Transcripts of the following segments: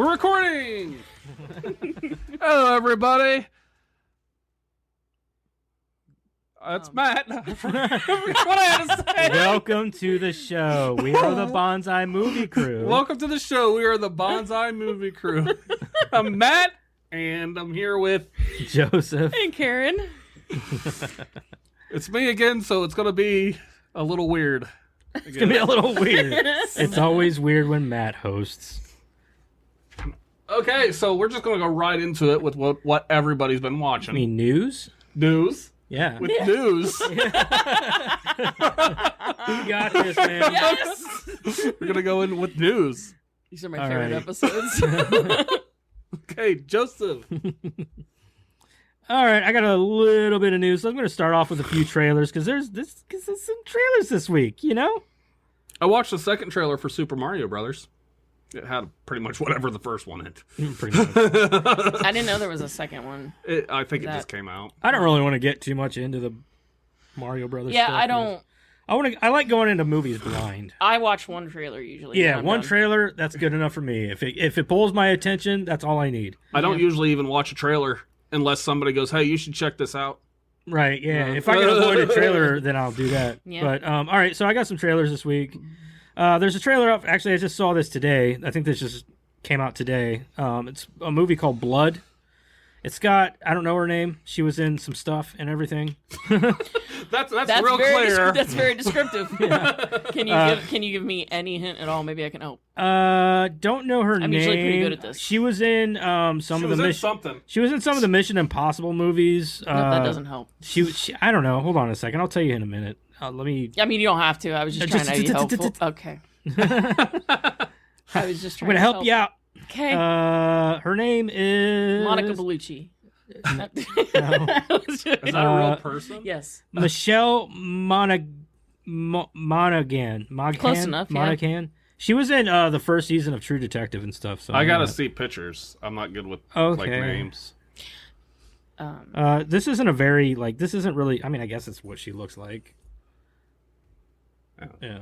We're recording! Hello, everybody. It's Matt. I forgot what I had to say. Welcome to the show. We are the Bonsai Movie Crew. Welcome to the show. We are the Bonsai Movie Crew. I'm Matt, and I'm here with Joseph and Karen. It's me again, so it's going to be a little weird. It's going to be a little weird. It's always weird when Matt hosts. Okay, so we're just going to go right into it with what everybody's been watching. I mean, news? News? Yeah. With news. You got this, man. Yes! We're going to go in with news. These are my favorite episodes. Okay, Joseph. All right, I got a little bit of news. So I'm going to start off with a few trailers because there's some trailers this week, you know? I watched the second trailer for Super Mario Brothers. It had pretty much whatever the first one had. Pretty much. I didn't know there was a second one. I think it just came out. I don't really want to get too much into the Mario Brothers Yeah, stuff. I don't. I like going into movies blind. I watch one trailer usually. Yeah, one trailer, that's good enough for me. If it pulls my attention, that's all I need. I don't usually even watch a trailer unless somebody goes, "Hey, you should check this out." Right, yeah. If I can avoid a trailer, then I'll do that. Yeah. But, all right, so I got some trailers this week. There's a trailer up. Actually, I just saw this today. I think this just came out today. It's a movie called Blood. It's got, I don't know her name. She was in some stuff and everything. That's real clear. That's very descriptive. Can you give me any hint at all? Maybe I can help. Don't know her name. I'm usually pretty good at this. She was in some of the Mission Impossible movies. No, that doesn't help. She I don't know. Hold on a second. I'll tell you in a minute. Let me. I mean, you don't have to. I was just trying to be helpful. Okay. I was just trying. I'm gonna help you out. Okay. Her name is Monica Bellucci. No. Is that a real person? Yes. Michelle Monaghan. Close enough. Monaghan. She was in the first season of True Detective and stuff. So I gotta see pictures. I'm not good with like names. This isn't a very this isn't really. I mean, I guess it's what she looks like. Oh. Yeah.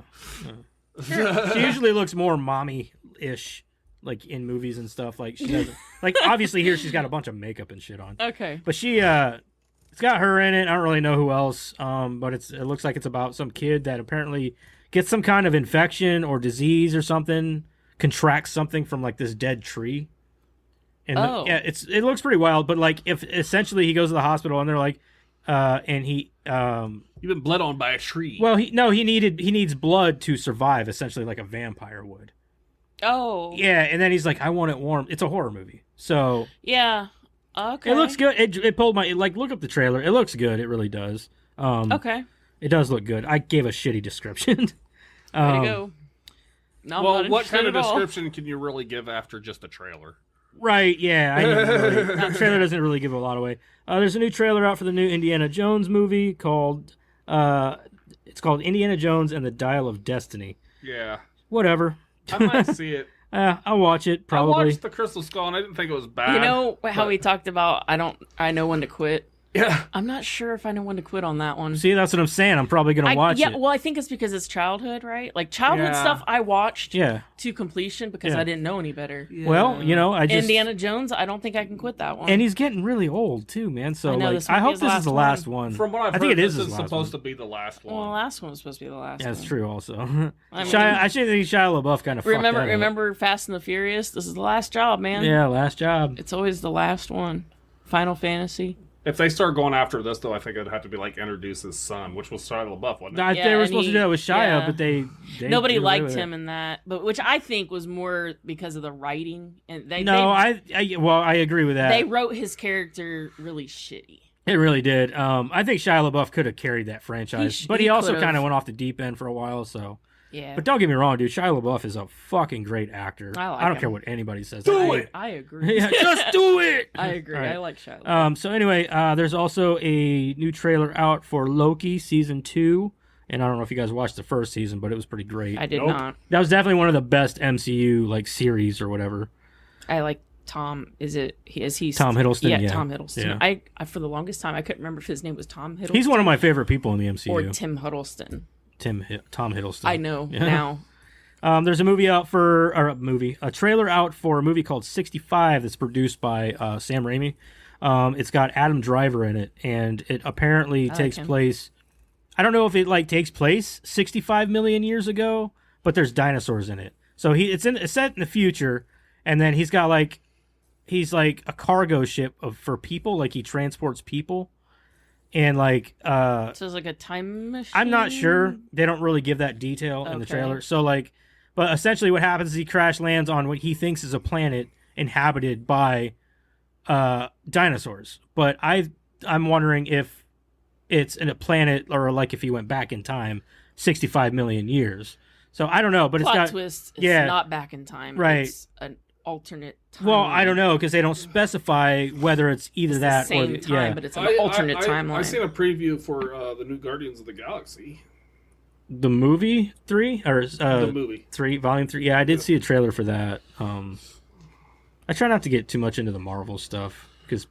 She usually looks more mommy-ish, like in movies and stuff. Like she doesn't. Like obviously here she's got a bunch of makeup and shit on. Okay. But she it's got her in it. I don't really know who else. But it looks like it's about some kid that apparently gets some kind of infection or disease or something, contracts something from like this dead tree. And it looks pretty wild. But like if essentially he goes to the hospital and they're like, and he You've been bled on by a tree. Well, he needs blood to survive, essentially like a vampire would. Oh. Yeah, and then he's like, I want it warm. It's a horror movie. So yeah. Okay. It looks good. It pulled my look up the trailer. It looks good. It really does. Okay. It does look good. I gave a shitty description. Way to go. No, well, what kind of description can you really give after just a trailer? Right, yeah. The trailer doesn't really give a lot away. There's a new trailer out for the new Indiana Jones movie called it's called Indiana Jones and the Dial of Destiny. Yeah. Whatever. I might see it. I'll watch it, probably. I watched The Crystal Skull and I didn't think it was bad. You know how we talked about I know when to quit? Yeah. I'm not sure if I know when to quit on that one. See, that's what I'm saying. I'm probably going to watch it. Yeah, well, I think it's because it's childhood, right? Like, childhood stuff I watched to completion because I didn't know any better. Yeah. Well, I just... Indiana Jones, I don't think I can quit that one. And he's getting really old, too, man. So, I hope this is the last one. From what I've heard, this is supposed to be the last one. Well, the last one was supposed to be the last one. That's true, also. I should think Shia LaBeouf kind of remember Fast and the Furious? This is the last job, man. Yeah, last job. It's always the last one. Final Fantasy. If they start going after this, though, I think it'd have to be like introduce his son, which was Shia LaBeouf, wasn't it? They were supposed to do that with Shia, but they nobody liked him in that. But which I think was more because of the writing. And I agree with that. They wrote his character really shitty. It really did. I think Shia LaBeouf could have carried that franchise, but he also kind of went off the deep end for a while. So. Yeah. But don't get me wrong, dude. Shia LaBeouf is a fucking great actor. I don't care what anybody says. Do it. I agree. Yeah, just do it. I agree. Right. I like Shia LaBeouf. So anyway, there's also a new trailer out for Loki season 2, and I don't know if you guys watched the first season, but it was pretty great. I did not. That was definitely one of the best MCU series or whatever. I like Tom. Is he Tom Hiddleston? Yeah, Tom Hiddleston. Yeah. I for the longest time I couldn't remember if his name was Tom Hiddleston. He's one of my favorite people in the MCU. Or Tim Hiddleston. Tom Hiddleston. I know now. There's a a trailer out for a movie called 65 that's produced by Sam Raimi. It's got Adam Driver in it, and it apparently takes place. I don't know if it takes place 65 million years ago, but there's dinosaurs in it. So it's set in the future, and then he's like a cargo ship for people, like he transports people. And so it's like a time machine. I'm not sure. They don't really give that detail in the trailer. So but essentially what happens is he crash lands on what he thinks is a planet inhabited by dinosaurs. But I'm wondering if it's in a planet or if he went back in time 65 million years. So I don't know, but Plot it's got twist. It's not back in time. Right. It's an alternate time. Well, I don't know because they don't specify whether it's either that the same or time, but it's an alternate timeline. I've seen a preview for the new Guardians of the Galaxy. The movie 3 or the movie 3, volume 3. Yeah, I did see a trailer for that. I try not to get too much into the Marvel stuff because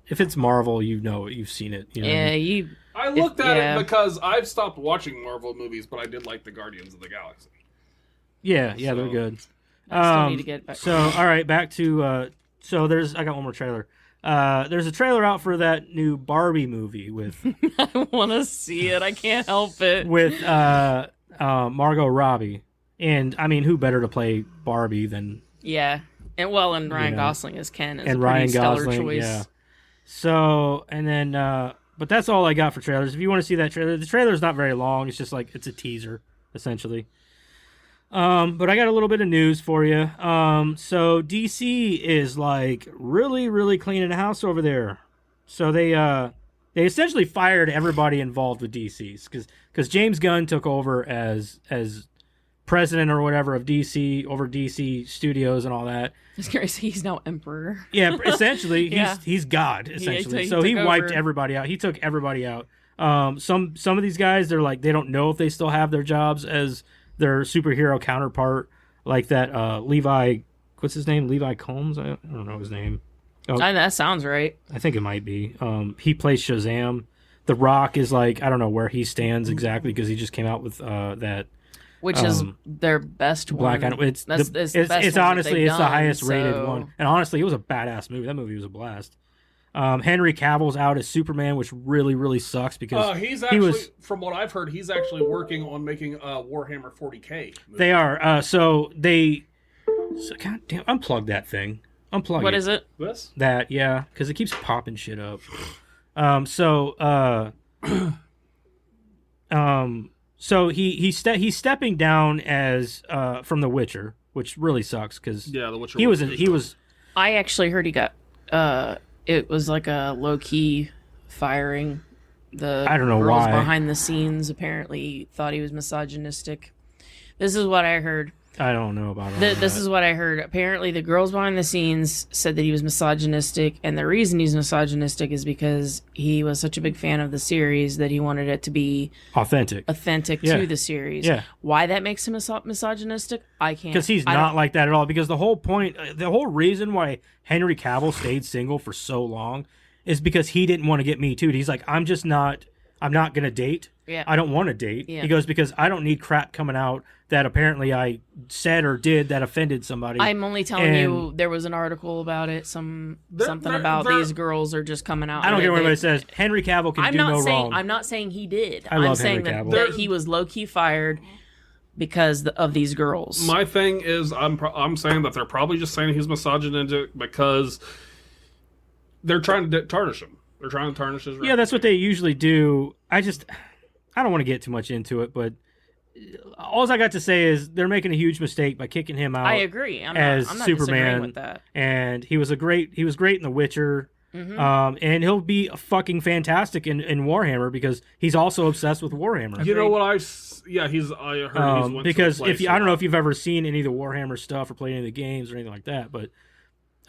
if it's Marvel, you've seen it. You know? Yeah, I looked at it because I've stopped watching Marvel movies, but I did like the Guardians of the Galaxy. Yeah, they're good. I still need to get back. So, all right, back to I got one more trailer. There's a trailer out for that new Barbie movie with I want to see it. I can't help it. With Margot Robbie. And I mean, who better to play Barbie than and Ryan Gosling as Ken is and a pretty Ryan stellar Gosling, choice. Yeah. So, and then but that's all I got for trailers. If you want to see that trailer, the trailer's not very long. It's just it's a teaser essentially. But I got a little bit of news for you. So DC is really, really cleaning the house over there. So they essentially fired everybody involved with DC's because James Gunn took over as president or whatever of DC over DC Studios and all that. It's crazy. He's now emperor. Yeah, essentially he's God essentially. So he wiped everybody out. He took everybody out. Some of these guys they're they don't know if they still have their jobs as their superhero counterpart, like that Levi, what's his name? Levi Combs? I don't know his name. Oh, that sounds right. I think it might be. He plays Shazam. The Rock is I don't know where he stands exactly because he just came out with that. Which is their best Black one. Adam. It's honestly the highest rated one. And honestly, it was a badass movie. That movie was a blast. Henry Cavill's out as Superman, which really, really sucks because from what I've heard, he's actually working on making Warhammer 40K movie. They are. God damn, unplug that thing. Unplug it. What is it? This? That, yeah, because it keeps popping shit up. So he's stepping down as from The Witcher, which really sucks because The Witcher. He was. I actually heard he got. It was like a low key firing. I don't know girls why. Behind the scenes apparently thought he was misogynistic. This is what I heard. I don't know about This is what I heard. Apparently, the girls behind the scenes said that he was misogynistic, and the reason he's misogynistic is because he was such a big fan of the series that he wanted it to be authentic to the series. Yeah. Why that makes him misogynistic, I can't. Because he's not like that at all. Because the whole reason why Henry Cavill stayed single for so long is because he didn't want to get Me Too'd. He's like, I'm not going to date. Yeah. I don't want to date. Yeah. He goes, because I don't need crap coming out that apparently I said or did that offended somebody. I'm only telling you there was an article about it, something about these girls are just coming out. I don't care what anybody says. Henry Cavill can do no wrong. I'm not saying he did. I'm saying Henry Cavill. that he was low-key fired because of these girls. My thing is, I'm saying that they're probably just saying he's misogynistic because they're trying to tarnish him. They're trying to tarnish his reputation. Yeah, that's what they usually do. I don't want to get too much into it, but all I got to say is they're making a huge mistake by kicking him out. I agree. I'm not Superman disagreeing with that. And he was great in The Witcher. Mm-hmm. And he'll be fucking fantastic in Warhammer because he's also obsessed with Warhammer. You know what I heard he's because I don't know if you've ever seen any of the Warhammer stuff or played any of the games or anything like that, but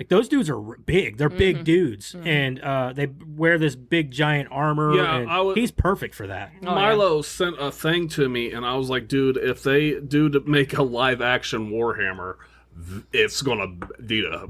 those dudes are big. They're big dudes, and they wear this big giant armor. Yeah, he's perfect for that. Milo sent a thing to me, and I was like, dude, if they do to make a live action Warhammer, it's gonna need a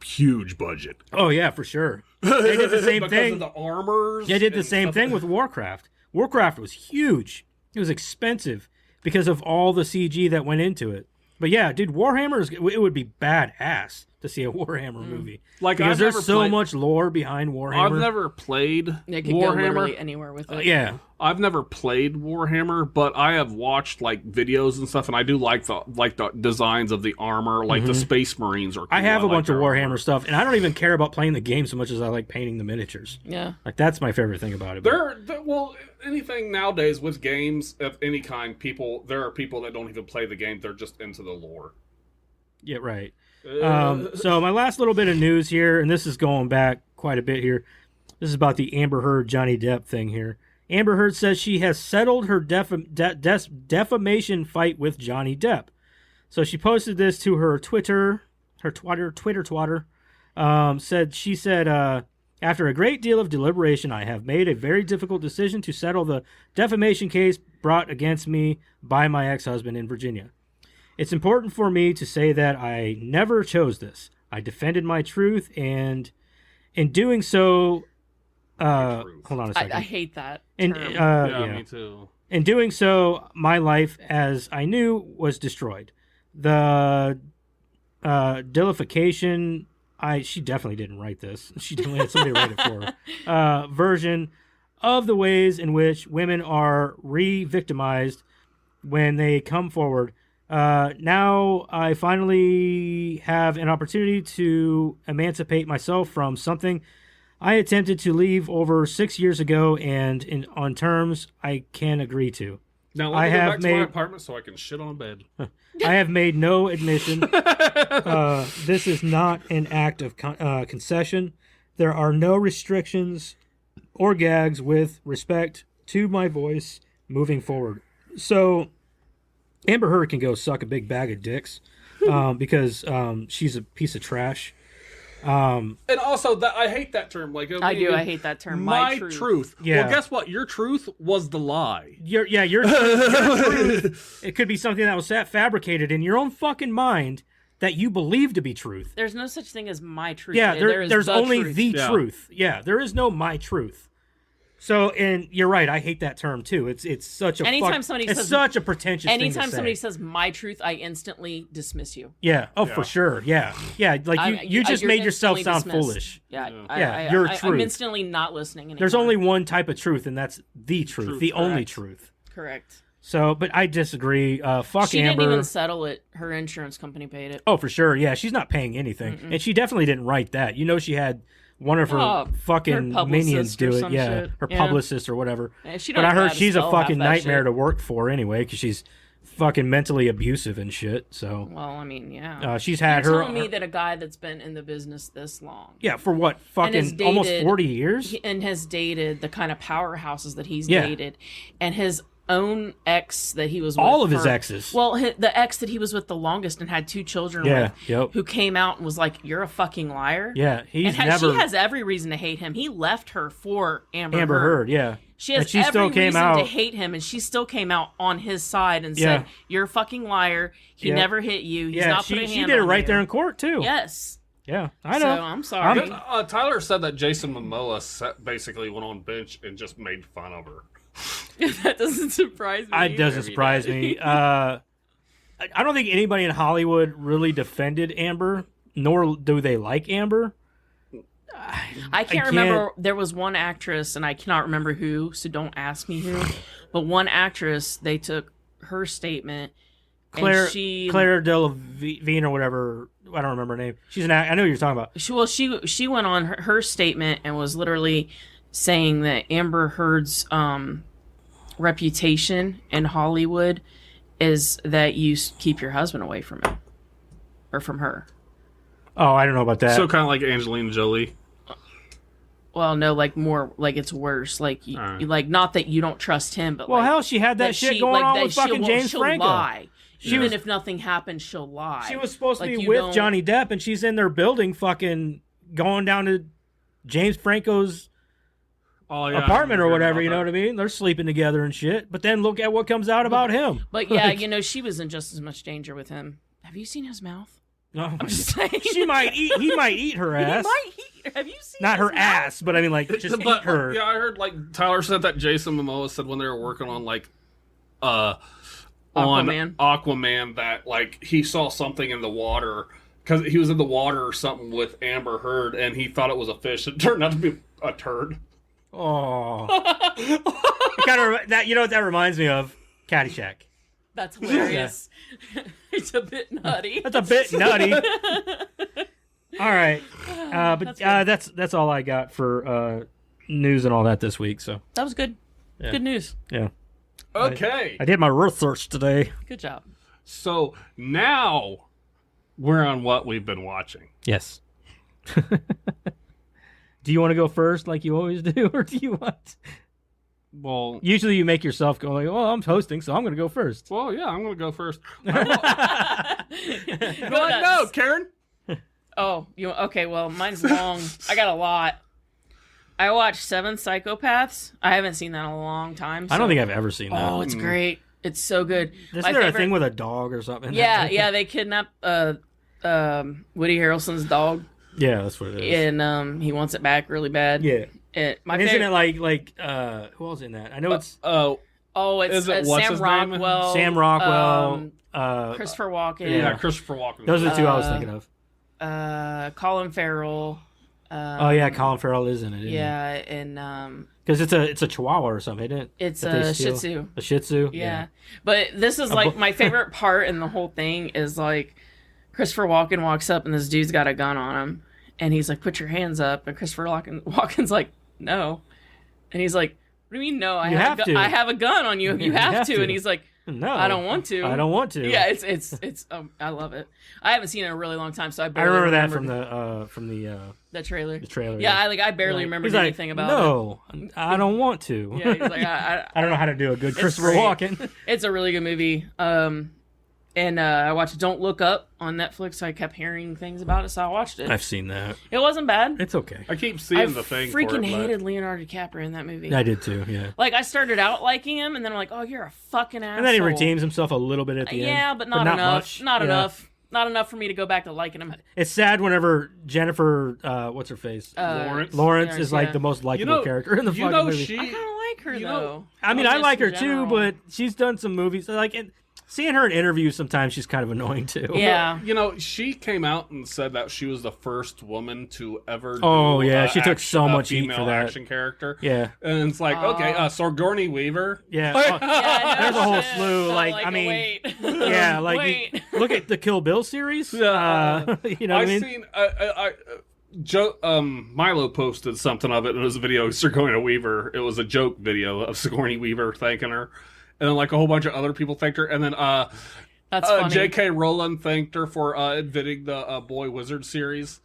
huge budget. Oh yeah, for sure. They did the same because thing. Of the armors. They did the same thing with Warcraft. Warcraft was huge. It was expensive because of all the CG that went into it. But yeah, dude, Warhammer it would be badass to see a Warhammer movie. Like, because I've there's never so played- much lore behind Warhammer. I've never played They could go literally Warhammer. anywhere with it. Yeah. I've never played Warhammer, but I have watched like videos and stuff, and I do like the designs of the armor. Like the Space Marines are. Cool. I have a like bunch of their Warhammer armor. stuff, and I don't even care about playing the game so much as I like painting the miniatures. Yeah. Like, that's my favorite thing about it. Well, anything nowadays with games of any kind, there are people that don't even play the game; they're just into the lore. Yeah, right. So my last little bit of news here, and this is going back quite a bit here. This is about the Amber Heard Johnny Depp thing here. Amber Heard says she has settled her defamation fight with Johnny Depp. So she posted this to her Twitter. She said, after a great deal of deliberation, I have made a very difficult decision to settle the defamation case brought against me by my ex-husband in Virginia. It's important for me to say that I never chose this. I defended my truth, and in doing so, hold on a second. I hate that And term. Me too. in doing so, my life as I knew was destroyed. The deification, she definitely didn't write this. She definitely had somebody write it for her. Version of the ways in which women are re-victimized when they come forward. Now I finally have an opportunity to emancipate myself from something I attempted to leave over 6 years ago, and on terms I can agree to. Now let me go back to my apartment so I can shit on a bed. I have made no admission. This is not an act of concession. There are no restrictions or gags with respect to my voice moving forward. So Amber Heard can go suck a big bag of dicks because she's a piece of trash. And also, that I hate that term. Like I do. I hate that term. My truth. Yeah. Well, guess what? Your truth was the lie. Your truth, it could be something that was fabricated in your own fucking mind that you believe to be truth. There's no such thing as my truth. Yeah, there's the only truth. the truth. Yeah, there is no my truth. So, and you're right. I hate that term too. It's such a it's such a pretentious thing to Anytime say. somebody says my truth, I instantly dismiss you. Yeah. Oh, for sure. Yeah. Yeah. Like you just made yourself sound foolish. Yeah. Your truth. I'm instantly not listening anymore. There's only one type of truth, and that's the truth, the only truth. Correct. So, but I disagree. Fuck she Amber. didn't even settle it. Her insurance company paid it. Oh, for sure. Yeah, she's not paying anything, and she definitely didn't write that. You know, she had one of her fucking minions do it. Yeah, shit. her publicist or whatever. She but I heard she's she's a fucking nightmare to work for anyway, because she's fucking mentally abusive and shit. So, well, I mean, yeah. She's had You're her. telling me that a guy that's been in the business this long. Yeah, for what? Fucking almost 40 years? And has dated the kind of powerhouses that he's dated. And his own ex that he was with. All of his exes. Well, the ex that he was with the longest and had 2 children with. Who came out and was like, "You're a fucking liar." Yeah, she has every reason to hate him. He left her for Amber Heard. Yeah. She has every reason to hate him, and she still came out on his side and said, "You're a fucking liar. He never hit you. He's not put a hand on you." She did it right there in court too. Yes. Yeah, I know. So, I'm sorry. Tyler said that Jason Momoa basically went on bench and just made fun of her. That doesn't surprise me. It doesn't surprise me. I don't think anybody in Hollywood really defended Amber, nor do they like Amber. I can't remember. There was one actress, and I cannot remember who, so don't ask me who. But one actress, they took her statement. Claire Delevingne or whatever. I don't remember her name. She's an I know who you're talking about. She went on her statement and was literally saying that Amber Heard's reputation in Hollywood is that you keep your husband away from him or from her. Oh, I don't know about that. So kind of like Angelina Jolie. Well, no, like more, like it's worse. Like, like not that you don't trust him, but well, like, hell, she had that shit going on with fucking James Franco. Lie. Even if nothing happened, she'll lie. She was supposed to be with Johnny Depp, and she's in their building, fucking going down to James Franco's apartment or whatever. You know what I mean? They're sleeping together and shit. But then look at what comes out about him. But yeah, you know, she was in just as much danger with him. Have you seen his mouth? No, I'm just saying. He might eat her ass. Have you seen not her mouth? ass, but I mean like just eat her. Yeah, I heard like Tyler said that Jason Momoa said when they were working on like Aquaman. on Aquaman that like he saw something in the water because he was in the water or something with Amber Heard and he thought it was a fish. It turned out to be a turd. Oh, kind of that. You know what that reminds me of? Caddyshack. That's hilarious. It's a bit nutty. That's a bit nutty. All right, but that's all I got for news and all that this week. So That was good. Yeah. Good news. yeah, Okay. I did my research today. Good job. So now we're on what we've been watching. Yes. Do you want to go first, like you always do, or do you want? Well, Usually, you make yourself go like, "Well, I'm hosting, so I'm going to go first." well, yeah, I'm gonna go first. Go No, nuts. Karen. Oh, okay? Well, mine's long. I got a lot. I watched Seven Psychopaths. I haven't seen that in a long time. I don't so- think I've ever seen that. Oh, it's great. It's so good. Isn't My there a favorite- thing with a dog or something? Yeah. They kidnap Woody Harrelson's dog, Yeah, that's what it is. and he wants it back really bad. Yeah. My And isn't favorite. it like who else in that? I know it's Oh, Oh, it's Is it- what's Sam his name? Rockwell. Sam Rockwell. Christopher Walken. yeah, Christopher Walken. Those are the two I was thinking of. Colin Farrell. Oh yeah, Colin Farrell is in it. Yeah, and because it's a Chihuahua or something, isn't it? it's that they a steal? Shih Tzu. A Shih Tzu. Yeah. But this is like my favorite part in the whole thing is like Christopher Walken walks up and this dude's got a gun on him and he's like, "Put your hands up." And Christopher Walken's like, "No." And he's like, "What do you mean no? I You have to. I have a gun on you. You have to." And he's like, No, "I don't want to." I don't want to. Yeah, it's I love it. I haven't seen it in a really long time, so I I barely remember that remembered from the the trailer. trailer. Yeah, I barely Like, remembered he's like, anything about it. No, I don't want to. Yeah, he's like, I don't know how to do a good Christopher great. Walken. It's a really good movie. And I watched Don't Look Up on Netflix. I kept hearing things about it, so I watched it. I've seen that. It wasn't bad. It's okay. I keep seeing I the thing. freaking for it, but- hated Leonardo DiCaprio in that movie. I did too. Yeah. Like, I started out liking him, and then I'm like, oh, you're a fucking asshole. And then he redeems himself a little bit at the end. Yeah, but not enough. much. Not Yeah. enough. Not enough for me to go back to liking him. It's sad whenever Jennifer, what's her face, Lawrence is like yeah. the most likable character in the you fucking know movie. she. I kind of like her, you though. know- I mean, Well, I just like her in too, general. but she's done some movies. Like, seeing her in interviews sometimes she's kind of annoying too. Yeah. You know, she came out and said that she was the first woman to ever. Oh, do yeah, a she took so a much heat female for that. action character. Yeah. And it's like, okay, Sigourney Weaver. Yeah. Yeah, I know, There's a whole shit. slew. So, Like, I mean, wait. yeah, like Wait. look at the Kill Bill series. You know what I I mean? seen. Joe, Milo posted something of it, and it was a video of Sigourney Weaver. It was a joke video of Sigourney Weaver thanking her, and then like a whole bunch of other people thanked her, and then That's funny. J.K. Rowling thanked her for inventing the Boy Wizard series.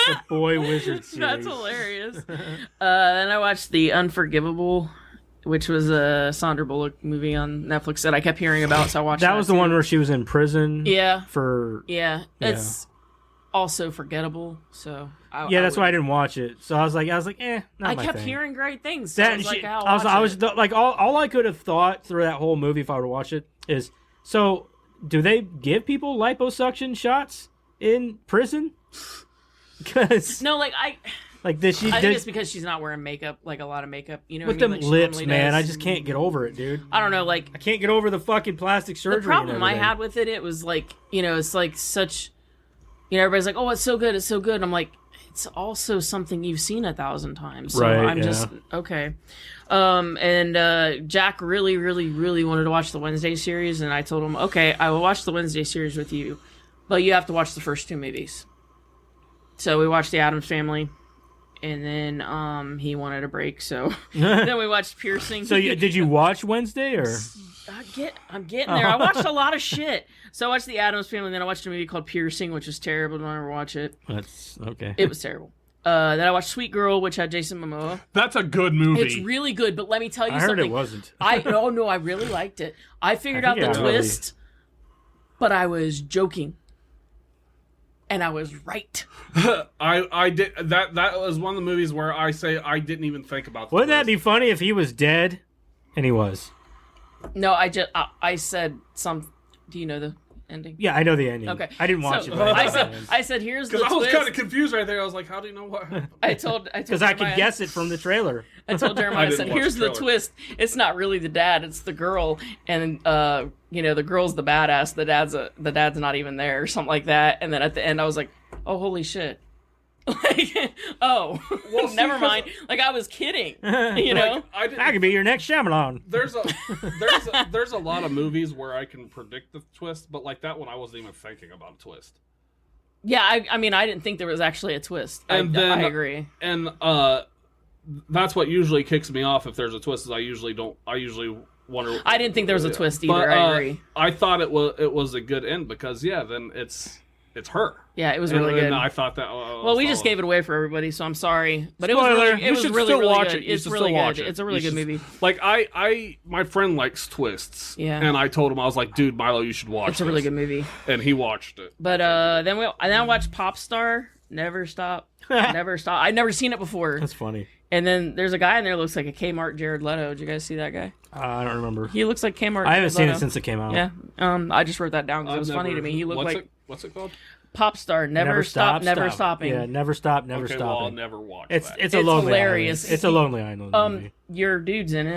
The Boy Wizard series. That's hilarious. Then I watched The Unforgivable, which was a Sandra Bullock movie on Netflix that I kept hearing about, so I watched that. That was the too. one where she was in prison. Yeah. For Yeah. It's also forgettable, so that's why I didn't watch it. So I was like, not I my kept thing. hearing great things. So That I was and like, she, I'll I watch was it. like, all I could have thought through that whole movie if I were to watch it is, so do they give people liposuction shots in prison? Because No, like did she? I think Did, it's because she's not wearing makeup, like a lot of makeup. You know, with what I them mean? Like she lips, normally man, does. I just can't get over it, dude. I don't know, like I can't get over the fucking plastic surgery. the problem and I everything. had with it, it was like, you know, it's like such, you know, everybody's like, oh, it's so good, it's so good. And I'm like, it's also something you've seen 1,000 times. So Right, I'm yeah. just okay. And Jack really, really, really wanted to watch the Wednesday series, and I told him, okay, I will watch the Wednesday series with you, but you have to watch the first 2 movies. So we watched The Addams Family, and then he wanted a break, so then we watched Piercing. So did you watch Wednesday or? I'm getting there. I watched a lot of shit. So I watched The Addams Family, and then I watched a movie called Piercing, which is terrible. Don't ever watch it. That's okay. It was terrible. Then I watched Sweet Girl, which had Jason Momoa. That's a good movie. It's really good, but let me tell you I something. heard it wasn't. Oh no, I really liked it. I figured out the yeah, twist, but I was joking. And I was right. I did that. That was one of the movies where I say I didn't even think about. The Wouldn't that twist. be funny if he was dead? And he was. No, I said some. Do you know the ending? Yeah, I know the ending. Okay. I didn't watch So, it. But I said, here's the Because I was twist. kind of confused right there. I was like, how do you know what happened? because I could guess it from the trailer. I told I Jeremiah, I didn't said, watch here's the the trailer. twist. It's not really the dad, it's the girl. And, the girl's the badass. The dad's not even there or something like that. And then at the end, I was like, oh, holy shit. Like, oh, Well, see, never 'cause- mind. Like, I was kidding, you know? Like, I didn't I could be your next Shyamalan. there's a lot of movies where I can predict the twist, but like that one, I wasn't even thinking about a twist. Yeah, I mean, I didn't think there was actually a twist. And then- I agree. And that's what usually kicks me off if there's a twist. Is I usually wonder. I didn't think there was a twist either. But, I agree. I thought it was a good end because then it's her. Yeah, it was really good. And I thought that. Well, we just gave it away for everybody, so I'm sorry. But Spoiler. it You was should really, still really watch good. it. You It's should really still watch good. it. It's a really You good should- movie. Like my friend likes twists. Yeah. And I told him, I was like, dude, Milo, you should watch. It's a really good movie. And he watched it. But then I watched Pop Star. Never Stop. Never Stop. I'd never seen it before. That's funny. And then there's a guy in there who looks like a Kmart Jared Leto. Did you guys see that guy? I don't remember. He looks like Kmart. I haven't Jared seen Leto. it since it came out. Yeah. I just wrote that down because it was funny to me. He looked like What's it called? Pop Star. Never Stop. Never Stopping. Yeah, never stop, never Okay, stopping. well, I'll never watch It's that. it's a It's lonely hilarious. Island. It's a lonely island movie. Your dude's in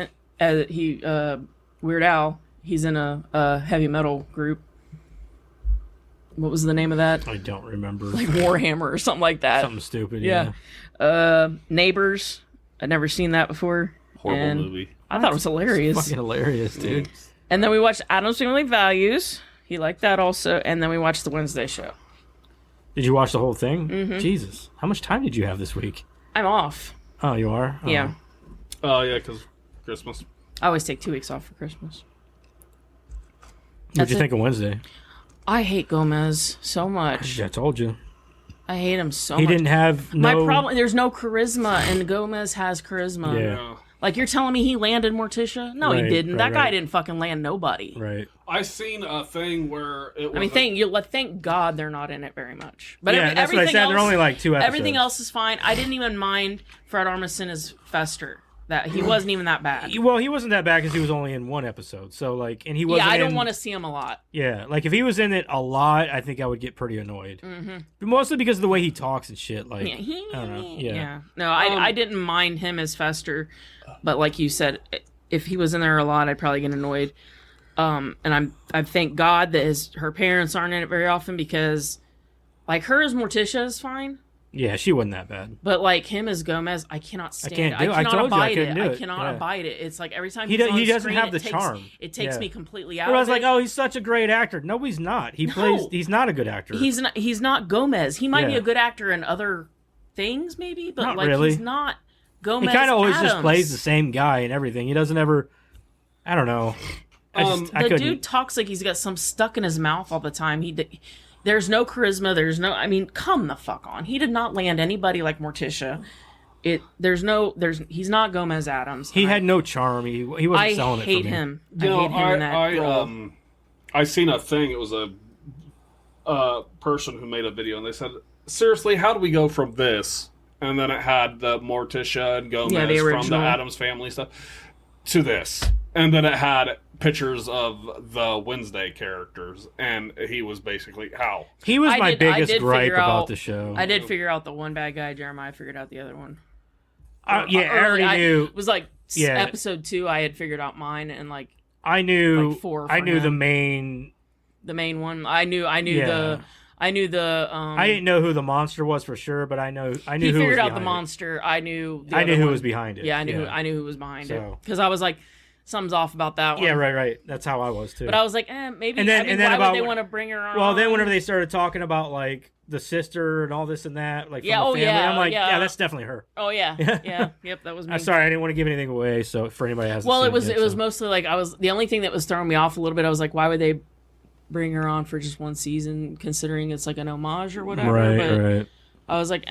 it. Weird Al. He's in a heavy metal group. What was the name of that? I don't remember. Like Warhammer or something like that. Something stupid. Yeah. Neighbors. I'd never seen that before. Horrible and movie. I thought it was hilarious. Fucking hilarious, dude. And then we watched Addams Family Values. He liked that also. And then we watched The Wednesday Show. Did you watch the whole thing? Mm-hmm. Jesus, how much time did you have this week? I'm off. Oh, you are. Oh. Yeah. Oh yeah, because Christmas. I always take 2 weeks off for Christmas. What'd That's you it. think of Wednesday? I hate Gomez so much. I told you. I hate him so He much. didn't have My no. problem, there's no charisma, and Gomez has charisma. Yeah. Yeah. Like, you're telling me he landed Morticia? No, he Right, didn't. right, That guy right. didn't fucking land nobody. Right. I seen a thing where it was. I mean, thank God they're not in it very much. But Yeah, that's what I everything said. else, They're only like 2 episodes. everything else is fine. I didn't even mind Fred Armisen as Fester. That he wasn't even that bad. Well, he wasn't that bad because he was only in 1 episode. So like, and he wasn't. Yeah, I don't in- want to see him a lot. Yeah, like if he was in it a lot, I think I would get pretty annoyed. Mm-hmm. But mostly because of the way he talks and shit. Like, Yeah, I don't know. Yeah. No, I didn't mind him as Fester, but like you said, if he was in there a lot, I'd probably get annoyed. And I thank God that her parents aren't in it very often because, like, her as Morticia is fine, Yeah, she wasn't that bad. but like him as Gomez, I cannot stand can't it. do it. I I cannot told you I abide couldn't it. do I it. cannot Yeah. abide it. It's like every time He he's doesn't on have the screen, charm. It takes Yeah. me completely out. Everyone's of like, it. "Oh, he's such a great actor." No, he's not. He's not a good actor. He's not Gomez. He might be Yeah. a good actor in other things, maybe, but Not like really. he's not He Gomez. kind of always just Adams. plays the same guy and everything. He doesn't ever. I don't know. I The couldn't. dude talks like he's got some stuck in his mouth all the time. There's no charisma. There's no. I mean, come the fuck on. He did not land anybody like Morticia. He's not Gomez Adams. He had no charm. He wasn't I selling it for hate me. him. You know, I hate him in that role. I seen a thing. It was a person who made a video, and they said, "Seriously, how do we go from this?" And then it had the Morticia and Gomez Yeah, the from the original. Addams Family stuff to this, and then it had pictures of the Wednesday characters, and he was basically how. He was my I biggest did gripe figure about out- the show. I did figure out the one bad guy. Jeremiah figured out the other one. Yeah, I already knew. It was like Yeah. episode 2. I had figured out mine, and like I knew. like 4 I for knew the him. main. the main one. I knew Yeah. the. I I didn't know who the monster was for sure, but I knew He who was figured out the behind it. monster. I knew. The I other knew who one. was behind it. Yeah, I knew who was behind it So- because I was like, something's off about that one. Yeah, right. That's how I was too. But I was like, maybe. And then- I mean, and then why about- would they want to bring her on? well, then whenever they started talking about like the sister and all this and that, like from Yeah, the oh, family, yeah, I'm like, yeah. yeah, that's definitely her. Oh yeah, yep, that was me. I'm sorry, I didn't want to give anything away. So for anybody who hasn't Well, seen it was so. mostly like the only thing that was throwing me off a little bit. I was like, why would they bring her on for just one season, considering it's like an homage or whatever? right. I was like,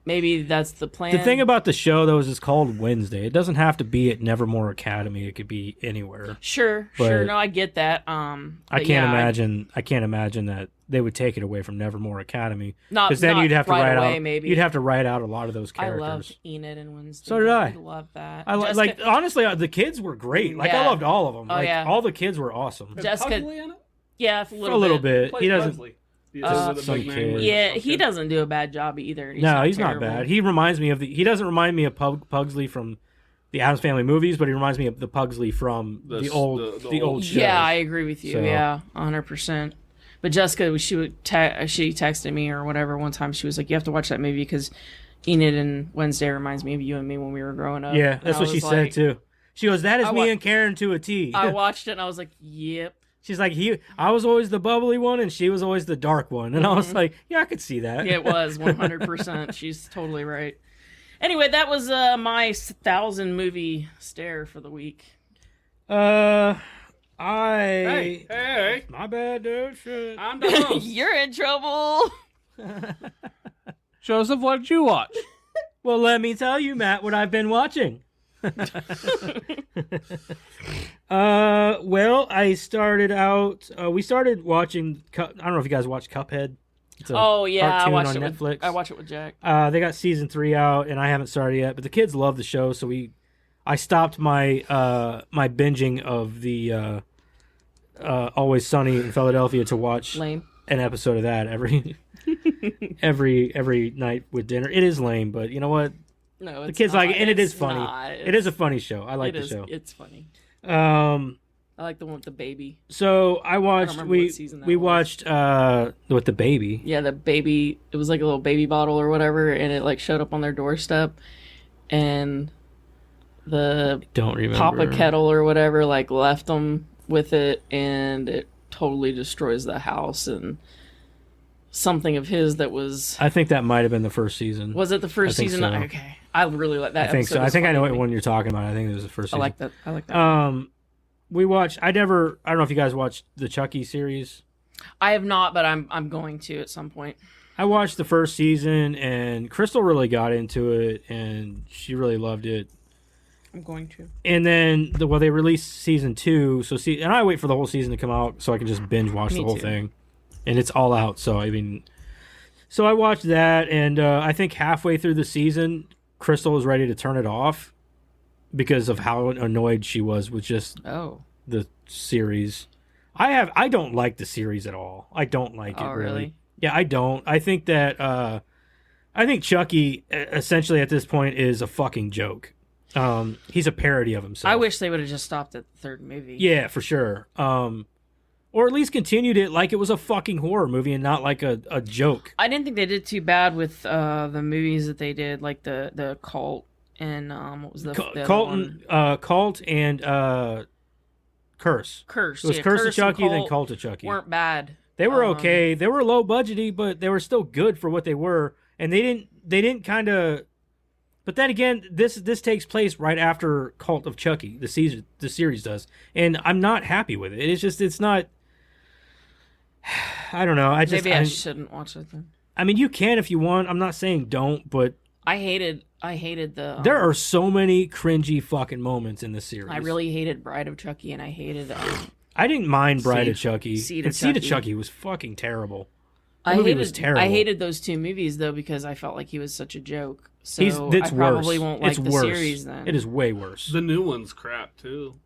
maybe that's the plan. The thing about the show though is it's called Wednesday. It doesn't have to be at Nevermore Academy. It could be anywhere. sure, but- no, I get that. I But can't yeah, imagine. I can't imagine that they would take it away from Nevermore Academy. Not Because then not you'd have to right write away, out. Maybe You'd have to write out a lot of those I characters. loved Enid and Wednesday. So did I. love that. I Jessica, like honestly, the kids were great. Like I Yeah. loved all of them. Oh, like yeah. all the kids were awesome. Jessica- Pugsley in it? Yeah, for a little bit. Plays He doesn't. Presley. Just some kid. Yeah, he doesn't do a bad job either. He's not bad. He reminds me of he doesn't remind me of Pugsley from the Addams Family movies, but he reminds me of the Pugsley from the old show. Yeah, I agree with you. So. Yeah, 100%. But Jessica, she texted me or whatever one time. She was like, "You have to watch that movie because Enid and Wednesday reminds me of you and me when we were growing up." Yeah, that's what she said too. She goes, "That is me and Karen to a T." I watched it and I was like, "Yep." She's like, I was always the bubbly one and she was always the dark one, and I was like, "Yeah, I could see that." Yeah, it was 100%. She's totally right. Anyway, that was my 1,000 movie stare for the week. Hey. My bad, dude. Shit. I'm the host. You're in trouble. Joseph, what did you watch? Well, let me tell you, Matt, what I've been watching. Well, I started out. We started watching. I don't know if you guys watched Cuphead. It's a I watched on it Netflix. I watched it with Jack. They got season 3 out, and I haven't started yet. But the kids love the show, so I stopped my my binging of the Always Sunny in Philadelphia to watch Lame. an episode of that every night with dinner. It is lame, but you know what? No, The kids like it, and it is It's funny. not. It is a funny show. I like the show. It's funny. Um, I like the one with the baby. so I watched. remember We what season that we was. watched with the baby. Yeah, the baby. It was like a little baby bottle or whatever, and it like showed up on their doorstep, and the Don't remember. Papa Kettle or whatever like left them with it, and it totally destroys the house and something of his that was. I think that might have been the first season. Was it the first I think season? so. Okay, I really like that. I think so. episode I was think I know funny what to one me. you're talking about. I think it was the first I season. like that. I like that. We watched. I don't know if you guys watched the Chucky series. I have not, but I'm going to at some point. I watched the first season, and Crystal really got into it, and she really loved it. I'm going to. And then they released season 2, and I wait for the whole season to come out so I can just binge watch the Me whole too. thing, and it's all out. So so I watched that, and I think halfway through the season, Crystal was ready to turn it off because of how annoyed she was with just Oh. the series. I don't like the series at all. I don't like it Oh, really? Yeah, I don't. I think that I think Chucky essentially at this point is a fucking joke. He's a parody of himself. I wish they would have just stopped at the third movie. Yeah, for sure. Or at least continued it like it was a fucking horror movie and not like a joke. I didn't think they did too bad with the movies that they did, like the Cult and what was the other one? Cult and Curse. Curse. It was yeah, Curse of and Chucky, then Cult of Chucky. weren't bad. They were okay. They were low budgety, but they were still good for what they were. And they didn't kind of. But then again, this takes place right after Cult of Chucky. The series does, and I'm not happy with it. It's not. I don't know. Maybe I shouldn't watch it then. I mean, you can if you want. I'm not saying don't, but I hated the. there are so many cringy fucking moments in this series. I really hated Bride of Chucky, and I hated. I didn't mind Bride of Chucky. Seed of and Seed of Chucky. Chucky was fucking terrible. The I movie hated. was terrible. I hated those two movies though because I felt like he was such a joke. So It's I probably worse. won't like It's the worse. series then. It is way worse. The new one's crap too.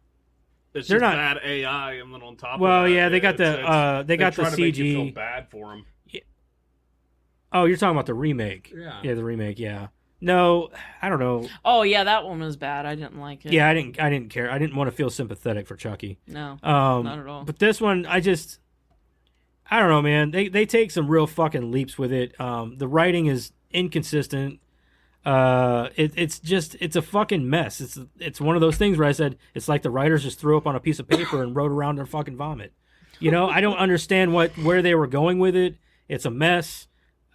It's They're just not- bad AI, and then on top. Well, of that, yeah, they got they the try to make you CG. feel bad for them. Oh, you're talking about the remake. Yeah. The remake. Yeah. No, I don't know. Oh yeah, that one was bad. I didn't like it. Yeah, I didn't care. I didn't want to feel sympathetic for Chucky. No, Not not at all. But this one, I don't know, man. They take some real fucking leaps with it. The writing is inconsistent. It's a fucking mess. It's one of those things where I said it's like the writers just threw up on a piece of paper and wrote around their fucking vomit. You know, I don't understand where they were going with it. It's a mess.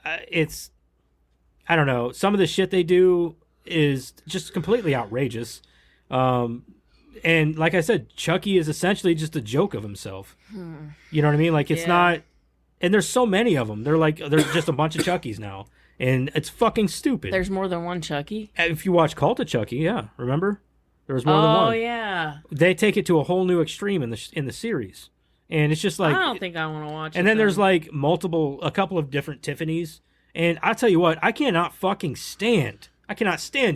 I don't know. Some of the shit they do is just completely outrageous. And like I said, Chucky is essentially just a joke of himself. You know what I mean? Like it's Yeah. not. And there's so many of them. They're just a bunch of Chuckies now, and it's fucking stupid. There's more than one Chucky. If you watch Cult of Chucky, yeah, remember there was more than one. Oh yeah. They take it to a whole new extreme in the series, and it's just like. I don't think I want to watch it. And then there's like a couple of different Tiffany's, and I tell you what, I cannot stand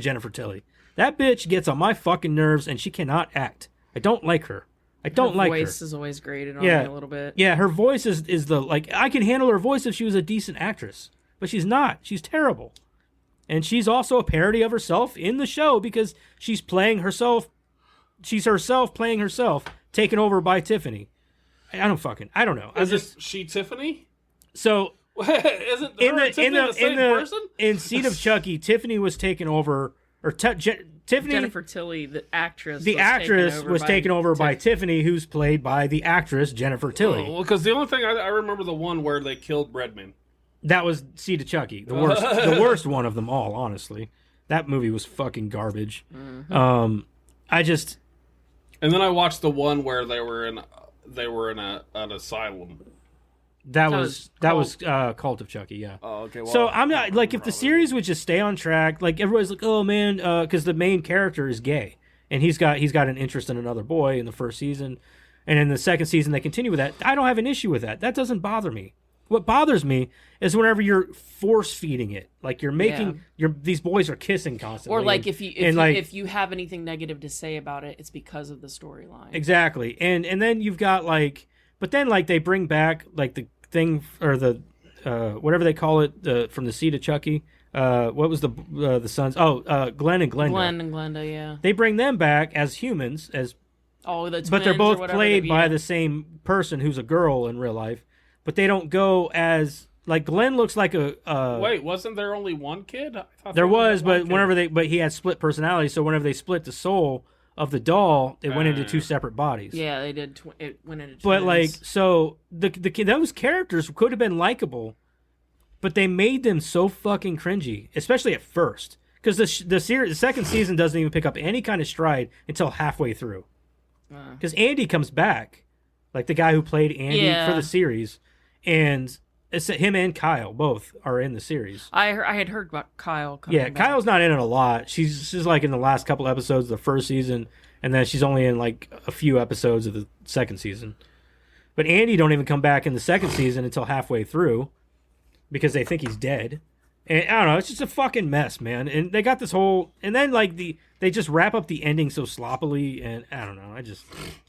Jennifer Tilly. That bitch gets on my fucking nerves, and she cannot act. I don't like her. I don't like her. Her voice is always grated on me a little bit. Yeah, her voice is the, like, I can handle her voice if she was a decent actress. But she's not. She's terrible. And she's also a parody of herself in the show because she's playing herself. She's herself playing herself, taken over by Tiffany. I don't know. Is she Tiffany? So Isn't her and Tiffany the same person? In Seed of Chucky, Tiffany was taken over, or Tiffany. Jennifer Tilly, the actress. Was taken over by Tiffany, who's played by the actress Jennifer Tilly. Oh, well, because the only thing I remember the one where they killed Redman. That was Seed of Chucky, the worst one of them all. Honestly, that movie was fucking garbage. Mm-hmm. And then I watched the one where they were in an asylum. That was Cult of Chucky, yeah. Oh, okay. Well, so I'm not like, if the series would just stay on track, like everybody's like, oh man, because the main character is gay and he's got an interest in another boy in the first season, and in the second season they continue with that. I don't have an issue with that. That doesn't bother me. What bothers me is whenever you're force feeding it, like you're making these boys are kissing constantly, or like if you have anything negative to say about it, it's because of the storyline. Exactly, and then you've got like. But then, like, they bring back, like, the thing, or the, whatever they call it, from the Seed of Chucky. What was the sons? Oh, Glenn and Glenda. Glenn and Glenda, yeah. They bring them back as humans, the twins, but they're both played by the same person who's a girl in real life. But they don't go as, like, Glenn looks like a... Wait, wasn't there only one kid? I thought there was, but he had split personality, so whenever they split the soul of the doll, it went into two separate bodies. Yeah, they did. It went into twins. But like, so those characters could have been likable, but they made them so fucking cringy, especially at first, because the second season doesn't even pick up any kind of stride until halfway through. Because Andy comes back, like the guy who played Andy for the series, and it's him and Kyle both are in the series. I had heard about Kyle coming back. Kyle's not in it a lot. She's like in the last couple episodes of the first season, and then she's only in like a few episodes of the second season. But Andy don't even come back in the second season until halfway through because they think he's dead. And I don't know, it's just a fucking mess, man. And they got this whole, and then like they just wrap up the ending so sloppily, and I don't know.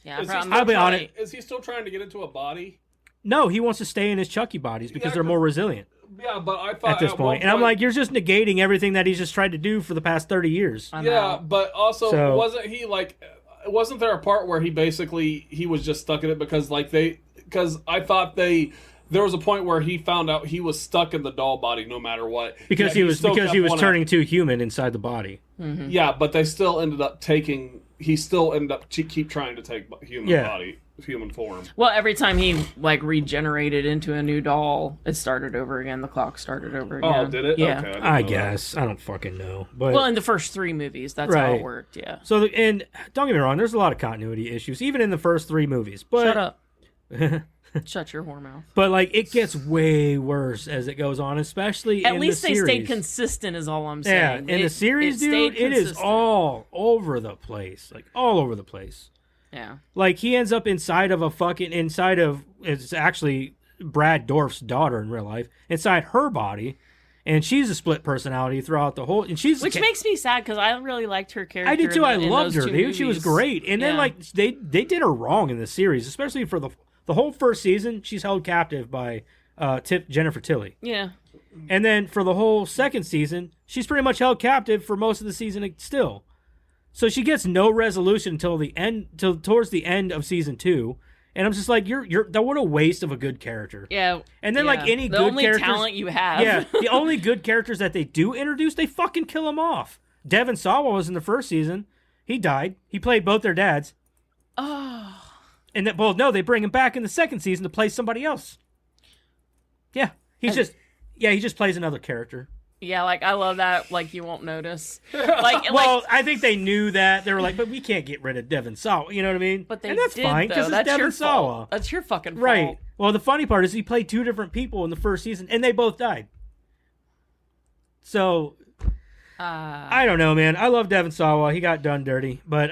I'll be honest. Is he still trying to get into a body? No, he wants to stay in his Chucky bodies because they're more resilient. Yeah, but I thought at this point, and I'm like, you're just negating everything that he's just tried to do for the past 30 years. Yeah, but also, wasn't he like? Wasn't there a part where he was just stuck in it because I thought there was a point where he found out he was stuck in the doll body no matter what because he was turning too human inside the body. Mm-hmm. Yeah, but they still ended up taking. He still ended up keep trying to take human form. Well, every time he like regenerated into a new doll, it started over again. The clock started over again. Oh, did it? Yeah. Okay, I guess. I don't fucking know. But well, in the first 3 movies, that's how it worked. Yeah. So and don't get me wrong, there's a lot of continuity issues even in the first 3 movies. But shut up. Shut your whore mouth. But like, it gets way worse as it goes on, especially at in least the they series. stayed consistent, is all I'm saying. Yeah, in the series, dude, it is all over the place, like all over the place. Yeah, like he ends up it's actually Brad Dourif's daughter in real life, inside her body, and she's a split personality throughout the whole. And which makes me sad because I really liked her character. I did too. I loved her, dude. Movies. She was great. And then like they did her wrong in the series, especially for the whole first season. She's held captive by Jennifer Tilly. Yeah. And then for the whole second season, she's pretty much held captive for most of the season still. So she gets no resolution until towards the end of season 2. And I'm just like, what a waste of a good character. Yeah. And then like any the good only characters, talent you have. Yeah. The only good characters that they do introduce, they fucking kill them off. Devon Sawa was in the first season. He died. He played both their dads. Oh. And they bring him back in the second season to play somebody else. Yeah. He just plays another character. Yeah, like I love that. Like you won't notice. I think they knew that. They were like, but we can't get rid of Devon Sawa. You know what I mean? But that's did, fine because it's Devon Sawa. That's your fucking fault. Right. Well, the funny part is he played 2 different people in the first season, and they both died. So I don't know, man. I love Devon Sawa. He got done dirty, but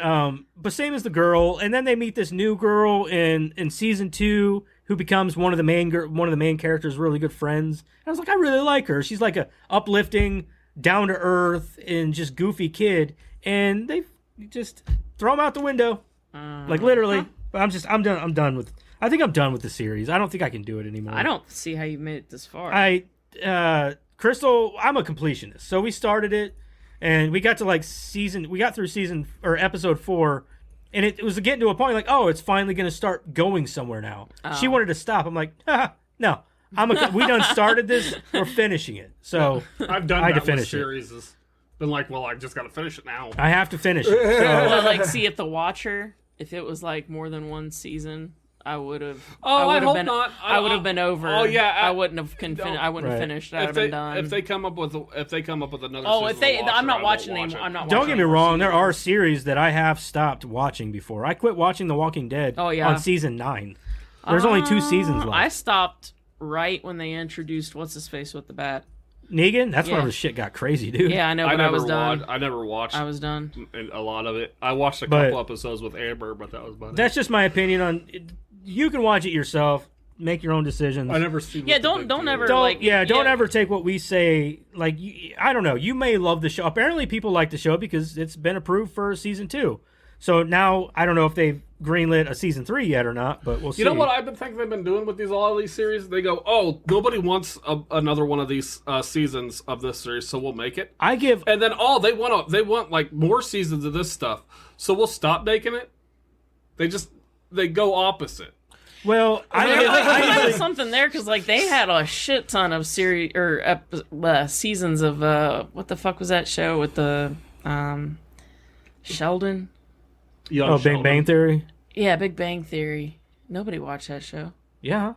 same as the girl. And then they meet this new girl in season 2. Who becomes one of the main characters' really good friends. And I was like, I really like her. She's like a uplifting, down to earth, and just goofy kid. And they just throw him out the window, like literally. But I'm done. I think I'm done with the series. I don't think I can do it anymore. I don't see how you made it this far. Crystal, I'm a completionist. So we started it, and we got to episode 4, and it was getting to a point like, oh, it's finally going to start going somewhere now. Oh. She wanted to stop. I'm like, no. We done started this. We're finishing it. So I've done that with series. It's been like, well, I just got to finish it now. I have to finish it. So. Well, like, see, if The Watcher, if it was like more than one season, I would have. Oh, I hope not. I would have been over. Oh yeah, I wouldn't have. I wouldn't have finished. I'd have been done. If they come up with another. Oh, Watcher, I'm not watching anymore. I'm not. Don't get me wrong. There are series that I have stopped watching before. I quit watching The Walking Dead. On season 9. There's only 2 seasons left. I stopped right when they introduced what's his face with the bat. Negan? That's whenever shit got crazy, dude. Yeah, I know, but I was done. I never watched. I was done. A lot of it. I watched a couple episodes with Amber, but that was about it. That's just my opinion on it. You can watch it yourself, make your own decisions. I never see. Yeah, don't ever don't ever take what we say. Like, I don't know. You may love the show. Apparently, people like the show because it's been approved for season 2. So now I don't know if they've greenlit a season 3 yet or not, but we'll see. You know what I've been thinking they've been doing with all these series? They go, oh, nobody wants another one of these seasons of this series, so we'll make it. And then they want like more seasons of this stuff, so we'll stop making it. They go opposite. Well, I find something there because like they had a shit ton of series or seasons of what the fuck was that show with the Sheldon? Big Bang Theory? Yeah, Big Bang Theory. Nobody watched that show. Yeah.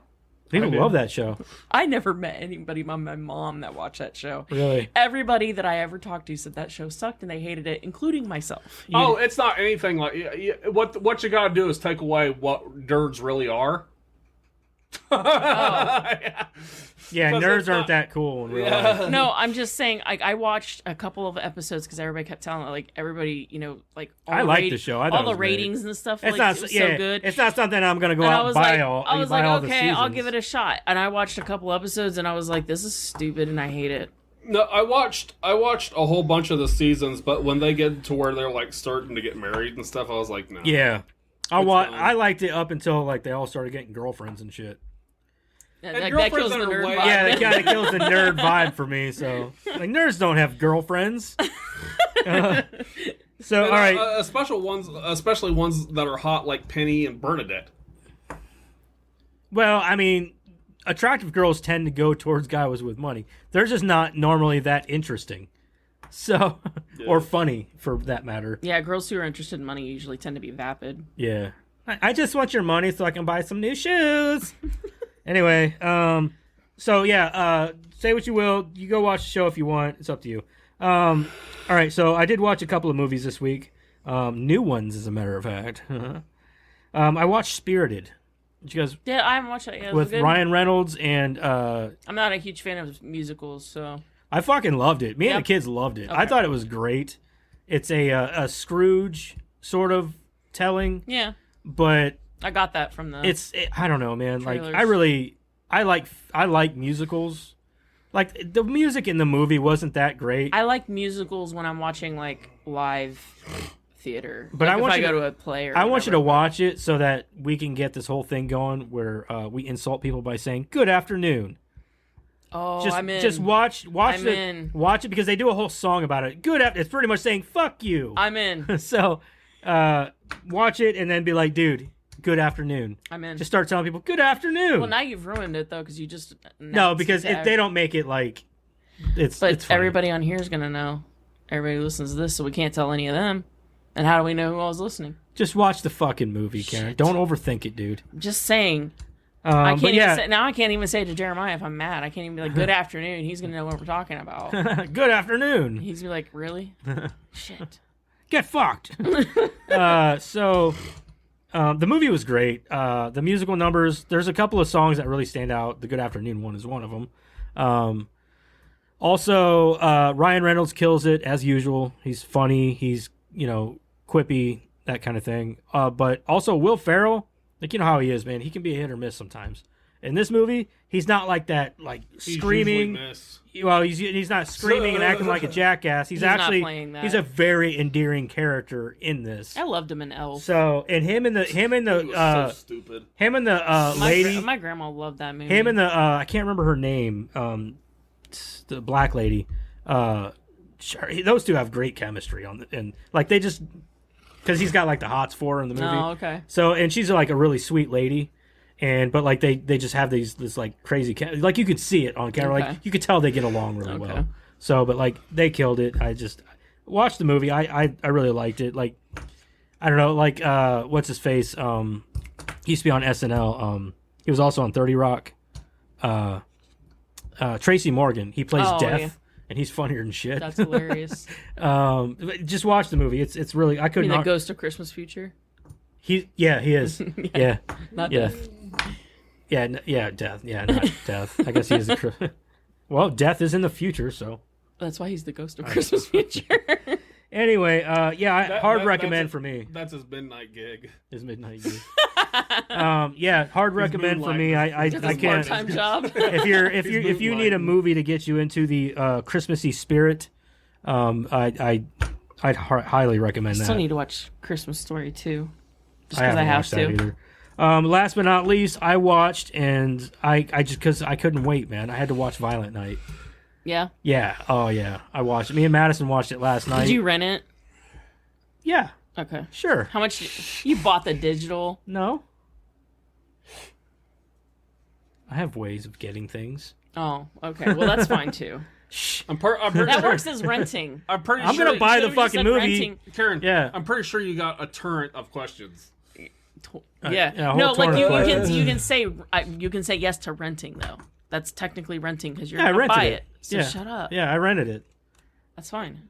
People love that show. I never met anybody but my mom that watched that show. Really? Everybody that I ever talked to said that show sucked and they hated it, including myself. It's not anything like... What you gotta do is take away what nerds really are. Yeah, nerds aren't that cool in real life. No, I'm just saying. I watched a couple of episodes because everybody kept telling like everybody, like I like the show. I thought all the ratings great. And stuff. It's it was so good. It's not something I'm gonna go out and buy all. I was like, okay, I'll give it a shot. And I watched a couple episodes and I was like, this is stupid and I hate it. No, I watched a whole bunch of the seasons, but when they get to where they're like starting to get married and stuff, I was like, no. Yeah, I liked it up until like they all started getting girlfriends and shit. That kills the nerd vibe. Yeah, that kind of kills the nerd vibe for me. So, like, nerds don't have girlfriends. All right. Especially ones that are hot like Penny and Bernadette. Well, I mean, attractive girls tend to go towards guys with money. They're just not normally that interesting. So, or funny, for that matter. Yeah, girls who are interested in money usually tend to be vapid. Yeah. I just want your money so I can buy some new shoes. Anyway, say what you will. You go watch the show if you want. It's up to you. All right, so I did watch a couple of movies this week. New ones, as a matter of fact. I watched Spirited. Did you guys? Yeah, I haven't watched that yet. With Ryan Reynolds and... I'm not a huge fan of musicals, so... I fucking loved it. Me and the kids loved it. Okay. I thought it was great. It's a Scrooge sort of telling. Yeah. But... I got that from the... I don't know, man. Trailers. Like, I like musicals. Like, the music in the movie wasn't that great. I like musicals when I'm watching, like, live theater. But like I want if you I go to, to a play or I want you to watch it so that we can get this whole thing going where we insult people by saying, good afternoon. Oh, I'm in. Just watch it because they do a whole song about it. It's pretty much saying, fuck you. I'm in. So, watch it and then be like, dude... Good afternoon. I'm in. Just start telling people, good afternoon. Well, now you've ruined it, though, because you just... No, because they don't make it like... It's everybody on here is going to know. Everybody who listens to this, so we can't tell any of them. And how do we know who all is listening? Just watch the fucking movie, Karen. Shit. Don't overthink it, dude. I'm just saying. I can't even say it to Jeremiah if I'm mad. I can't even be like, good afternoon. He's going to know what we're talking about. Good afternoon. He's going to be like, really? Shit. Get fucked. The movie was great. The musical numbers, there's a couple of songs that really stand out. The Good Afternoon one is one of them. Also, Ryan Reynolds kills it as usual. He's funny. He's, quippy, that kind of thing. But also Will Ferrell, like, you know how he is, man. He can be a hit or miss sometimes. In this movie, he's not like that, like screaming. Well, he's not screaming and acting like a jackass. He's actually not playing that. He's a very endearing character in this. I loved him in Elf. So, and him and the so stupid. Him and the lady. My grandma loved that movie. Him and the I can't remember her name. The black lady. Those two have great chemistry and like they just because he's got like the hots for her in the movie. Oh, okay. So and she's like a really sweet lady. But like they just have this like crazy like you could see it on camera, Okay. like you could tell they get along really well. So but like they killed it. I just watched the movie. I really liked it. Like I don't know, like what's his face? He used to be on SNL. He was also on 30 Rock. Tracy Morgan. He plays Death, and he's funnier than shit. That's hilarious. Just watch the movie. It's really I couldn't. The Ghost of Christmas Future. He is. Yeah. Not yeah. Death. Yeah, Death. Yeah, not Death. I guess he is. Well, Death is in the future, so. That's why he's the Ghost of Christmas Future. Anyway, hard recommend for me. That's his midnight gig. His midnight gig. Hard recommend for me. I can't. Part-time job. If you need a movie to get you into the Christmassy spirit, I'd highly recommend that. I still need to watch Christmas Story too, just I because I haven't have watched to. that either. Last but not least, I watched and I just because I couldn't wait, man. I had to watch Violent Night. Yeah. Yeah. Oh yeah. I watched it. Me and Madison watched it last night. Did you rent it? Yeah. Okay. Sure. How much? You bought the digital? No. I have ways of getting things. Oh, okay. Well, that's fine too. I'm pretty That sure, works as renting. I'm pretty I'm sure gonna buy the should've just fucking said movie. renting. Karen, Yeah. I'm pretty sure you got a torrent of questions. Yeah. yeah, a whole No, like torrent you of questions. you can say yes to renting though. That's technically renting because you're Yeah, I gonna rented buy it. it. So Yeah. shut up. Yeah, I rented it. That's fine.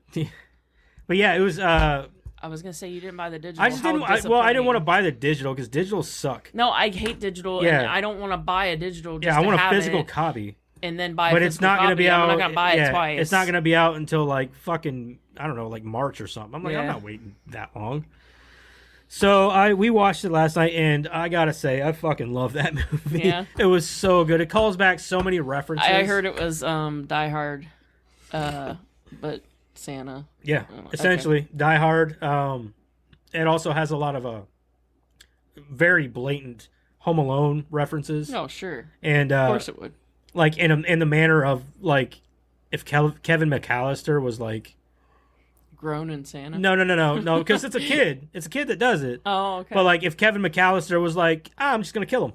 But yeah, it was. I was gonna say you didn't buy the digital. I just How didn't. I didn't want to disappointing. buy the digital because digitals suck. No, I hate digital, Yeah. and I don't want to buy a digital. Just Yeah, I to want a have physical it copy. and then buy. But a it's physical not going to copy. be out. I'm not gonna buy it twice. It's not going to be out until like fucking I don't know, like March or something. I'm like, I'm Yeah. not waiting that long. So we watched it last night, and I gotta say, I fucking love that movie. Yeah. It was so good. It calls back so many references. I heard it was Die Hard, but Santa. Yeah, Oh, essentially Die Hard. It also has a lot of very blatant Home Alone references, Oh, sure. and Of course it would. like in the manner of like if Kevin McAllister was like. Grown in Santa. No, because it's a kid. It's a kid that does it. Oh, okay. But like, if Kevin McAllister was like, I'm just gonna kill him.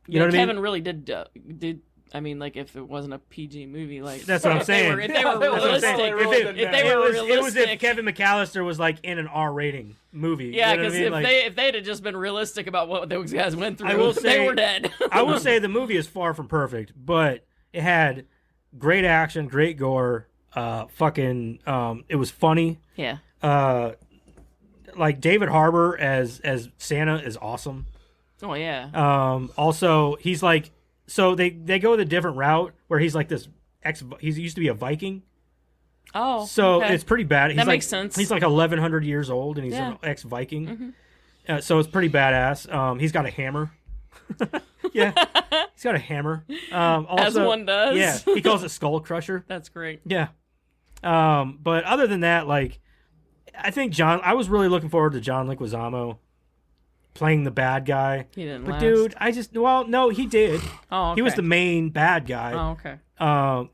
You know what I mean? Kevin really did. I mean, like if it wasn't a PG movie, like That's what I'm saying. If they were That's what I'm realistic, saying. if they were realistic, it was if Kevin McAllister was like in an R-rating movie. yeah, you know what because I mean? Like, if they'd have just been realistic about what those guys went through, I will they say- were dead. I will say the movie is far from perfect, but it had great action, great gore. It was funny. Yeah. Like David Harbour as Santa is awesome. Oh yeah. Also, he's like, so they go the different route where he's like this he used to be a Viking. Oh. So okay. it's pretty bad. He's That like, makes sense. He's like 1,100 years old and he's Yeah. an ex-Viking. So it's pretty badass. He's got a hammer. Yeah, he's got a hammer. Also, As one does. Yeah, he calls it Skull Crusher. That's great. Yeah. But other than that, like, I think I was really looking forward to John Leguizamo playing the bad guy. He didn't But last. dude, no, he did. Oh, okay. He was the main bad guy. Oh, okay.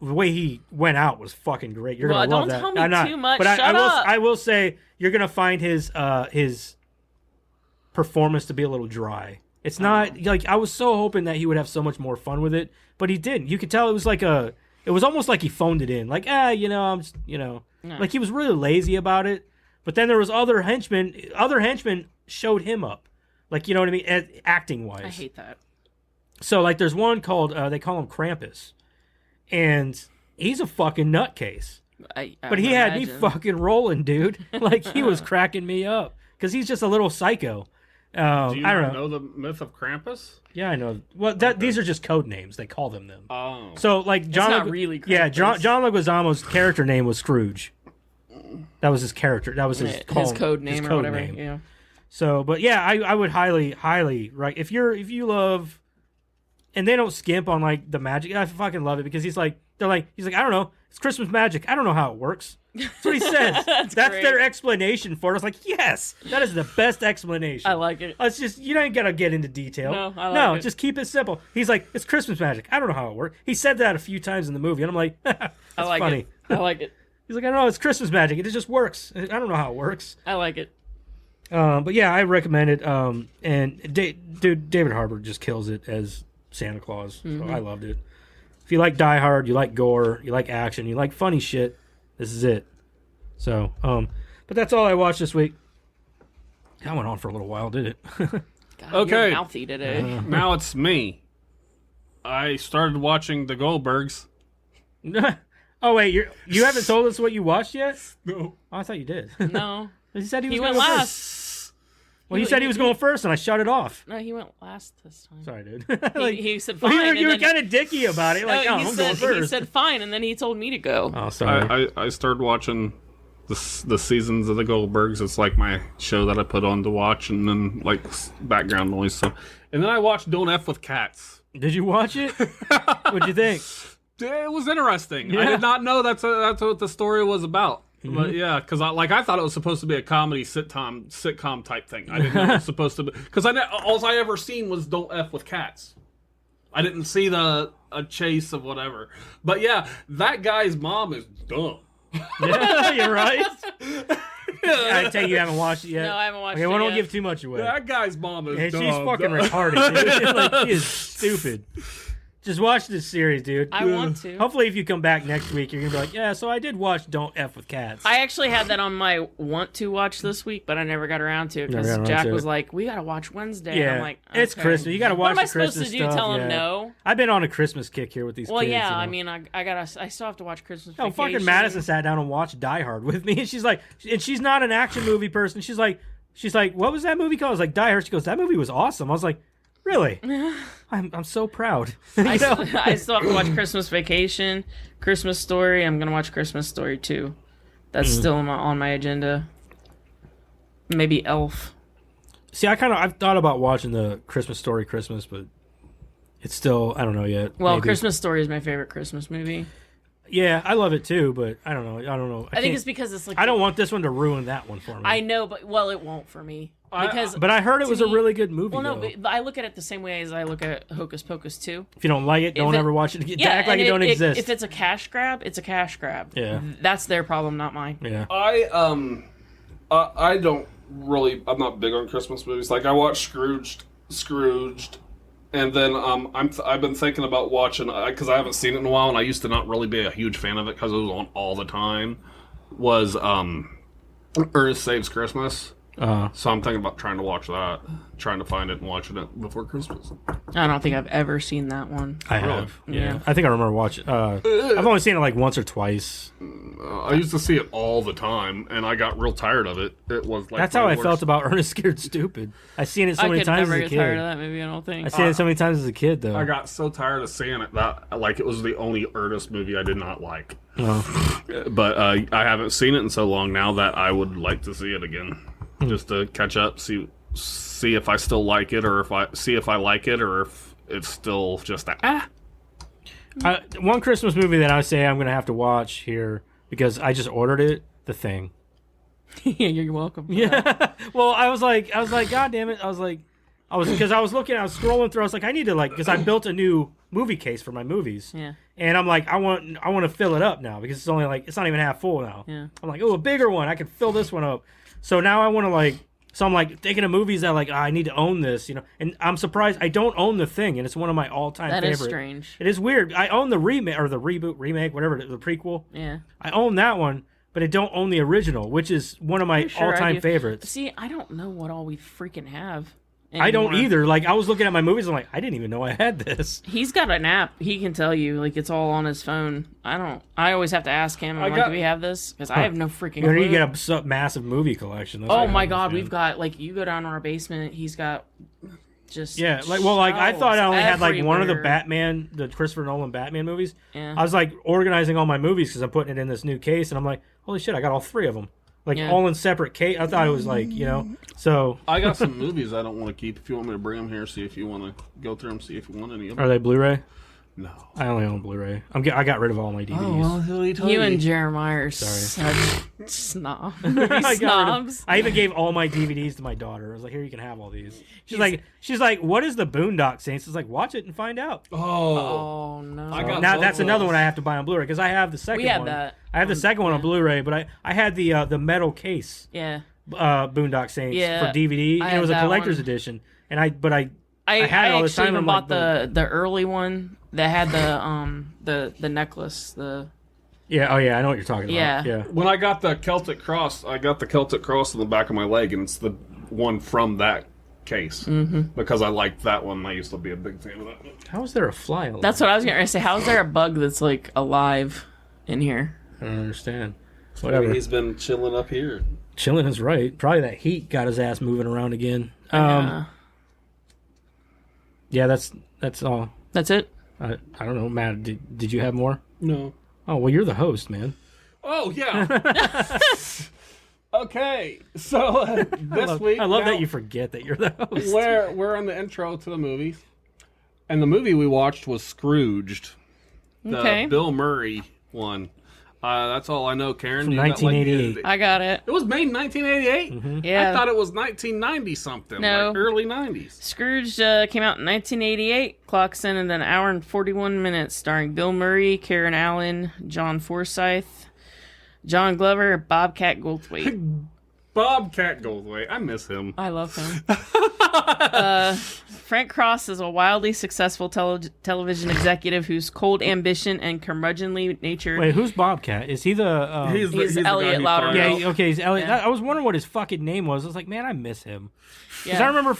The way he went out was fucking great. You're Well, gonna love don't that. tell me I'm not, too much. But Shut up. I will say you're gonna find his performance to be a little dry. It's not like I was so hoping that he would have so much more fun with it, but he didn't. You could tell it was like it was almost like he phoned it in. Like, I'm just, like he was really lazy about it. But then there was other henchmen showed him up. Like, you know what I mean? Acting wise. I hate that. So like there's one called, they call him Krampus. And he's a fucking nutcase. But he had me fucking rolling, dude. Like he was cracking me up. Because he's just a little psycho. Do you I don't know the myth of Krampus? Yeah, I know. Well, these are just code names. They call them. Oh. So like John, not really Krampus. yeah, John Leguizamo's character name was Scrooge. That was his character. That was his code name his or code whatever. name. Yeah. So, but yeah, I would highly, right. If you love and they don't skimp on like the magic. I fucking love it because he's like, I don't know, it's Christmas magic. I don't know how it works. That's what he says. That's their explanation for it. I was like, yes, that is the best explanation. I like it. It's just, you don't gotta get into detail. No, I like it. Just keep it simple. He's like, it's Christmas magic. I don't know how it works. He said that a few times in the movie, and I'm like, that's I like funny. it. I like it. He's like, I don't know, it's Christmas magic. It just works. I don't know how it works. I like it. But yeah, I recommend it. And dude, David Harbour just kills it as Santa Claus. So I loved it. If you like Die Hard, you like gore, you like action, you like funny shit, this is it. So, but that's all I watched this week. That went on for a little while, did it? God, Okay. You're mouthy today. Now it's me. I started watching The Goldbergs. Oh wait, you haven't told us what you watched yet? No. Oh, I thought you did. No. He said he was He going went first. last. Well, he said he was going first, and I shut it off. No, he went last this time. Sorry, dude. He said well, fine. you were and then- kind of dicky about it. Like, No, I'm going first. he said fine, and then he told me to go. Oh, sorry. I started watching the seasons of The Goldbergs. It's like my show that I put on to watch, and then like background noise. So, and then I watched Don't F with Cats. Did you watch it? What'd you think? It was interesting. Yeah. I did not know that's what the story was about. But yeah, because I thought it was supposed to be a comedy sitcom type thing. I didn't know it was supposed to be, because all I ever seen was Don't F with Cats. I didn't see a chase of whatever. But yeah, that guy's mom is dumb. Yeah, you're right. I take you haven't watched it yet. No, I haven't watched okay, it well, don't yet. give too much away. That guy's mom is And dumb. she's fucking retarded, dude. Like, she is stupid. Just watch this series, dude. I want to. Hopefully, if you come back next week, you're gonna be like, yeah. So I did watch Don't F with Cats. I actually had that on my want to watch this week, but I never got around to it Never because got around Jack to was it. like, "We gotta watch Wednesday." yeah, And I'm like, okay. it's Christmas. You gotta What watch am I the Christmas supposed to do? stuff. Tell him yeah. no? I've been on a Christmas kick here with these Well, kids. yeah. you know? I mean, I still have to watch Christmas No, Vacation. fucking Madison sat down and watched Die Hard with me, and she's like, and she's not an action movie person. She's like, what was that movie called? I was like, Die Hard. She goes, that movie was awesome. I was like, really? I'm so proud. I still have to watch Christmas Vacation, Christmas Story. I'm gonna watch Christmas Story 2. That's still on my agenda. Maybe Elf. See, I've thought about watching the Christmas Story Christmas, but it's still, I don't know yet. Well, Maybe. Christmas Story is my favorite Christmas movie. Yeah, I love it too, but I don't know. I think it's because it's like I don't want this one to ruin that one for me. I know, but it won't for me because. But I heard it was a me- really good movie. Well, no, though. but I look at it the same way as I look at Hocus Pocus 2. If you don't like it, don't ever watch it. Yeah, Act like and it don't exist. If it's a cash grab, it's a cash grab. Yeah. That's their problem, not mine. Yeah. I don't really. I'm not big on Christmas movies. Like I watched Scrooged, and then I've been thinking about watching because I haven't seen it in a while, and I used to not really be a huge fan of it because it was on all the time. Was Ernest Saves Christmas. So I'm thinking about trying to watch that, trying to find it and watching it before Christmas. I don't think I've ever seen that one. I have. Yeah. I think I remember watching. I've only seen it like once or twice. I used to see it all the time, and I got real tired of it. It was like That's how I felt about Ernest Scared Stupid. I've seen it so I many could times never as a get kid. tired of that movie. I don't think. I've seen it so many times as a kid, though. I got so tired of seeing it that like it was the only Ernest movie I did not like. Oh. But I haven't seen it in so long now that I would like to see it again, just to catch up, see if I still like it, or if I like it, or if it's still just One Christmas movie that I would say I'm going to have to watch here because I just ordered it, The Thing. Yeah, you're welcome. Yeah. Well, I was like, God damn it. I was scrolling through. I was like, I need to because I built a new movie case for my movies. Yeah. And I'm like, I want to fill it up now because it's only it's not even half full now. Yeah. I'm like, oh, a bigger one. I can fill this one up. So now I want to so I'm like thinking of movies that I need to own this, and I'm surprised I don't own The Thing, and it's one of my all-time favorites. That is strange. It is weird. I own the remake or the reboot, remake, whatever, the prequel. Yeah. I own that one, but I don't own the original, which is one of my Sure, I all-time do. favorites. See, I don't know what all we freaking have. I don't anymore. either. I was looking at my movies, I'm like, I didn't even know I had this. He's got an app. He can tell you, it's all on his phone. I don't. I always have to ask him. I'm like, do we have this? Because I have no freaking clue. You get a massive movie collection. That's Oh what I my god, understand. we've got you go down in our basement. He's got just Yeah, I thought I only had one of the everywhere. the Christopher Nolan Batman movies. Yeah. I was organizing all my movies because I'm putting it in this new case, and I'm like, holy shit, I got all three of them. like all in separate case. I thought it was like, so. I got some movies I don't want to keep. If you want me to bring them here, see if you want to go through them, see if you want any of them. Are they Blu-ray? No. I only own Blu-ray. I got rid of all my DVDs. Oh, well, you and Jeremiah are such snobs. I even gave all my DVDs to my daughter. I was like, here, you can have all these. She's like, what is the Boondock Saints? It's like, watch it and find out. Oh no. Now that's another one I have to buy on Blu-ray because I have the second one. We had that. I have the second one on Blu-ray, but I had the metal case. Yeah. Boondock Saints for DVD. And it was a collector's edition. And I had it all the time. I even bought the early one that had the necklace. Yeah, I know what you're talking about. Yeah. When I got the Celtic Cross, I got the Celtic Cross on the back of my leg, and it's the one from that case. Because I liked that one. I used to be a big fan of that. How is there a fly alive? That's what I was going to say. How is there a bug that's like alive in here? I don't understand. Whatever. Maybe he's been chilling up here. Chilling is right. Probably that heat got his ass moving around again. Yeah, that's all. That's it? I don't know, Matt. Did you have more? No. Oh, well, you're the host, man. Oh, yeah. Okay, so this week... I love that you forget that you're the host. We're on the intro to the movies. And the movie we watched was Scrooged. The Bill Murray one. That's all I know, Karen. From 1988. I got it. It was made in 1988? Mm-hmm. Yeah. I thought it was 1990-something. No. Like early 90s. Scrooged came out in 1988, clocks in at an hour and 41 minutes, starring Bill Murray, Karen Allen, John Forsythe, John Glover, Bobcat Goldthwait. Bobcat Goldthwait. I miss him. I love him. Frank Cross is a wildly successful television executive whose cold ambition and curmudgeonly nature... Wait, who's Bobcat? Is he the... He's Elliot Loudermilk. Yeah, okay, he's Elliot. Yeah. I was wondering what his fucking name was. I was like, man, I miss him. Because Yeah. I remember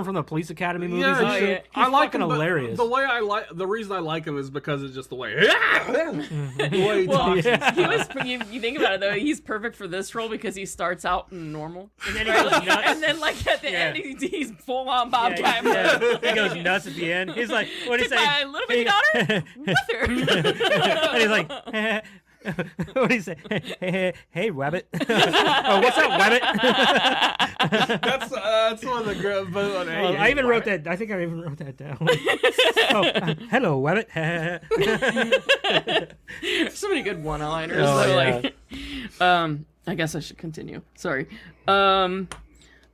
from the Police Academy movies. Yeah, He's I like fucking him, hilarious. The reason I like him is because it's just the way he talks. Yeah. He was, you think about it though, he's perfect for this role because he starts out normal, And then he goes nuts. and then like at the end he's full on Yeah, Bobcat. yeah. He goes nuts at the end. He's like, what did he Took say? my little baby daughter with her. And he's like, what do you say? Hey, Rabbit. Oh, what's up, Rabbit? That's one of the great. I even wrote that. I think I even wrote that down. Hello, Rabbit. So many good one-liners. Oh, So, yeah. like, I guess I should continue. Sorry.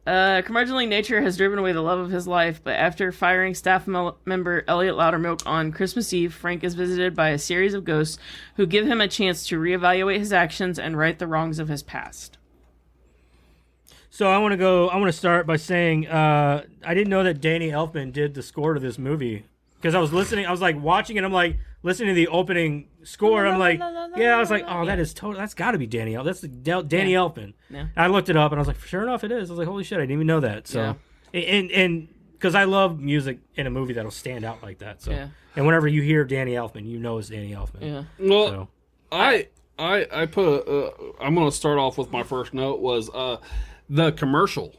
Curmudgeonly nature has driven away the love of his life, but after firing staff member Elliot Loudermilk on Christmas Eve, Frank is visited by a series of ghosts who give him a chance to reevaluate his actions and right the wrongs of his past. So I want to start by saying I didn't know that Danny Elfman did the score to this movie because I was like watching it. I'm like listening to the opening score. I'm like, yeah, I was like, oh, that's got to be Danny Elfman. That's Danny Elfman. Yeah. And I looked it up and I was like, sure enough, it is. I was like, holy shit, I didn't even know that. So, and because I love music in a movie that'll stand out like that. So, and whenever you hear Danny Elfman, you know it's Danny Elfman. Yeah. Well, so. I put. I'm going to start off with my first note was the commercial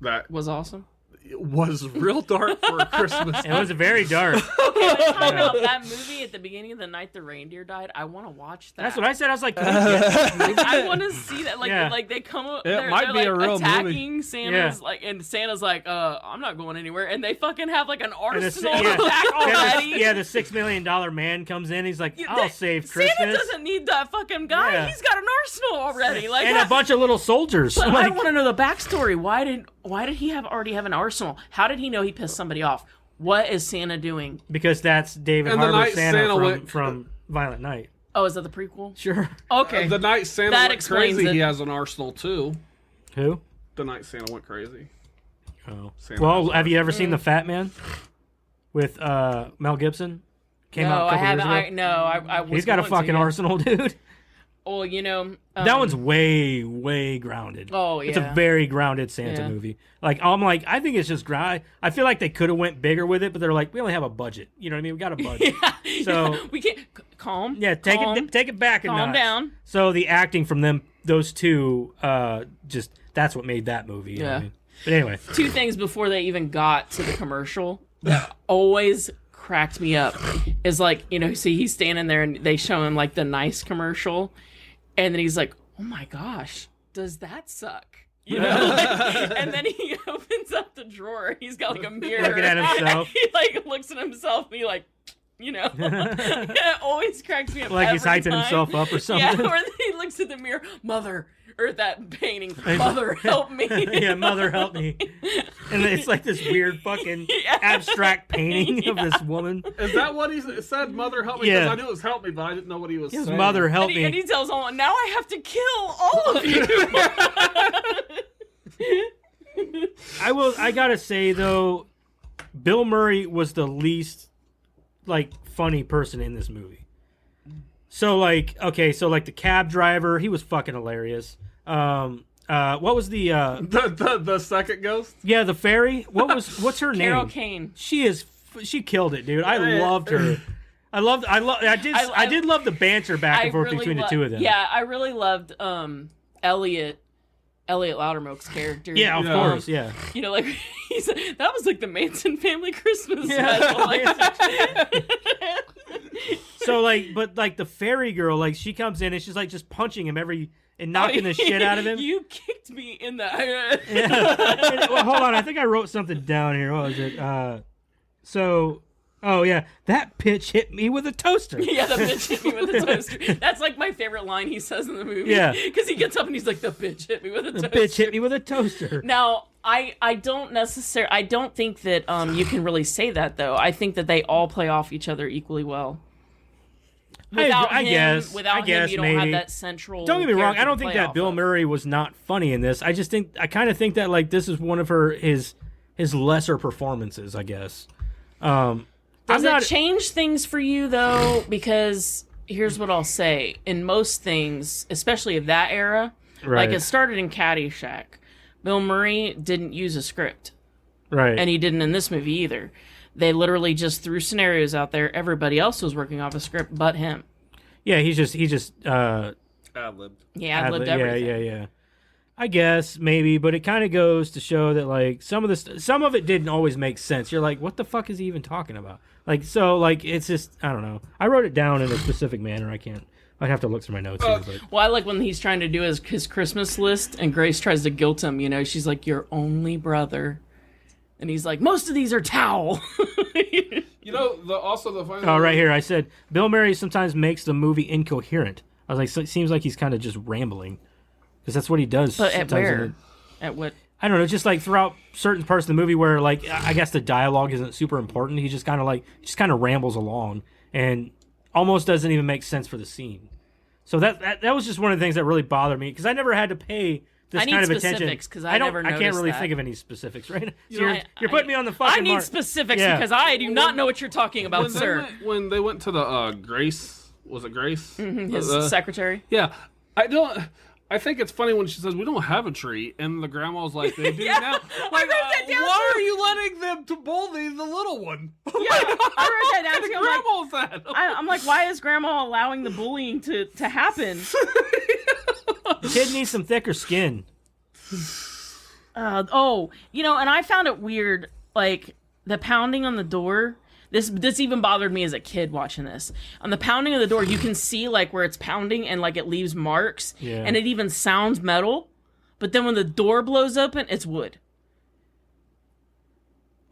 that Was awesome. was real dark for Christmas. It was very dark. Okay, let's talk about that movie at the beginning of the night the reindeer died. I want to watch that. That's what I said. I was like, can we get this movie? I want to see that. Like, Yeah. like they come up. It They're, might they're be like a real attacking Santa's Yeah. like, and Santa's like, I'm not going anywhere. And they fucking have like an And the arsenal yeah. attack already. Yeah, the $6 million man comes in. He's like, I'll save Santa Christmas. doesn't need that fucking guy. Yeah. He's got an arsenal already. Like, And a bunch of little soldiers. but I Like, want to know the backstory. Why did he already have an arsenal? How did he know he pissed somebody off? What is Santa doing? because that's David And the Harbour night Santa, Santa from, went- from Violent Night. Oh, is that the prequel? Sure. Okay. The night Santa That went explains crazy, it. he has an arsenal too. Who? The night Santa went crazy. Oh. Santa Well, has have you ever seen The Fat Man with Mel Gibson? Came out a no, I couple haven't. years ago. I was He's got a going to, fucking yeah. arsenal, dude. Oh, you know. That one's way, way grounded. Oh, It's a yeah. very grounded Santa Yeah. movie. Like, I'm like, I think it's just I feel like they could have went bigger with it, but they're like, we only have a budget. You know what I mean? We got a budget. So we can't calm. yeah, take it back a Calm notch. down. So the acting from those two, just that's what made that movie. You know what I mean? But anyway, Two things before they even got to the commercial that always cracked me up is like, see, he's standing there and they show him like the nice commercial, and then he's like, oh my gosh, does that suck? You know, like, and then he opens up the drawer. He's got like a mirror. Looking at himself. He like looks at himself and he like, you know, it always cracks me up. Like he's hyping time. himself up or something. Yeah, or he looks at the mirror, mother, or that painting, mother, help me. Yeah, mother, help me. And it's like this weird fucking abstract painting of this woman. Is that what he said? Mother, help me? Yeah. Because I knew it was help me, but I didn't know what he was His saying. mother, help me. And he tells all, now I have to kill all of you. I gotta say though, Bill Murray was the least like funny person in this movie. So like, okay, so like the cab driver, he was fucking hilarious. What was the second ghost? Yeah, the fairy. What's her name? Carol Kane. She killed it, dude. I loved her. I did love the banter back and forth between the two of them. Yeah, I really loved Elliot Loudermilk's character. Yeah, of course, yeah. You know, like that was like the Manson family Christmas special. So like, but like the fairy girl, like she comes in and she's like just punching him and knocking the shit out of him. You kicked me in the. Yeah. Well, hold on, I think I wrote something down here. What was it? Oh yeah, that bitch hit me with a toaster. Yeah, the bitch hit me with a toaster. That's like my favorite line he says in the movie. Yeah, because he gets up and he's like, "The bitch hit me with a toaster." The bitch hit me with a toaster. Now, I don't think that you can really say that though. I think that they all play off each other equally well. Without him, you don't maybe. have that central. Don't get me wrong. I don't think that Bill Murray was not funny in this. I kind of think that like this is one of his lesser performances, I guess. Does it change things for you though? Because here's what I'll say: in most things, especially of that era, right. like it started in Caddyshack, Bill Murray didn't use a script, right? And he didn't in this movie either. They literally just threw scenarios out there. Everybody else was working off a script, but him. Yeah, he just ad-libbed. Yeah, ad-libbed everything. Yeah. I guess maybe, but it kind of goes to show that like some of it didn't always make sense. You're like, what the fuck is he even talking about? Like, so like it's just I don't know. I wrote it down in a specific manner. I'd have to look through my notes here. But. Well, I like when he's trying to do his Christmas list, and Grace tries to guilt him. You know, she's like, "Your only brother," and he's like, "Most of these are towel." You know, the funny. Oh, right here. I said Bill Murray sometimes makes the movie incoherent. I was like, so it seems like he's kind of just rambling. Because that's what he does. But at where? At what? I don't know. Just like throughout certain parts of the movie where, like, I guess the dialogue isn't super important. He just kind of rambles along and almost doesn't even make sense for the scene. So that was just one of the things that really bothered me because I never had to pay this kind of attention. Because I never noticed I can't really that. think of any specifics, right? So you're putting me on the fucking I need mark. specifics because I do not know what you're talking about, sir. When they went to the Grace, was it Grace? Mm-hmm, his secretary? Yeah. I think it's funny when she says, we don't have a tree, and the grandma's like, they do Yeah. now. Like, why are you letting them to bully the little one? Yeah, I wrote that down too. Grandma's that? I'm like, why is grandma allowing the bullying to happen? The kid needs some thicker skin. And I found it weird, like, the pounding on the door. This even bothered me as a kid watching this. On the pounding of the door, you can see like where it's pounding and like it leaves marks, and it even sounds metal. But then when the door blows open, it's wood.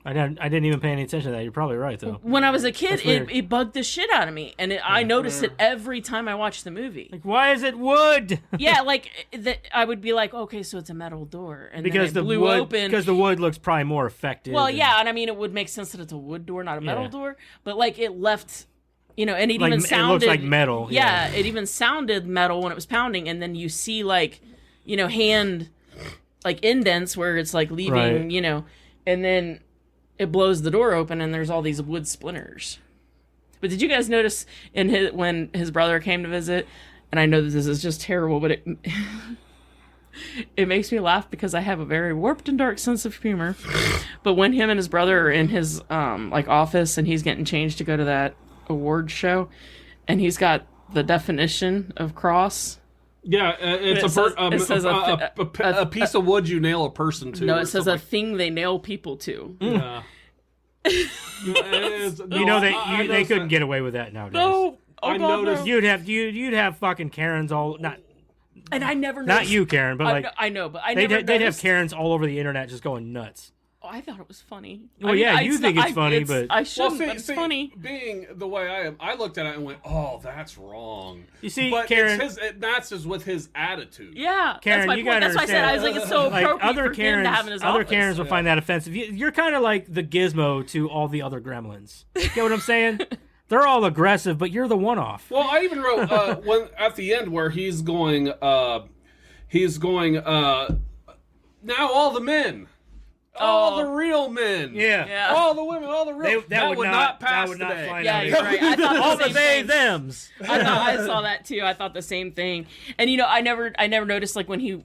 I didn't even pay any attention to that. You're probably right, though. When I was a kid, it bugged the shit out of me, and I noticed it every time I watched the movie. Like, why is it wood? Yeah, like I would be like, okay, so it's a metal door, and because then it blew open. Because the wood looks probably more effective. Well, yeah, and I mean, it would make sense that it's a wood door, not a metal door, but like it left, and it like, even sounded. It looks like metal. Yeah, it even sounded metal when it was pounding, and then you see like, hand, like indents where it's like leaving, and then. It blows the door open and there's all these wood splinters. But did you guys notice when his brother came to visit? And I know that this is just terrible, but it makes me laugh because I have a very warped and dark sense of humor. But when him and his brother are in his office and he's getting changed to go to that award show, and he's got the definition of cross. Yeah, it's a piece of wood you nail a person to. No, it says a thing they nail people to. Yeah. They couldn't get away with that nowadays. No, I noticed you'd have fucking Karens all And I never noticed. Not you, Karen, but like I know, but I never they'd have noticed. Karens all over the internet just going nuts. Oh, I thought it was funny. Well, you think it's funny, but I shouldn't. Well, But it's funny. Being the way I am, I looked at it and went, "Oh, that's wrong." You see, but Karen, it matches with his attitude. Yeah, Karen, that's my you point. gotta That's why I said I was like, it's so like appropriate other for him to have in his office. Karens will find that offensive. You're kind of like the Gizmo to all the other Gremlins. You get what I'm saying? They're all aggressive, but you're the one-off. Well, I even wrote when at the end where he's going. Now all the men. All the real men. Yeah. All the women, all the real that would not pass today. fly Yeah, out you're right. I thought all the the same they thing. thems. I saw that too. I thought the same thing. And I never noticed like when he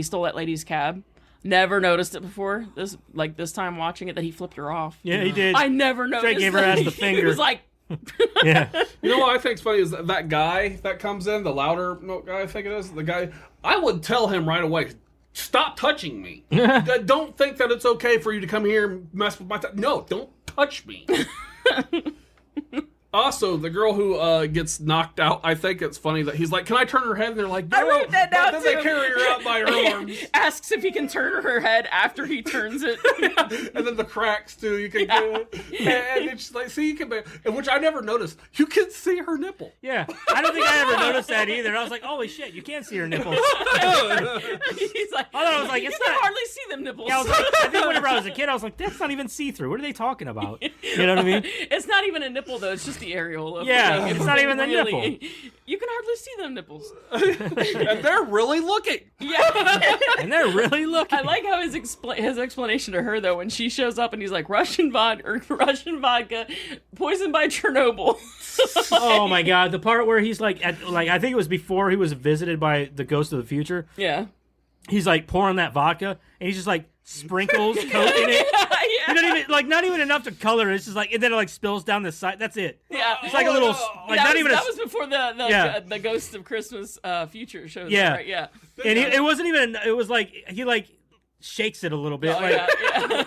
stole that lady's cab. Never noticed it before. This time watching it that he flipped her off. Yeah, he did. I never noticed. Straight gave her ass the finger. He was like, Yeah. You know what I think's funny is that guy that comes in, the louder note guy, I think it is, the guy. I would tell him right away, stop touching me. Don't think that it's okay for you to come here and mess with my time. No, don't touch me. Also, the girl who gets knocked out, I think it's funny that he's like, can I turn her head? And they're like, no. I wrote that down But then too. they carry her out by her arms. asks if he can turn her head after he turns it. And then the cracks, too. You can do it. And it's like, see, you can, which I never noticed. You can see her nipple. Yeah. I don't think I ever noticed that either. I was like, holy shit, you can't see her nipples. He's like, I was like, you it's can not- hardly see them nipples. Yeah, I was like, I think whenever I was a kid, I was like, that's not even see-through. What are they talking about? You know what I mean? It's not even a nipple though. It's just the areola. Yeah, it's not even the nipple. You can hardly see them nipples. And they're really looking. Yeah. And they're really looking. I like how his explanation to her though when she shows up and he's like Russian vodka, poisoned by Chernobyl. Oh my god, the part where he's like, I think it was before he was visited by the ghost of the future. Yeah. He's like pouring that vodka, and he's just like sprinkles coke in it. Yeah. He doesn't even not even enough to color it. It's just like, and then it like spills down the side. That's it. Yeah. It's like a little, like not even. That was before the Ghost of Christmas future shows. Yeah. Up, right? Yeah. And it wasn't even. It was like he like shakes it a little bit,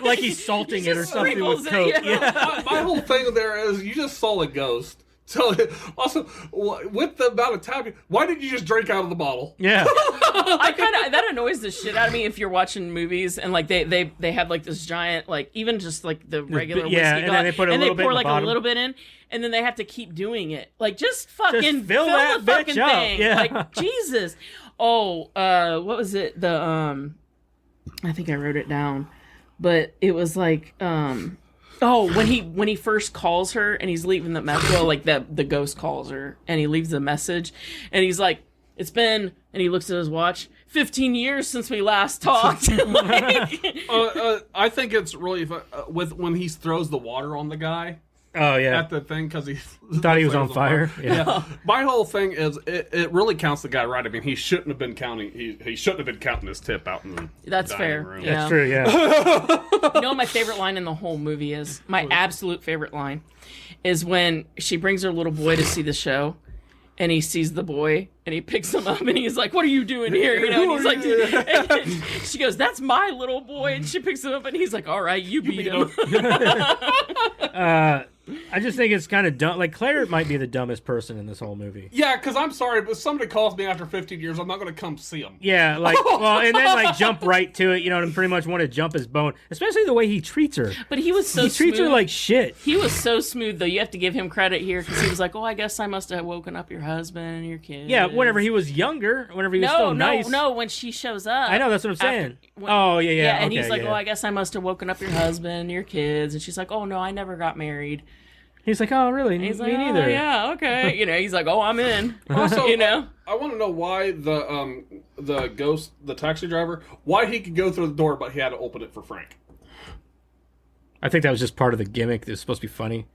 like he's salting it or something with sprinkles it, coke. yeah. My whole thing there is you just saw a ghost. So, also, with the amount of time, why did you just drink out of the bottle? Yeah. That annoys the shit out of me if you're watching movies and like they have like this giant like even just like the regular whiskey and then they put a and little they bit pour in the like bottom. a little bit in and then they have to keep doing it like just fucking Just fill that the bitch fucking up. thing Yeah. like Jesus. What was it I think I wrote it down but it was like when he first calls her and he's leaving the message, well, like the ghost calls her and he leaves the message and he's like, it's been, and he looks at his watch, 15 years since we last talked. I think it's really when he throws the water on the guy. Oh yeah. At the thing because he Thought he was on fire. Yeah. My whole thing is it really counts the guy right. I mean, he shouldn't have been counting. He shouldn't have been counting his tip out in the That's dining fair. room. Yeah. That's true. Yeah. You know what my favorite line in the whole movie is? My absolute favorite line is when she brings her little boy to see the show. And he sees the boy, and he picks him up, and he's like, "What are you doing here?" You know, and he's like, and she goes, "That's my little boy," and she picks him up, and he's like, "All right, you beat him." I just think it's kind of dumb. Like Claire might be the dumbest person in this whole movie. Yeah, because I'm sorry, but if somebody calls me after 15 years, I'm not going to come see them. Yeah, like well, and then like jump right to it, you know, and pretty much want to jump his bone, especially the way he treats her. But he was so He treats her smooth. like shit. He was so smooth, though. You have to give him credit here because he was like, "Oh, I guess I must have woken up your husband and your kids." Yeah, whenever he was younger, whenever he was still nice. No, when she shows up. I know, that's what I'm saying. When- Oh, yeah. Yeah, and okay, he's like, yeah. "Oh, I guess I must have woken up your husband and your kids," and she's like, "Oh no, I never got married." He's like, oh, really? He's Me like, neither. "Oh, yeah, okay." You know, he's like, "Oh, I'm in." Also, you know. I want to know why the ghost, the taxi driver, why he could go through the door, but he had to open it for Frank. I think that was just part of the gimmick. It was supposed to be funny.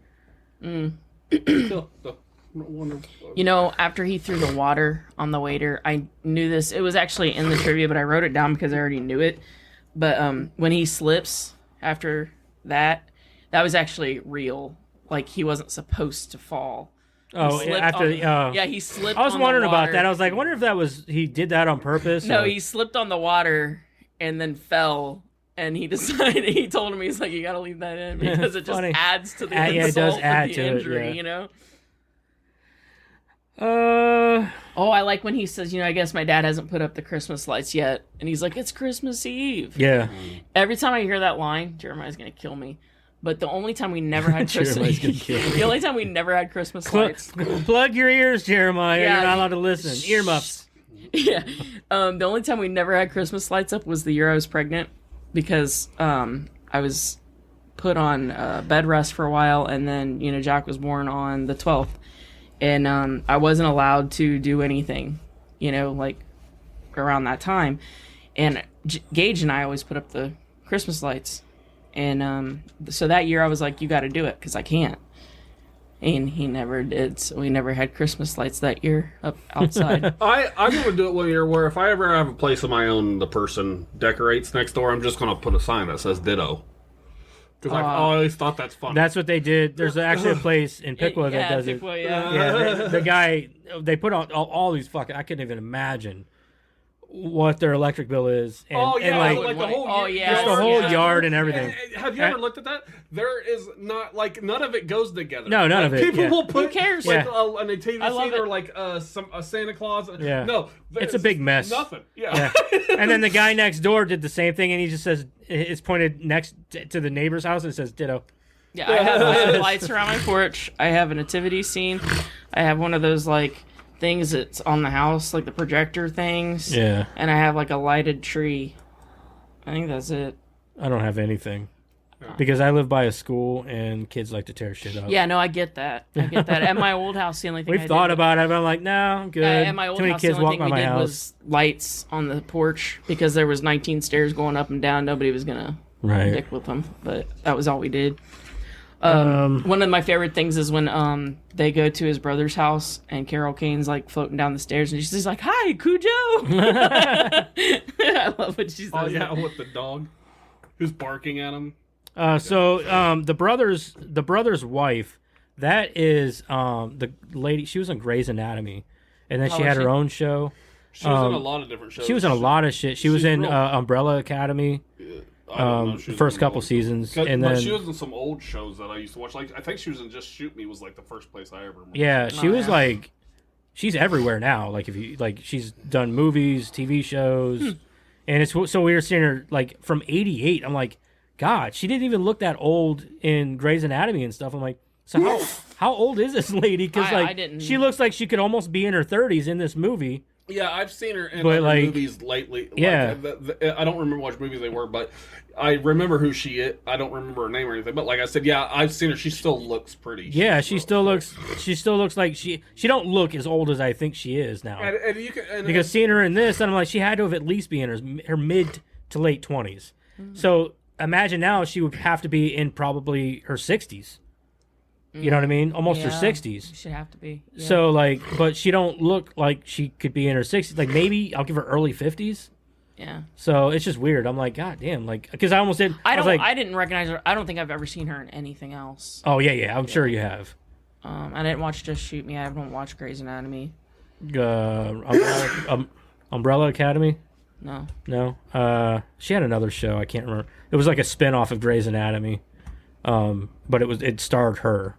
Still, wonder. You know, after he threw the water on the waiter, I knew this. It was actually in the trivia, but I wrote it down because I already knew it. But when he slips after that was actually real. Like, he wasn't supposed to fall. Oh, He slipped after on- yeah, he slipped. I was on the wondering about water. that. I was like, I wonder if that was he did that on purpose. No, or... he slipped on the water and then fell. And he decided, he told him, he's like, you got to leave that in because it just Funny. adds to the Yeah, it insult does add of to the it, injury, yeah. you know? Oh, I like when he says, I guess my dad hasn't put up the Christmas lights yet. And he's like, it's Christmas Eve. Yeah. Every time I hear that line, Jeremiah's going to kill me. But the only time we never had Christmas the only time we never had Christmas lights. Plug your ears, Jeremiah. Yeah. You're not allowed to listen. Earmuffs. Yeah. The only time we never had Christmas lights up was the year I was pregnant because I was put on bed rest for a while, and then, Jack was born on the 12th. And I wasn't allowed to do anything, like around that time. And Gage and I always put up the Christmas lights. And so that year I was like, you got to do it because I can't. And he never did. So we never had Christmas lights that year up outside. I'm going to do it one year where if I ever have a place of my own, the person decorates next door, I'm just going to put a sign that says ditto. Because I've always thought that's funny. That's what they did. There's actually a place in Piqua that does it. Yeah, the guy, they put on all these fucking, I couldn't even imagine what their electric bill is. And, and like the whole just the whole yard and everything. Have you ever looked at that? There is not, none of it goes together. No, none of it. People will put who cares? like a nativity scene or like a Santa Claus. Yeah. No. It's a big mess. Nothing. Yeah. And then the guy next door did the same thing, and he just says, it's pointed next to the neighbor's house, and it says ditto. Yeah, I have lights around my porch. I have a nativity scene. I have one of those, things that's on the house, like the projector things. Yeah. And I have, a lighted tree. I think that's it. I don't have anything. Because I live by a school, and kids like to tear shit up. Yeah, no, I get that. At my old house, the only thing We've thought about it, but I'm like, no, I'm good. At my old Too many house, kids the only walk thing by we my did house. was lights on the porch because there was 19 stairs going up and down. Nobody was going to dick with them, but that was all we did. One of my favorite things is when they go to his brother's house and Carol Kane's floating down the stairs and she's like, "Hi, Cujo." I love what she says. Oh yeah, with the dog who's barking at him. The brother's wife, that is the lady. She was on Grey's Anatomy, and then she had her own show. She was in a lot of different shows. She was in a lot of shit. She was in Umbrella Academy. First couple seasons, and then she was in some old shows that I used to watch. I think she was in Just Shoot Me was the first place I ever. Yeah, she was she's everywhere now. If you she's done movies, TV shows, and it's so weird seeing her from '88. I'm like, God, she didn't even look that old in Grey's Anatomy and stuff. I'm like, so how old is this lady? Because she looks like she could almost be in her 30s in this movie. Yeah, I've seen her in other movies lately. Yeah. I don't remember which movies they were, but I remember who she is. I don't remember her name or anything, but like I said, yeah, I've seen her. She still looks pretty. Yeah, she still looks like she don't look as old as I think she is now. Because seeing her in this, I'm like, she had to have at least be in her mid to late 20s. Mm-hmm. So imagine now she would have to be in probably her 60s. You know what I mean? Almost her 60s. She should have to be. Yeah. So but she don't look like she could be in her 60s. Maybe I'll give her early 50s. Yeah. So it's just weird. I'm like, God damn, because I almost did. I didn't recognize her. I don't think I've ever seen her in anything else. Oh yeah. I'm sure you have. I didn't watch Just Shoot Me. I haven't watched Grey's Anatomy. Umbrella Academy. No. She had another show. I can't remember. It was like a spin-off of Grey's Anatomy. But it starred her.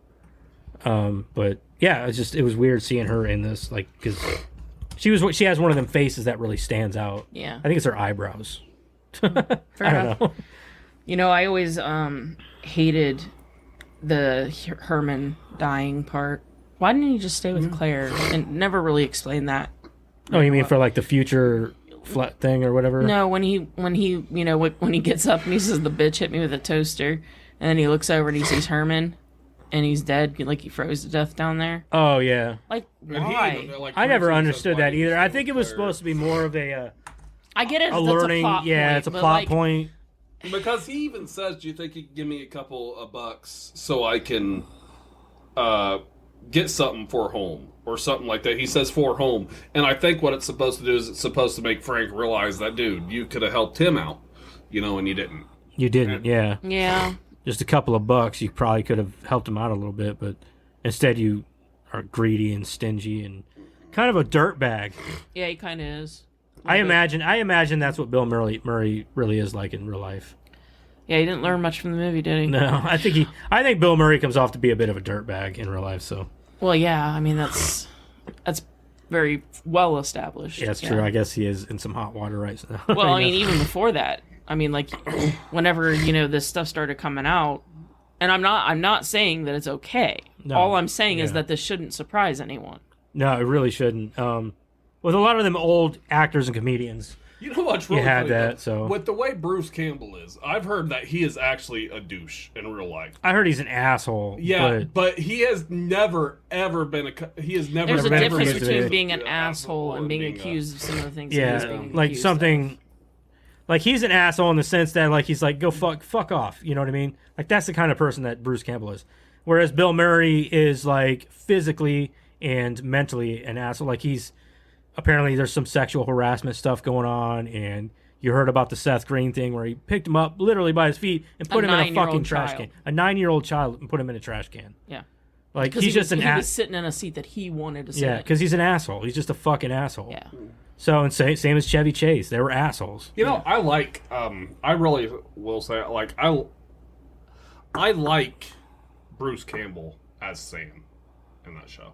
But yeah, it was weird seeing her in this, because she has one of them faces that really stands out. Yeah. I think it's her eyebrows. Fair enough. know. I always hated the Herman dying part. Why didn't he just stay with Claire and never really explain that? Oh, you mean for the future flat thing or whatever? No, when he when he gets up and he says the bitch hit me with a toaster, and then he looks over and he sees Herman. And he's dead, he froze to death down there. Oh, yeah. Why? I never understood that either. I think it was supposed to be more of I get it. A learning, plot point, it's a plot point. Because he even says, "Do you think you could give me a couple of bucks so I can get something for home or something like that?" He says for home, and I think what it's supposed to do is it's supposed to make Frank realize that, dude, you could have helped him out, and you didn't. You didn't, yeah. Yeah. Just a couple of bucks, you probably could have helped him out a little bit, but instead you are greedy and stingy and kind of a dirtbag. Yeah, he kind of is. I imagine that's what Bill Murray really is like in real life. Yeah, he didn't learn much from the movie, did he? No, I think Bill Murray comes off to be a bit of a dirtbag in real life. So. Well, yeah, I mean that's That's very well established. Yeah, that's true. I guess he is in some hot water right now. Well, I mean, even before that, I mean, like, whenever this stuff started coming out, and I'm not saying that it's okay. No, all I'm saying is that this shouldn't surprise anyone. No, it really shouldn't. With a lot of them old actors and comedians, you know what's really you had funny, that. though? So with the way Bruce Campbell is, I've heard that he is actually a douche in real life. I heard he's an asshole. Yeah, but he has never ever been a. He has never. There's a been difference between being an asshole and being accused of some of the things. Yeah, he's being like something. Of. Like he's an asshole in the sense that like he's like go fuck off. You know what I mean? Like that's the kind of person that Bruce Campbell is. Whereas Bill Murray is like physically and mentally an asshole. Like he's apparently there's some sexual harassment stuff going on, and you heard about the Seth Green thing where he picked him up literally by his feet and put him in a fucking trash can. A 9-year-old child and put him in a trash can. Yeah. Like he's just an asshole. He was sitting in a seat that he wanted to sit in. Yeah, because he's an asshole. He's just a fucck asshole. Yeah. So and same as Chevy Chase, they were assholes. You know, I like. I really will say like I like Bruce Campbell as Sam in that show.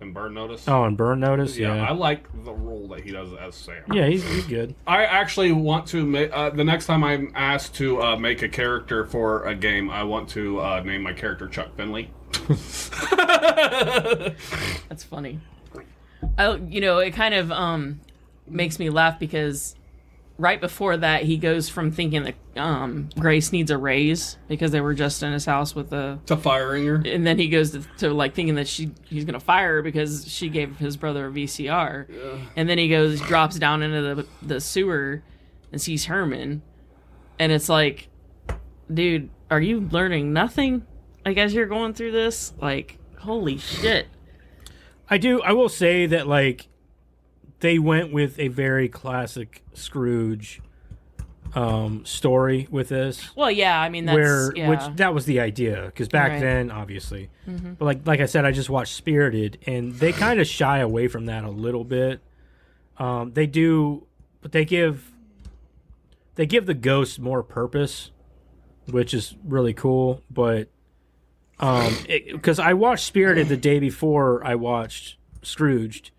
In Burn Notice. Oh, in Burn Notice, yeah. I like the role that he does as Sam. Yeah, he's good. I actually want to make the next time I'm asked to make a character for a game, I want to name my character Chuck Finley. That's funny. It kind of makes me laugh because right before that, he goes from thinking that Grace needs a raise because they were just in his house with to firing her, and then he goes to like thinking that he's gonna fire her because she gave his brother a VCR, and then he drops down into the sewer and sees Herman, and it's like, dude, are you learning nothing? Like as you're going through this, like holy shit. I will say that like they went with a very classic Scrooge story with this. Well, yeah, I mean that's which that was the idea because back then, obviously. Mm-hmm. But like I said, I just watched Spirited, and they kind of shy away from that a little bit. They do, but they give the ghosts more purpose, which is really cool. But because I watched Spirited the day before I watched Scrooged.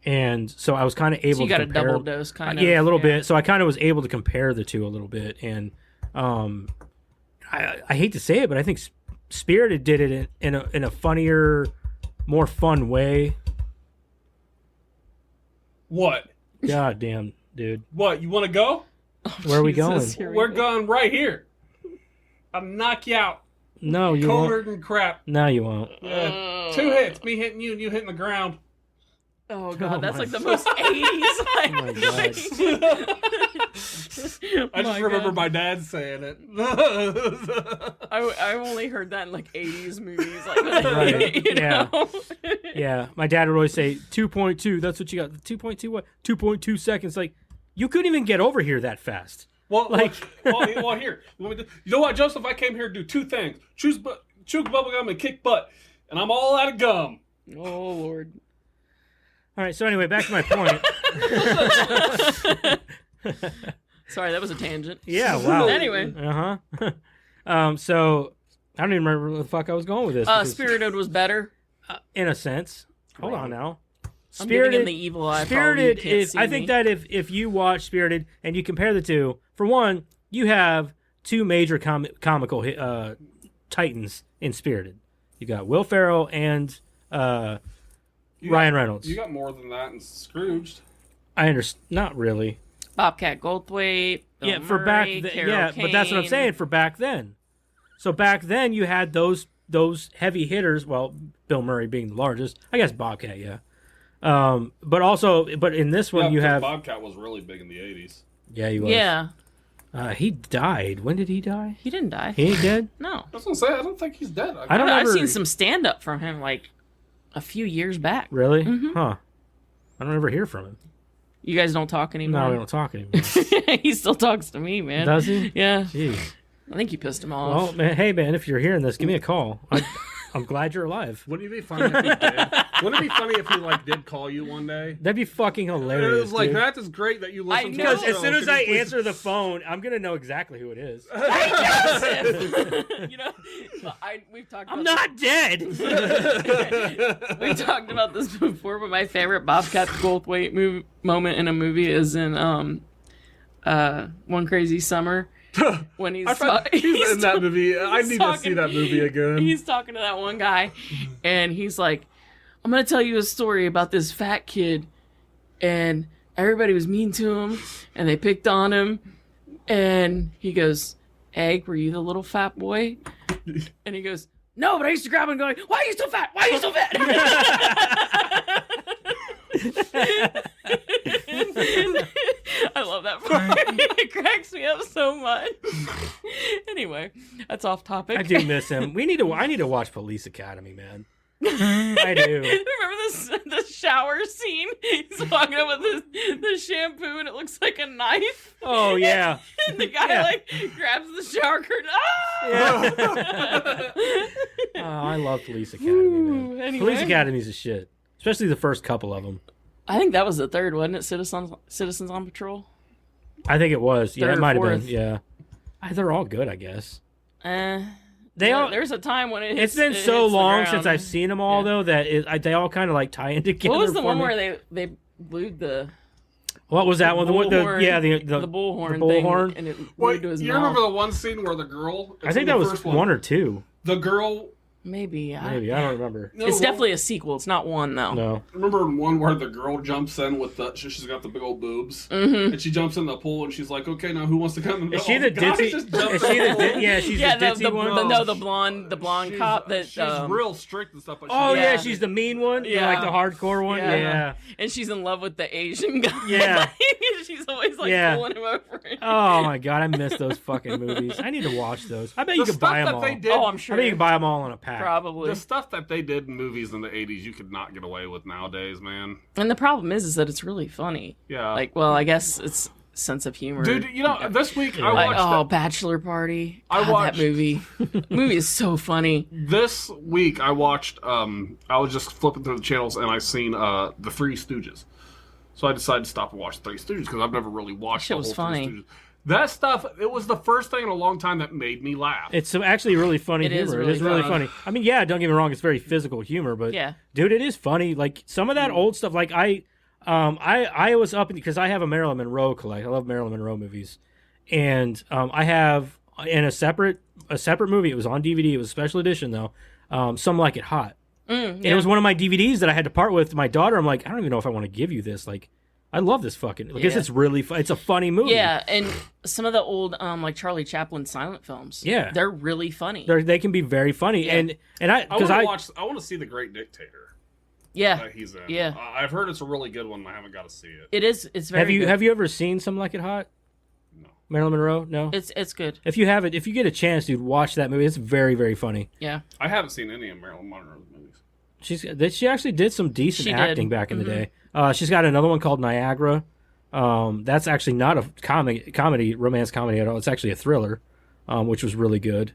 And so I was kind of able to compare. You got a double dose, kind of. Yeah, a little bit. So I kind of was able to compare the two a little bit. And I hate to say it, but I think Spirited did it in a funnier, more fun way. What? God damn, dude. What? You want to go? Where are we going? We're going right here. I'll knock you out. No, you won't. Colder than crap. No, you won't. 2 hits. Me hitting you and you hitting the ground. Oh god, that's like the most 80s. Like, oh my god. I just remember my dad saying it. I only heard that in like 80s movies. Like, right. You know? Yeah. My dad would always say 2.2. That's what you got. 2.2 what? 2.2 seconds. Like you couldn't even get over here that fast. Well, here. You know what, Joseph? I came here to do two things: chew bubble gum and kick butt, and I'm all out of gum. Oh Lord. All right, so anyway, back to my point. Sorry, that was a tangent. Yeah, wow. Anyway. So, I don't even remember where the fuck I was going with this. Spirited was better. In a sense. Hold on now. Spirited, I'm giving him the evil eye. Spirited is, I think that if you watch Spirited and you compare the two, for one, you have two major comical titans in Spirited. You got Will Ferrell and... Ryan Reynolds. You got more than that in Scrooged. I understand. Not really. Bobcat Goldthwait. Yeah, for back then. Yeah, but that's what I'm saying. For back then. So back then you had those heavy hitters. Well, Bill Murray being the largest. I guess Bobcat. Yeah. But in this one you have Bobcat was really big in the 80s. Yeah, he was. Yeah. He died. When did he die? He didn't die. He ain't dead? No. I was gonna say I don't think he's dead. I've seen some stand up from him like a few years back. Really? Mm-hmm. Huh. I don't ever hear from him. You guys don't talk anymore? No, we don't talk anymore. He still talks to me, man. Does he? Yeah. Jeez. I think you pissed him off. Well, man, hey, man, if you're hearing this, give me a call. I'm glad you're alive. Wouldn't it be funny if he did? Wouldn't it be funny if he like did call you one day? That'd be fucking hilarious. It was like, dude. that is great that you listen to Because our as show. soon as Could I you please- answer the phone, I'm gonna know exactly who it is. You know, we've talked. I'm about not dead. We talked about this before, but my favorite Bobcat Goldthwait moment in a movie is in One Crazy Summer when he's he's in that movie. I need to see that movie again. He's talking to that one guy, and he's like, "I'm gonna tell you a story about this fat kid, and everybody was mean to him, and they picked on him." And he goes, "Egg, were you the little fat boy?" And he goes, "No, but I used to grab him and go, why are you so fat? Why are you so fat?" I love that part. It cracks me up so much. Anyway, that's off topic. I do miss him. I need to watch Police Academy, man. I do. Remember the shower scene? He's walking up with the shampoo and it looks like a knife. Oh yeah. And the guy like grabs the shower curtain. Ah! Yeah. Oh, I love Police Academy, man. Anyway. Police Academy's a shit, especially the first couple of them. I think that was the third, wasn't it? Citizens on Patrol. I think it was. Yeah, Third it or might have fourth. been. Yeah, they're all good, I guess. They all. There's a time when It's been so hits the long ground. since I've seen them all, though, that they all kind of like tie in together. What was the for one me. where they glued the What was that one? The bullhorn- the bullhorn bullhorn? thing and it Wait, glued to his you mouth? remember the one scene where the girl? I think that was one or two. The girl. Maybe. Maybe I don't remember. No, It's definitely a sequel. It's not one though. No. Remember one where the girl jumps in with she's got the big old boobs, and she jumps in the pool and she's like, "Okay, now who wants to come in?" Is she the ditzy? Is she the yeah? She's Yeah, the ditzy one. the blonde cop that she's real strict and stuff. But Oh she's, yeah, Yeah. she's the mean one. Yeah. Like the hardcore one. Yeah. and she's in love with the Asian guy. Yeah. She's always like Yeah. pulling him over. Oh my god, I miss those fucking movies. I need to watch those. I bet the you could stuff buy them that all. they did. Oh, I'm I sure. bet you can buy them all in a pack. Probably. The stuff that they did in movies in the '80s, you could not get away with nowadays, man. And the problem is that it's really funny. Yeah. Like, well, I guess it's sense of humor. Dude, you know, this week I Like, watched. Bachelor Party. I God, watched- that movie. The movie is so funny. This week I watched. I was just flipping through the channels and I seen the Three Stooges. So I decided to stop and watch the Three Stooges because I've never really watched That shit the was whole funny. Three Stooges. That stuff, it was the first thing in a long time that made me laugh. It's actually really funny It is humor. really It is really funny. funny. I mean, yeah, don't get me wrong, it's very physical humor, but Yeah. dude, it is funny. Like some of that old stuff, like I was up because I have a Marilyn Monroe collection. I love Marilyn Monroe movies, and I have in a separate movie. It was on DVD. It was a special edition though. Some Like It Hot. And it was one of my DVDs that I had to part with my daughter. I'm like, I don't even know if I want to give you this. Like, I love this fucking. I guess Yeah. it's really it's a funny movie. Yeah, and some of the old like Charlie Chaplin silent films. Yeah. They're really funny. They can be very funny, Yeah. and I because I want to see The Great Dictator yeah. that he's in. Yeah. I've heard it's a really good one. I haven't got to see it. It is. It's very good. have you ever seen Some Like It Hot? No. Marilyn Monroe? No. It's good. If you haven't, if you get a chance, dude, watch that movie. It's very, very funny. Yeah. I haven't seen any of Marilyn Monroe's movies. She actually did some decent She did. acting back in the day. She's got another one called Niagara. That's actually not a romance comedy at all. It's actually a thriller, which was really good.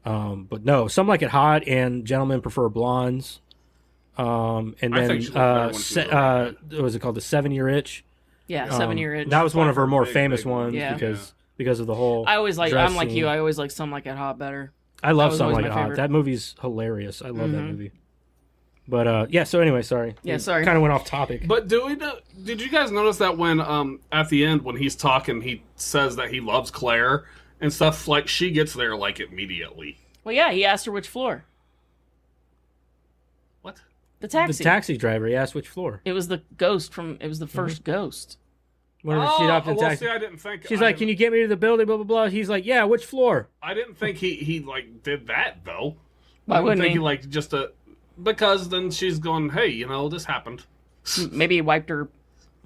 But no, Some Like It Hot and Gentlemen Prefer Blondes. And I then think she looked better when she was around. what was it called? The 7-Year Itch. Yeah. 7-Year Itch. That was one of her more Big, famous big one. ones Yeah. because of the whole. I always like. dress I'm like scene. you. I always like Some Like It Hot better. I love was Some always Like my It Hot. favorite. That movie's hilarious. I love that movie. But yeah. So anyway, sorry. Yeah, sorry. Kind of went off topic. But did you guys notice that when at the end when he's talking, he says that he loves Claire and stuff, like she gets there like immediately. Well, yeah. He asked her which floor. What? The taxi. The taxi driver. He asked which floor. It was the ghost from. It was the 1st ghost. Whenever she hopped in well, taxi. see, I didn't think. She's like, "Can you get me to the building?" Blah blah blah. He's like, "Yeah, which floor?" I didn't think he like did that though. Why I didn't wouldn't think he? like because then she's going, hey, this happened. Maybe he wiped her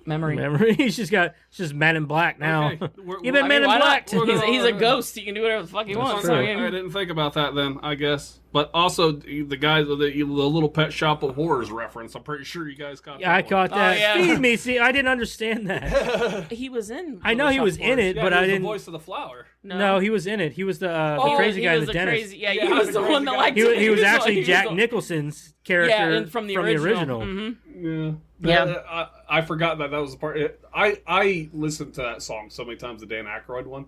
Memory. He's just Men in Black now. Okay. You've been Men in Black. He's a ghost. He can do whatever the fuck he wants. I didn't think about that then, I guess. But also, the guys with the little Pet Shop of Horrors reference, I'm pretty sure you guys caught that. Yeah, I caught that. Oh, yeah. Feed me. See, I didn't understand that. He was in. I know he was in it, but he I was didn't. the voice of the flower. No, he was in it. He was the crazy guy in the dentist. He was the one that liked He it. was actually Jack Nicholson's character from the original. Yeah. I forgot that was the part. I listened to that song so many times, the Dan Aykroyd one.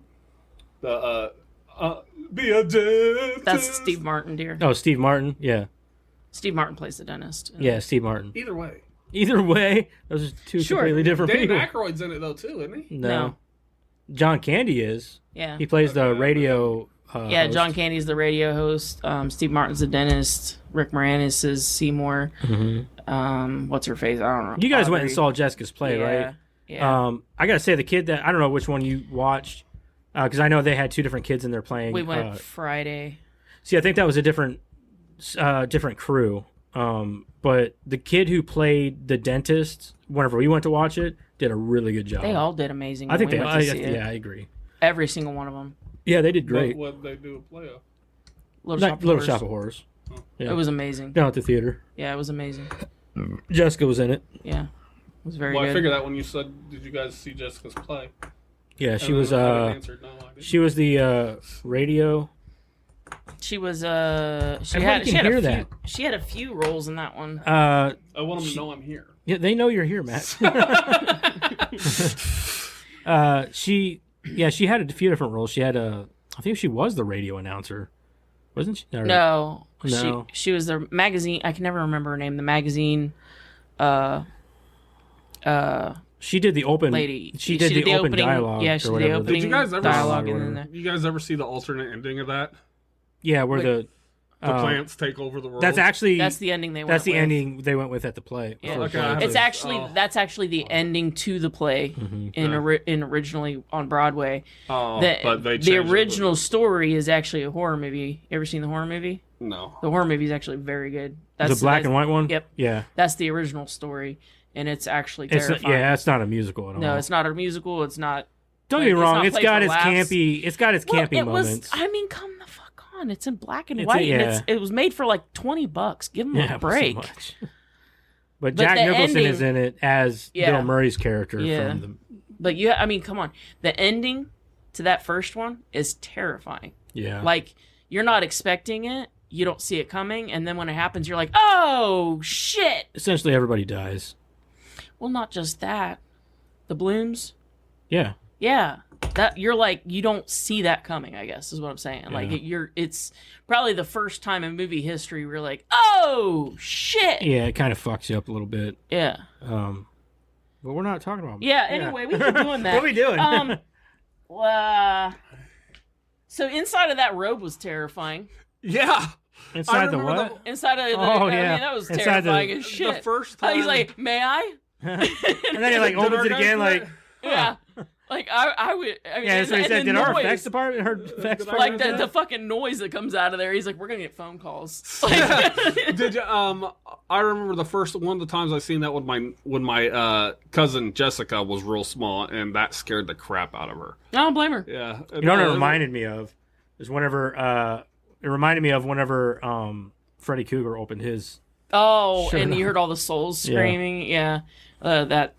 The be a dentist. That's Steve Martin, dear. Oh, Steve Martin. Yeah. Steve Martin plays the dentist. Yeah, Steve Martin. Either way, those are two completely different Dan people. Aykroyd's in it though too, isn't he? No. John Candy is. Yeah. He plays the radio. Host. John Candy's the radio host. Steve Martin's the dentist. Rick Moranis is Seymour. Mm-hmm. What's her face? I don't know. You guys went and saw Jessica's play, right? Yeah. I gotta say, the kid that I don't know which one you watched, because I know they had two different kids in there playing. We went Friday. See, I think that was a different crew. But the kid who played the dentist, whenever we went to watch it, did a really good job. They all did amazing. I think I agree. Every single one of them. Yeah, they did great. What did they do a play of? Little Shop of Horrors. Yeah. It was amazing. Down at the theater. Yeah, it was amazing. Jessica was in it. Yeah, it was very Well, good. I figured that when you said, "Did you guys see Jessica's play?" Yeah, she was. Answered, no, I didn't. She was the radio. She was. She had a few roles in that one. I want them to know I'm here. Yeah, they know you're here, Matt. She had a few different roles. She had I think she was the radio announcer, wasn't she? No. She was the magazine. I can never remember her name. The magazine. She did the open lady. She did the open opening, dialogue. Yeah, she or did the whatever. opening Did you guys ever dialogue in there. You guys ever see the alternate ending of that? Yeah, where the plants take over the world. That's the ending they went with. That's the ending they went with at the play. Yeah. Okay, It's actually that's actually the ending to the play in originally on Broadway. But they the original story is actually a horror movie. You ever seen the horror movie? No. The horror movie is actually very good. The black and white one? Yep. Yeah. That's the original story, and it's actually terrifying. It's not a musical at all. No, it's not a musical. It's not. Don't get me wrong. It's got its campy moments. I mean, come the fuck on. It's in black and white, and it was made for like $20. Give them a break. But Jack Nicholson is in it as Bill Murray's character from the. But come on. The ending to that first one is terrifying. Yeah. Like, you're not expecting it. You don't see it coming, and then when it happens, you're like, "Oh shit!" Essentially, everybody dies. Well, not just that. The blooms. Yeah. Yeah. That you're like, you don't see that coming. I guess is what I'm saying. Yeah. Like it's probably the first time in movie history where you're like, "Oh shit!" Yeah, it kind of fucks you up a little bit. Yeah. But we're not talking about. Yeah. Anyway, we keep doing that. What are we doing? So inside of that robe was terrifying. Yeah. Inside the what? Inside of the. I mean, that was terrifying as shit. The first time. He's like, "May I?" And then he like opens it again, like. Yeah. Like I would. I mean, yeah, so he said, "Did our effects department?" Her effects like the fucking noise that comes out of there. He's like, "We're gonna get phone calls." Did you? I remember one of the times I seen that when my cousin Jessica was real small, and that scared the crap out of her. I don't blame her. Yeah. You know what it reminded me of? Is whenever it reminded me of whenever Freddy Krueger opened his. Oh, and you heard all the souls screaming. Yeah, that.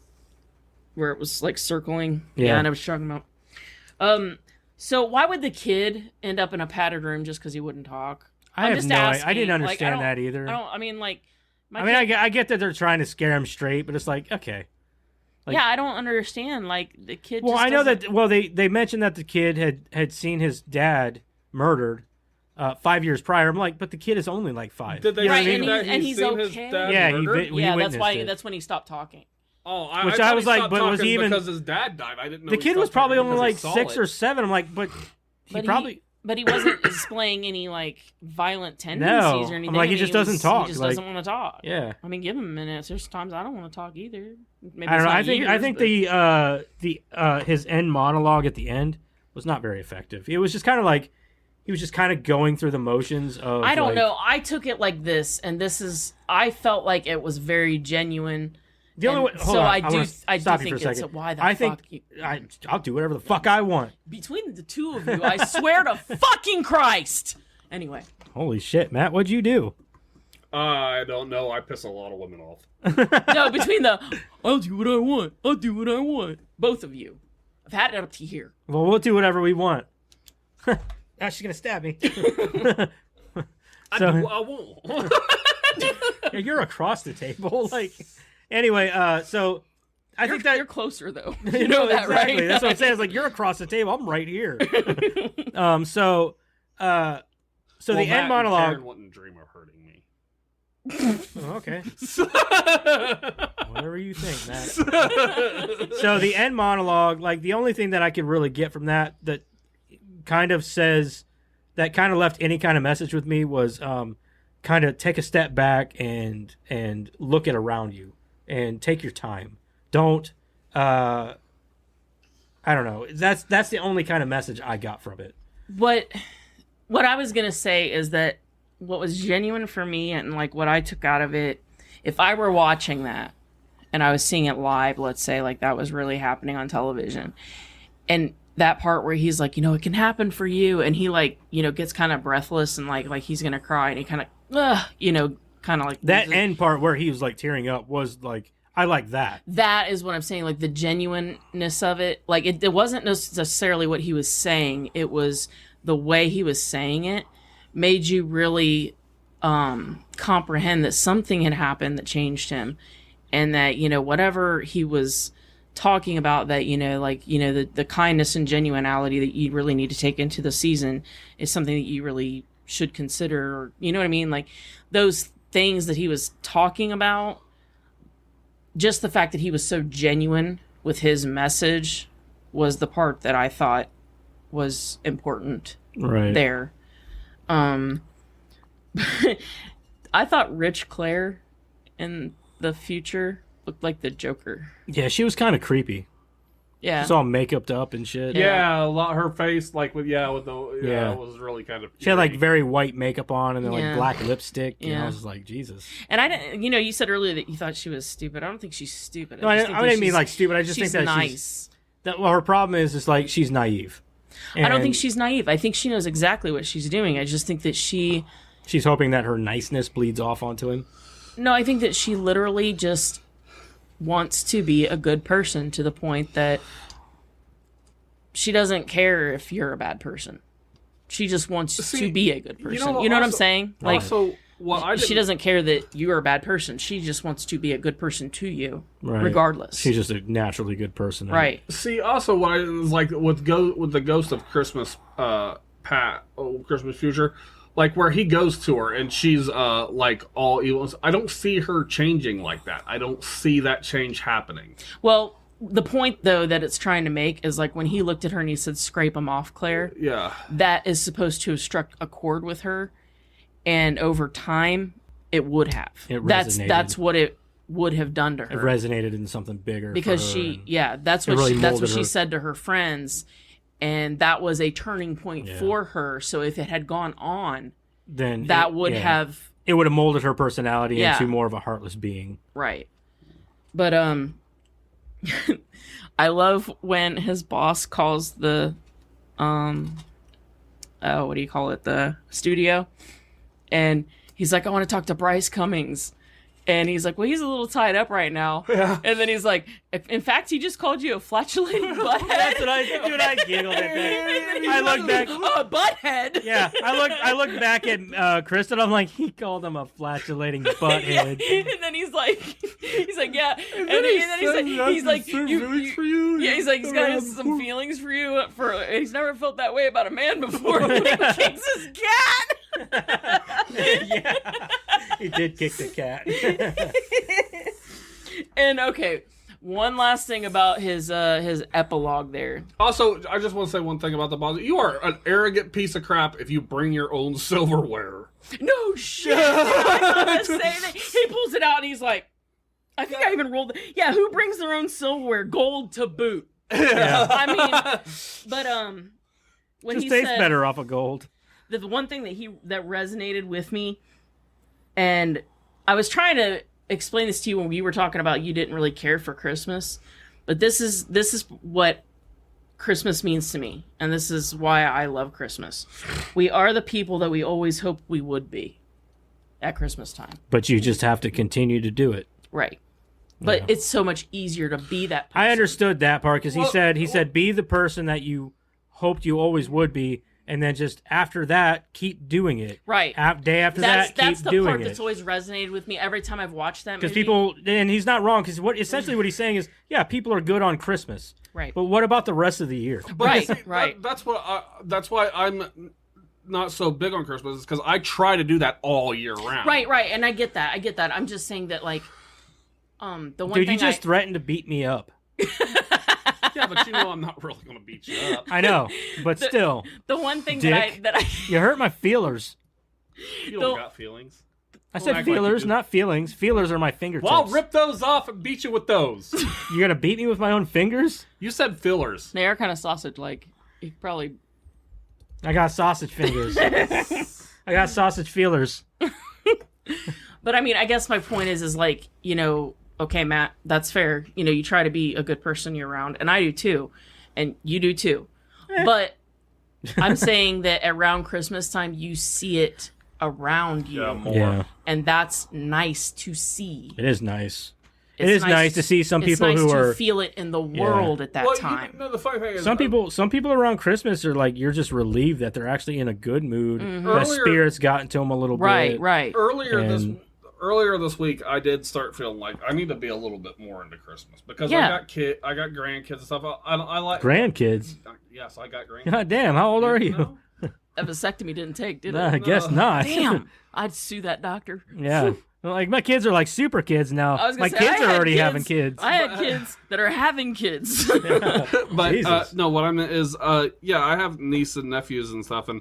Where it was like circling. Yeah, I know what you're talking about. So why would the kid end up in a padded room just because he wouldn't talk? I didn't understand that either. I get that they're trying to scare him straight, but it's like, okay. Like, yeah, I don't understand. Like the kid. Well, I know that. Well, they mentioned that the kid had seen his dad murdered 5 years prior. I'm like, but the kid is only like 5. Did they right, and he's okay. Yeah, that's when he stopped talking. Oh, I was like, but was he even because his dad died? I didn't know the kid was probably only like 6 or 7. I'm like, but he wasn't displaying any like violent tendencies or anything. I'm like, he just doesn't talk. He just doesn't want to talk. Yeah. I mean, give him minutes. There's times I don't want to talk either. Maybe I don't know. I think his end monologue at the end was not very effective. It was just kind of like he was just kind of going through the motions of. I don't know. I took it like this, and I felt like it was very genuine. The only way, hold so on, I do stop you think for a it's second. why the I fuck think I'll do whatever the fuck I want. between the two of you, I swear to fucking Christ. Anyway. Holy shit, Matt, what'd you do? I don't know. I piss a lot of women off. No, between the I'll do what I want. I'll do what I want. Both of you. I've had it up to here. Well, we'll do whatever we want. Now she's gonna stab me. I do what I want. Yeah, you're across the table. Like, anyway, so I think that you're closer though. You know that, exactly. right? That's what I'm saying. It's like you're across the table. I'm right here. So the end monologue. Karen wouldn't dream of hurting me. Oh, okay. Whatever you think, Matt. So the end monologue, like the only thing that I could really get from that kind of left any kind of message with me was kind of take a step back and look at around you and take your time. Don't I don't know. That's the only kind of message I got from it. What I was gonna say is that what was genuine for me and like what I took out of it, if I were watching that and I was seeing it live, let's say like that was really happening on television, and that part where he's like, it can happen for you, and he like, gets kind of breathless and like he's gonna cry, and he kind of, kind of like that end part where he was like tearing up was like, I like that. That is what I'm saying, like the genuineness of it. Like it wasn't necessarily what he was saying; it was the way he was saying it made you really comprehend that something had happened that changed him, and that whatever he was talking about, that the kindness and genuinity that you really need to take into the season is something that you really should consider, or you know what I mean, like those things that he was talking about. Just the fact that he was so genuine with his message was the part that I thought was important there. I thought Rich Claire in the future looked like the Joker. Yeah, she was kind of creepy. Yeah, she's all makeuped up and shit. Yeah, a lot. Her face, like with it was really kind of. She had like very white makeup on and then like black lipstick. And I was just like, Jesus. And I didn't. You said earlier that you thought she was stupid. I don't think she's stupid. No, I didn't mean like stupid. I just think that nice. Her problem is like she's naive. And I don't think she's naive. I think she knows exactly what she's doing. I just think that she's hoping that her niceness bleeds off onto him. No, I think that she literally just wants to be a good person to the point that she doesn't care if you're a bad person. She just wants to be a good person. You know what I'm saying? Like, she doesn't care that you are a bad person. She just wants to be a good person to you, regardless. She's just a naturally good person. Right. See, also what I was like with the Ghost of Christmas Christmas Future, like where he goes to her and she's like all evil. I don't see her changing like that. I don't see that change happening. Well, the point though that it's trying to make is like when he looked at her and he said, "Scrape him off, Claire." Yeah. That is supposed to have struck a chord with her, and over time it would have. That's what it would have done to her. It resonated in something bigger because that's what she said to her friends. And that was a turning point for her. So if it had gone on, then it would have molded her personality into more of a heartless being. Right. But I love when his boss calls the what do you call it? The studio. And he's like, "I want to talk to Bryce Cummings." And he's like, "Well, he's a little tied up right now." Yeah. And then he's like, "In fact, he just called you a flatulating butthead." That's what I giggled at that. I looked back. Oh, butthead. Yeah, I looked back at Chris and I'm like, he called him a flatulating butthead. Yeah. And then he's like, yeah. And then he's like, you. Yeah, he's like, he's got some feelings for you. He's never felt that way about a man before. And he kicks his cat. Yeah, he did kick the cat. And okay, one last thing about his epilogue there. Also, I just want to say one thing about the boss. You are an arrogant piece of crap if you bring your own silverware. No shit. I was gonna say that. He pulls it out and he's like, I think I even rolled it. Yeah, who brings their own silverware? Gold to boot. Yeah. I mean, but when just he tastes said, better off of gold. The one thing that resonated with me, and I was trying to explained this to you when we were talking about you didn't really care for Christmas, but this is what Christmas means to me, and this is why I love Christmas. We are the people that we always hoped we would be at Christmas time. But you just have to continue to do it. Right. But it's so much easier to be that person. I understood that part because he said be the person that you hoped you always would be, and then just after that, keep doing it. Right. Day after that, keep doing it. That's the part that's always resonated with me every time I've watched that movie. Because people, and he's not wrong, because essentially what he's saying is, yeah, people are good on Christmas. Right. But what about the rest of the year? But right. That's why I'm not so big on Christmas, because I try to do that all year round. Right, and I get that. I'm just saying that, like, the one Dude, thing you just threatened to beat me up. Yeah, but you know I'm not really going to beat you up. I know, but still. The one thing Dick, that I you hurt my feelers. You don't got feelings. I said feelers, not feelings. Feelers are my fingertips. Well, I'll rip those off and beat you with those. You're going to beat me with my own fingers? You said fillers. They are kind of sausage-like. You probably... I got sausage fingers. I got sausage feelers. But I mean, I guess my point is like, you know, okay, Matt, that's fair. You know, you try to be a good person year round, and I do too, and you do too. But I'm saying that around Christmas time, you see it around you more. Yeah. And that's nice to see. It is nice. It is nice to see some people who are feel it in the world at that time. The funny thing is, some people around Christmas are like, you're just relieved that they're actually in a good mood. Mm-hmm. That spirits got into them a little bit. Right. Earlier this week, I did start feeling like I need to be a little bit more into Christmas, because I got grandkids and stuff. I like grandkids. Yes, I got grandkids. God damn, how old are you? Know? A vasectomy didn't take, did it? I guess not. Damn, I'd sue that doctor. Yeah. Like, my kids are like super kids now. My kids are already having kids. I had kids that are having kids. But no, what I meant is, I have nieces and nephews and stuff, and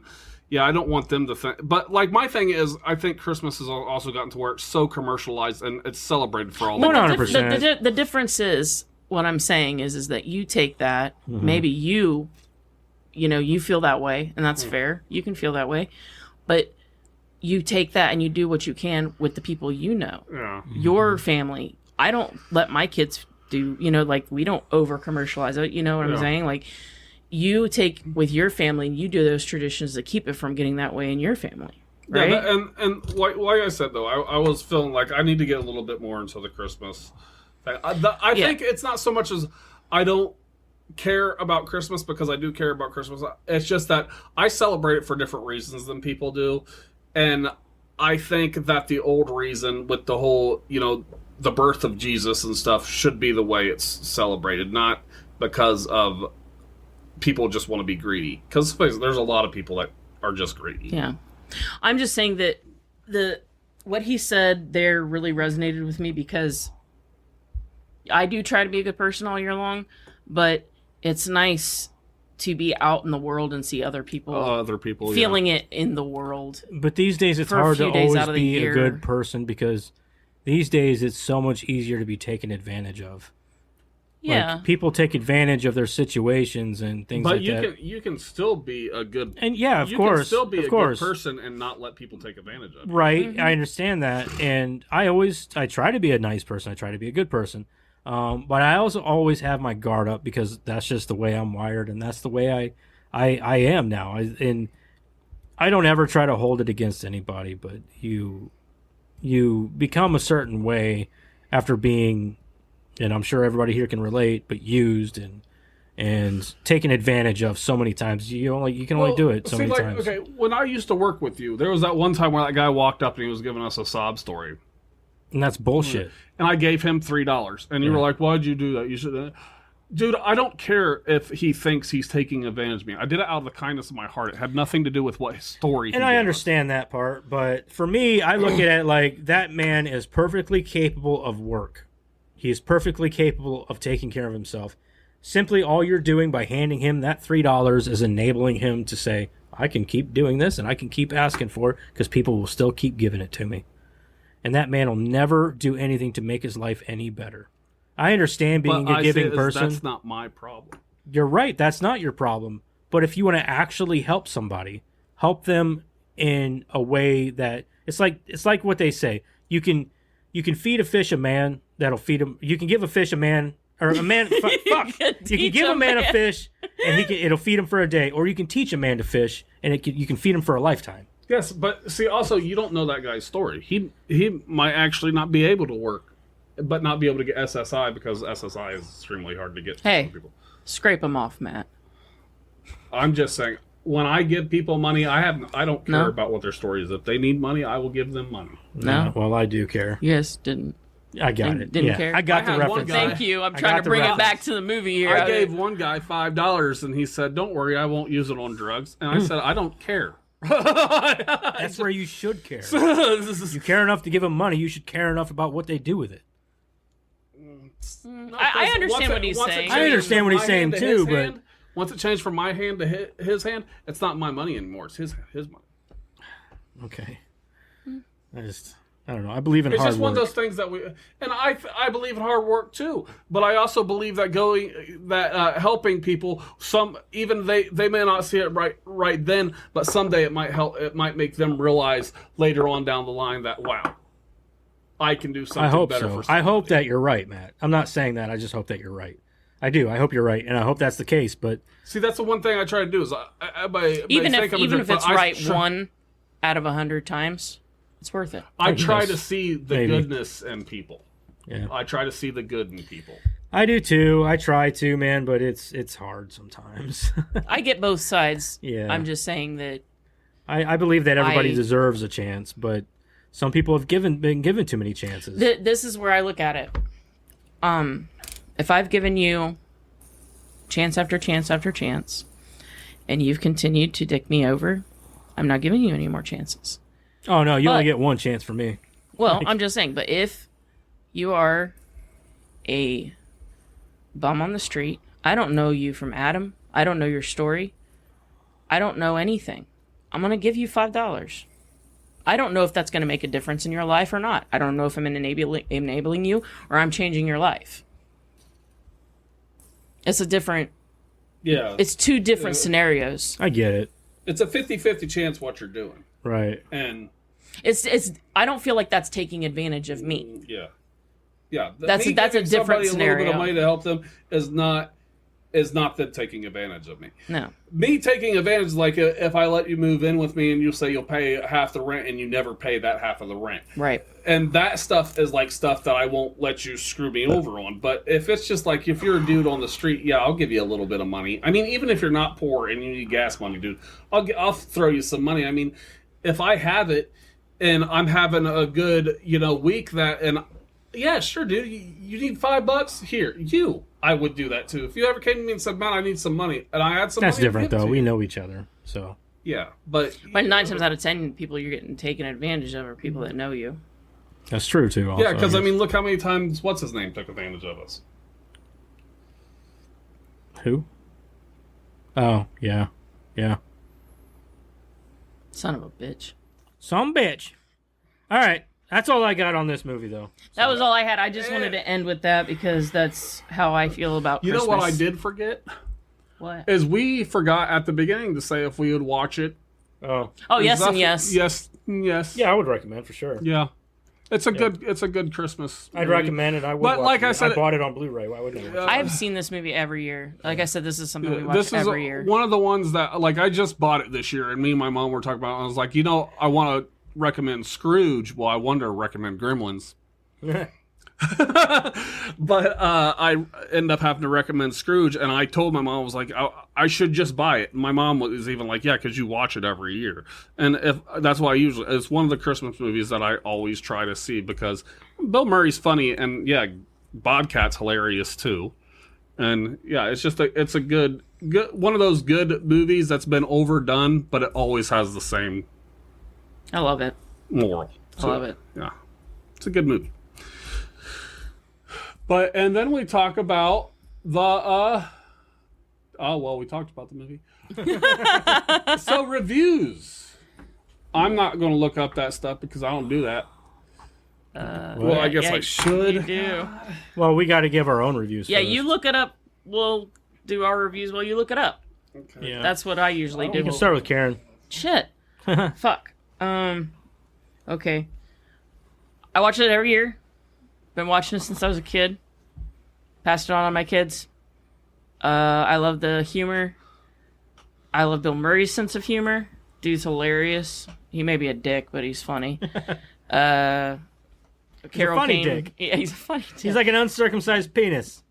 I don't want them to think. But like, my thing is, I think Christmas has also gotten to where it's so commercialized and it's celebrated for all. 100%. The difference is, what I'm saying is that you take that, maybe you feel that way, and that's fair. You can feel that way, but you take that and you do what you can with the people you know. Yeah. Your family. I don't let my kids do, like, we don't over commercialize it. You know what I'm saying? Like, you take with your family and you do those traditions to keep it from getting that way in your family. Right? Yeah, and like I said, though, I was feeling like I need to get a little bit more into the Christmas thing. I think it's not so much as I don't care about Christmas, because I do care about Christmas. It's just that I celebrate it for different reasons than people do. And I think that the old reason with the whole, the birth of Jesus and stuff should be the way it's celebrated, not because of people just want to be greedy. Because there's a lot of people that are just greedy. Yeah. I'm just saying that what he said there really resonated with me, because I do try to be a good person all year long, but it's nice to be out in the world and see other people feeling it in the world. But these days it's hard to always be a good person, because these days it's so much easier to be taken advantage of. Yeah. Like, people take advantage of their situations and things like that. But you can still be a good... And of course. You can still be a good person and not let people take advantage of you. Right. Mm-hmm. I understand that. And I try to be a nice person. I try to be a good person. But I also always have my guard up, because that's just the way I'm wired, and that's the way I am now. And I don't ever try to hold it against anybody, but you become a certain way after being, and I'm sure everybody here can relate, but used and taken advantage of so many times. You can only do it so many times. Okay, when I used to work with you, there was that one time where that guy walked up and he was giving us a sob story. And that's bullshit. And I gave him $3. And you were like, why'd you do that? You should... Dude, I don't care if he thinks he's taking advantage of me. I did it out of the kindness of my heart. It had nothing to do with what story he And I understand that part. But for me, I look at it like, that man is perfectly capable of work. He is perfectly capable of taking care of himself. Simply all you're doing by handing him that $3 is enabling him to say, I can keep doing this and I can keep asking for it, because people will still keep giving it to me. And that man will never do anything to make his life any better. I understand being a giving person. That's not my problem. You're right. That's not your problem. But if you want to actually help somebody, help them in a way that it's like what they say. You can You can feed a fish a man that'll feed him. You can give a fish a man or a man. Fuck. You can give a man a fish and it'll feed him for a day, or you can teach a man to fish and you can feed him for a lifetime. Yes, but see, also you don't know that guy's story. He might actually not be able to work, but not be able to get SSI because SSI is extremely hard to get. Hey, people. Scrape them off, Matt. I'm just saying. When I give people money, I don't care about what their story is. If they need money, I will give them money. No, well, I do care. You guys didn't. I got it. Didn't care. I got the reference. Thank you. I'm trying to bring it back to the movie here. I gave one guy $5, and he said, "Don't worry, I won't use it on drugs." And I said, "I don't care." That's where you should care. You care enough to give them money. You should care enough about what they do with it. I understand what he's saying. I understand what he's saying too, but once it changed from my hand to his hand, it's not my money anymore. It's his money. Okay. I don't know. I believe in hard work. It's just one of those things that I believe in hard work too. But I also believe that helping people, even they may not see it right then, but someday it might help. It might make them realize later on down the line that wow, I can do something better for somebody. I hope that you're right, Matt. I'm not saying that. I just hope that you're right. I do. I hope you're right, and I hope that's the case. But see, that's the one thing I try to do is even if it's right 1 out of 100 times, it's worth it. I try to see the goodness in people. Yeah, I try to see the good in people. I do too. I try to, man, but it's hard sometimes. I get both sides. Yeah, I'm just saying that I believe that everybody deserves a chance, but some people have been given too many chances. This is where I look at it. If I've given you chance after chance after chance, and you've continued to dick me over, I'm not giving you any more chances. Oh, no, you only get one chance from me. Well, I'm just saying, but if you are a bum on the street, I don't know you from Adam, I don't know your story, I don't know anything, I'm going to give you $5. I don't know if that's going to make a difference in your life or not. I don't know if I'm enabling you or I'm changing your life. It's a different... Yeah. It's two different scenarios. I get it. It's a 50-50 chance what you're doing. Right. And... It's. I don't feel like that's taking advantage of me. Yeah. Yeah. That's a different scenario. A little bit of money to help them is not them taking advantage of me. No. Me taking advantage, like if I let you move in with me and you say you'll pay half the rent and you never pay that half of the rent. Right. And that stuff is like stuff that I won't let you screw me over on. But if it's just like, if you're a dude on the street, yeah, I'll give you a little bit of money. I mean, even if you're not poor and you need gas money, dude, I'll throw you some money. I mean, if I have it and I'm having a good, week yeah, sure, dude, you need $5? Here, I would do that too. If you ever came to me and said, "Man, I need some money," and I had some That's money, different, though. We know each other, so. Yeah, but 9 times out of 10, people you're getting taken advantage of are people that know you. That's true, too, also. Yeah, because, I mean, look how many times, what's his name, took advantage of us. Who? Oh, yeah. Yeah. Son of a bitch. Some bitch. All right. That's all I got on this movie, though. That was all I had. I just wanted to end with that because that's how I feel about Christmas. You know what I did forget? What? Is we forgot at the beginning to say if we would watch it. Oh, yes and yes. Yes. Yeah, I would recommend for sure. Yeah. It's a good Christmas movie. I'd recommend it. I would. But like I said, I bought it on Blu-ray. Why wouldn't I? I've seen this movie every year. Like I said, this is something we watch every year. One of the ones that, like, I just bought it this year, and me and my mom were talking about it. I was like, I want to recommend Scrooge. Well, I wanted to recommend Gremlins. But I ended up having to recommend Scrooge, and I told my mom, I was like, I should just buy it. And my mom was even like, yeah, because you watch it every year. And that's why it's one of the Christmas movies that I always try to see, because Bill Murray's funny, and yeah, Bobcat's hilarious too. And yeah, it's just it's a good one of those good movies that's been overdone, but it always has the same I love it. moral. I love it. Yeah, it's a good movie. And then we talk about the we talked about the movie. So reviews. I'm not going to look up that stuff because I don't do that. Well, I guess I should. You do. Well, we got to give our own reviews. Yeah, first. you look it up. We'll do our reviews while you look it up. Okay. Yeah. That's what I usually do. You can start with Karen. Shit. Fuck. Okay. I watch it every year. Been watching it since I was a kid. Passed it on my kids. I love the humor. I love Bill Murray's sense of humor. Dude's hilarious. He may be a dick, but he's funny. Carol funny Kane. dick. Yeah, he's a funny dick. He's like an uncircumcised penis.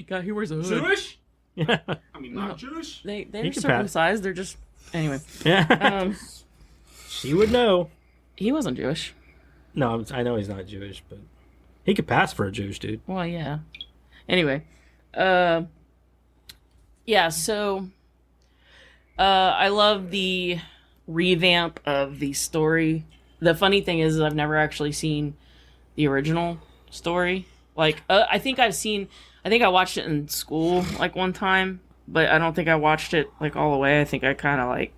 God, he wears a hood. Jewish? Yeah. I mean, not Jewish. They're can circumcised. They're just... Anyway. Yeah. She would know. He wasn't Jewish. No, I know he's not Jewish, but he could pass for a Jewish dude. Well, yeah. Anyway. Yeah, so... I love the revamp of the story. The funny thing is I've never actually seen the original story. Like, I think I watched it in school, like, one time, but I don't think I watched it, like, all the way. I think I kind of, like,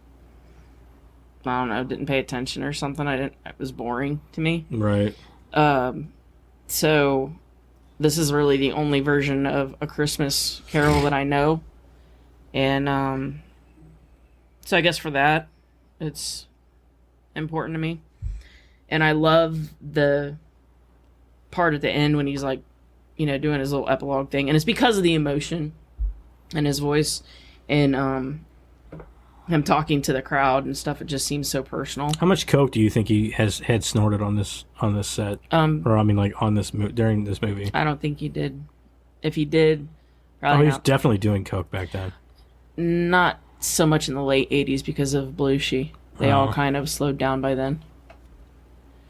I don't know, didn't pay attention or something. It was boring to me. Right. So, this is really the only version of A Christmas Carol that I know. And, so I guess for that, it's important to me. And I love the part at the end when he's like, you know, doing his little epilogue thing. And it's because of the emotion and his voice and him talking to the crowd and stuff. It just seems so personal. How much coke do you think he had snorted on this set? Or I mean, like on this during this movie? I don't think he did. If he did, probably he was definitely doing coke back then. Not so much in the late 80s because of Belushi. They all kind of slowed down by then.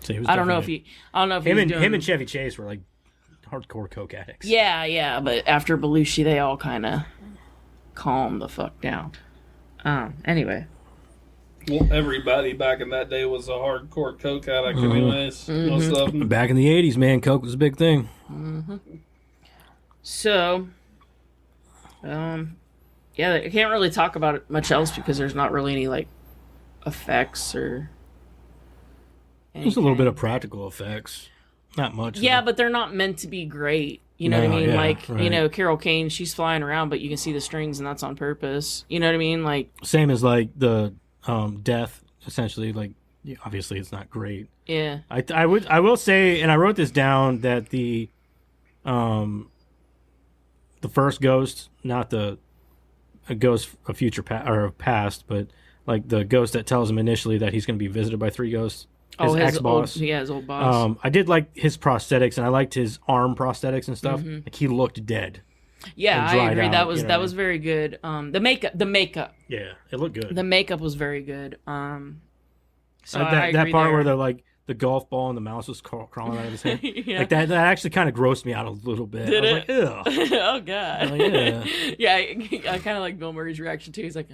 So I don't know if him and Chevy Chase were like hardcore coke addicts. Yeah, but after Belushi, they all kind of calmed the fuck down. Anyway. Well, everybody back in that day was a hardcore coke addict, anyways. Most of them. Back in the 80s, man, coke was a big thing. So, yeah, I can't really talk about it much else because there's not really any, like, effects or anything. There's a little bit of practical effects. Not much. Yeah, but they're not meant to be great. You know what I mean? Yeah, like, right. you know, Carol Kane, she's flying around, but you can see the strings, and that's on purpose. You know what I mean? Like, same as, like, the death, essentially. Like, obviously, it's not great. Yeah. I will say, and I wrote this down, that the first ghost, not a ghost of future past, but like the ghost that tells him initially that he's going to be visited by three ghosts. His ex-boss. His old boss. I did like his prosthetics, and I liked his arm prosthetics and stuff. Like he looked dead. Yeah, I agree. That was very good. The makeup. Yeah, it looked good. The makeup was very good. So that part where they're like the golf ball and the mouse was crawling out of his head. Yeah. Like that actually kind of grossed me out a little bit. Did I was it? like, ew. Oh god. Yeah. Yeah, I kind of like Bill Murray's reaction too. He's like,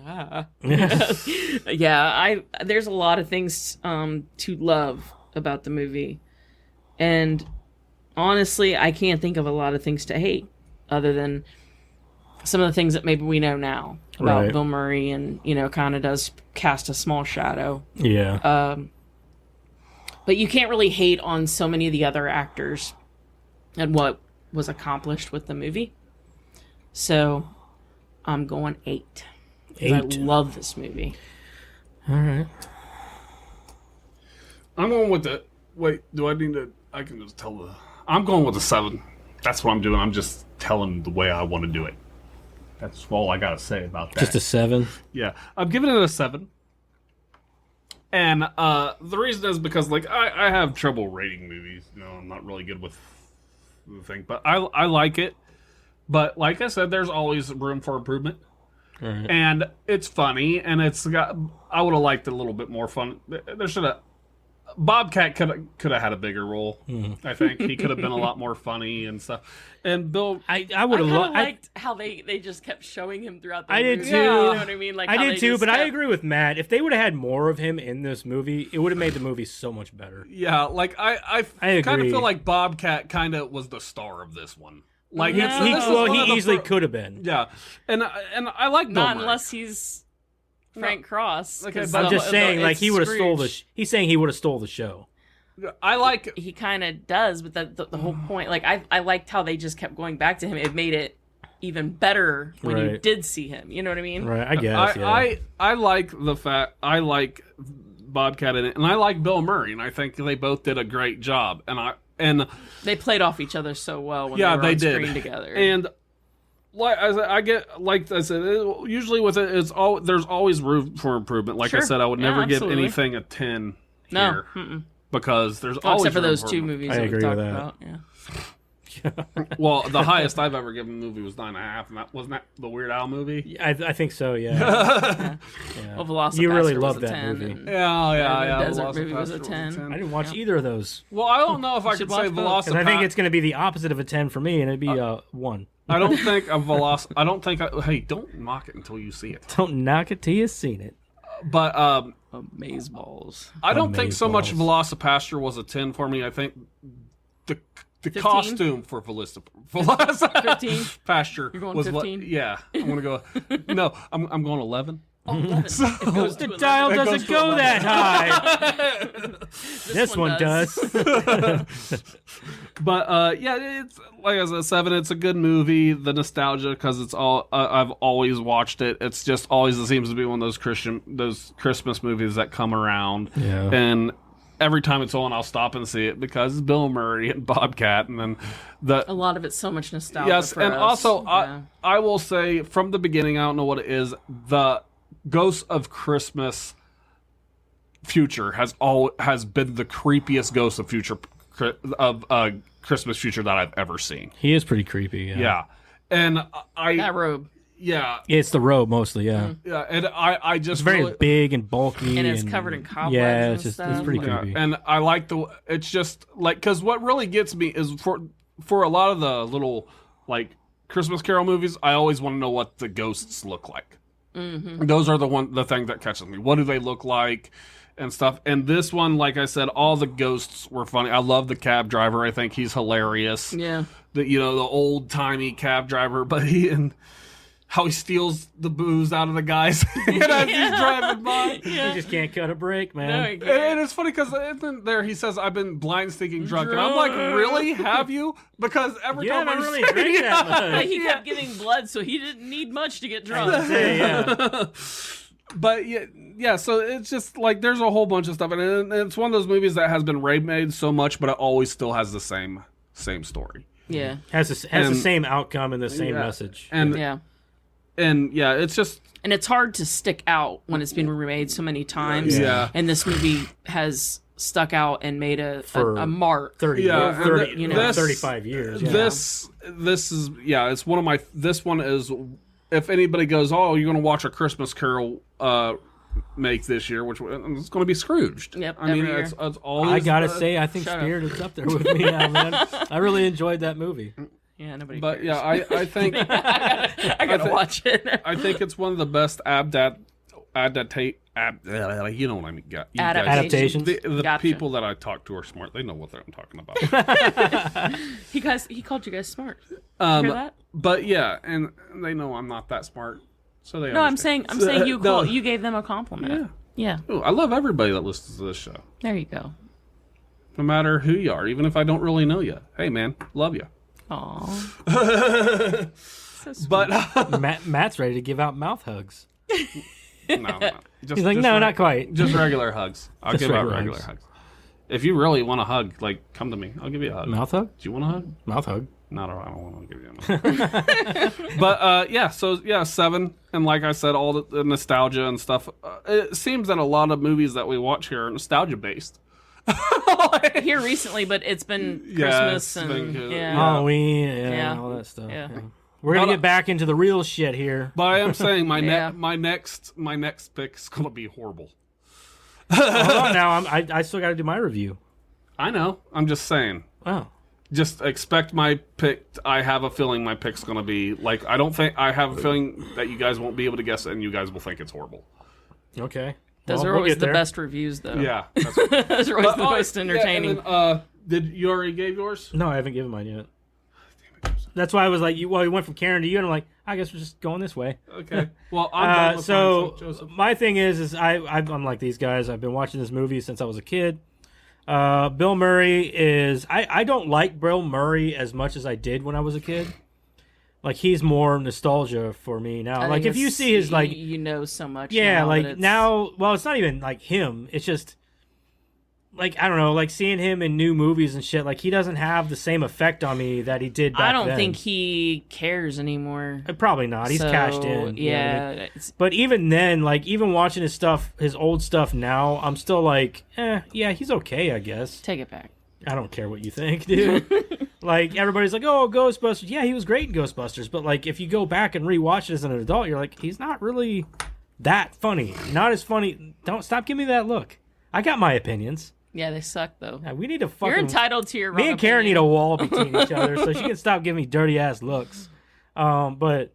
Yeah, there's a lot of things to love about the movie, and honestly, I can't think of a lot of things to hate, other than some of the things that maybe we know now about Bill Murray, and you know, kind of does cast a small shadow. Yeah. But you can't really hate on so many of the other actors and what was accomplished with the movie. So I'm going 8. 8. I love this movie. All right. I'm going with the... Wait, do I need to... I can just tell the... I'm going with a 7. That's what I'm doing. I'm just telling the way I want to do it. That's all I got to say about that. Just a 7? Yeah. I'm giving it a 7. And the reason is because, like, I have trouble rating movies. You know, I'm not really good with the thing. But I like it. But, like I said, there's always room for improvement. Right. And it's funny. And it's got... I would have liked it a little bit more fun. There should have... Bobcat could have had a bigger role. I think he could have been a lot more funny and stuff. And Bill, I would have liked how they just kept showing him throughout the movie. I did too. You know what I mean? Like I did too, but I agree with Matt. If they would have had more of him in this movie, it would have made the movie so much better. Yeah, like I kind of feel like Bobcat kind of was the star of this one. Like he easily could have been. Yeah, and I like Bill not Murray. unless he's Frank Cross. Okay, I'm just saying, like he would have stole the. He's saying he would have stole the show. I like. He kind of does, but the whole point, like I liked how they just kept going back to him. It made it even better when you did see him. You know what I mean? Right. I guess. I like the fact I like Bobcat in it, and I like Bill Murray, and I think they both did a great job. And And they played off each other so well when they were on screen together. And like I get, like I said, usually with it, there's always room for improvement. Like I said, I would never give anything a 10 here because there's always except for those room 2 movies I that agree we talked with that. about. Yeah. Well, the highest I've ever given a movie was 9.5, and wasn't that the Weird Al movie? I think so. Yeah. Well, Velocipaster You really was loved a that 10, movie. and Yeah. The Desert movie Velocipaster was a 10. I didn't watch either of those Well, I don't know if I could say watch both. because I think Velocipaster. it's going to be the opposite of a 10 for me, and it'd be 1. I don't think a hey, don't mock it until you see it. Don't knock it till you've seen it. But Amazeballs. I don't think so much Velocipaster was a 10 for me. I think the 15? costume for Velocipaster You're going was 15? what. Yeah, I'm gonna go. No, I'm going 11. Oh, 11. It goes to The 11. dial It goes doesn't to go 11. that high. This one does. But yeah, it's like I said, 7. It's a good movie. The nostalgia, because it's all I've always watched it. It's just always it seems to be one of those Christmas movies that come around. Yeah. And every time it's on, I'll stop and see it because it's Bill Murray and Bobcat, and then A lot of it's so much nostalgia. yes, for and us. also Yeah. I will say from the beginning, I don't know what it is. The Ghost of Christmas Future has been the creepiest Ghost of Christmas Future that I've ever seen. He is pretty creepy. Yeah, and that robe. yeah, It's the robe mostly. Yeah. yeah, and I just It's very really, big and bulky, And it's covered in cobwebs Yeah, and it's stuff. pretty yeah, creepy. and I like it's just like because what really gets me is for a lot of the little like Christmas Carol movies, I always want to know what the ghosts look like. Mm-hmm. Those are the thing that catches me. What do they look like? And stuff. And this one, like I said, all the ghosts were funny. I love the cab driver. I think he's hilarious. Yeah. The old timey cab driver, but how he steals the booze out of the guys as he's driving by. Yeah. You just can't cut a break, man. No, you can't. And it's funny because there he says, "I've been blind stinking drunk," and I'm like, "Really? Have you?" Because every You time haven't I really drank that much. But he kept giving blood, so he didn't need much to get drunk. Yeah. But yeah, so it's just like there's a whole bunch of stuff, and it's one of those movies that has been remade so much, but it always still has the same story. Yeah. Has the same outcome and the same message. And Yeah. and yeah, it's just And it's hard to stick out when it's been remade so many times. Yeah. And this movie has stuck out and made a mark. 30, Yeah, years, 30 and you know, this- 35 years. Yeah. this is it's one of my. This one is if anybody goes, "Oh, you're going to watch a Christmas Carol make this year," which it's going to be Scrooged. Yep, I mean, every year. it's always. I gotta say, I think Shut up. Spirit is up there with me now, man. I really enjoyed that movie. Yeah, nobody But cares. yeah, I think I gotta watch it. I think it's one of the best you know what I mean. You guys- Adaptations. The Gotcha. people that I talk to are smart. They know what I'm talking about. He called you guys smart. Hear that? But yeah, and they know I'm not that smart, so they. No, I'm understand. saying you No. you gave them a compliment. Yeah. Ooh, I love everybody that listens to this show, There you go. no matter who you are, even if I don't really know you. Hey, man, love you. Aw. So sweet. But Matt's ready to give out mouth hugs. no. He's like, no, not quite. Just regular hugs. I'll Just give out regular regular hugs. hugs. If you really want a hug, like, come to me. I'll give you a hug. Mouth hug? Do you want a hug? Mouth hug. No, I don't want to give you a hug. But yeah, so yeah, 7, and like I said, all the nostalgia and stuff. It seems that a lot of movies that we watch here are nostalgia based. Here recently, but it's been Yeah, Christmas it's been and good. yeah. Halloween, Yeah. all that stuff. Yeah. Yeah. We're gonna get back into the real shit here. But I am saying Yeah. my next pick is gonna be horrible. Hold on now, I still got to do my review. I know. I'm just saying. Oh, Just expect my pick. I have a feeling my pick's gonna be like. I have a feeling that you guys won't be able to guess it, and you guys will think it's horrible. okay. Those Well, are we'll always get the there. best reviews, though. Yeah. That's Those are always the most Yeah, entertaining. and then, did you already gave yours? No, I haven't given mine yet. That's why I was like, you went from Karen to you, and I'm like, I guess we're just going this way. Okay. Well, I'm done with So mine, Joseph. my thing is I'm like these guys. I've been watching this movie since I was a kid. Bill Murray is I don't like Bill Murray as much as I did when I was a kid. Like he's more nostalgia for me now. I Like think if you it's- see his like you know so much. yeah, now like that it's- now. Well, it's not even like him. It's just like, I don't know, like seeing him in new movies and shit, like he doesn't have the same effect on me that he did back then. I don't think he cares anymore. Probably not. He's cashed in. Yeah. You know what I mean? But even then, like even watching his stuff, his old stuff now, I'm still like, yeah, he's okay, I guess. Take it back. I don't care what you think, dude. Like everybody's like, oh, Ghostbusters. Yeah, he was great in Ghostbusters. But like if you go back and rewatch it as an adult, you're like, he's not really that funny. Not as funny. Don't stop giving me that look. I got my opinions. Yeah, they suck though. Yeah, we need to fucking. You're entitled to your. Me and Karen need a wall between each other so she can stop giving me dirty ass looks. But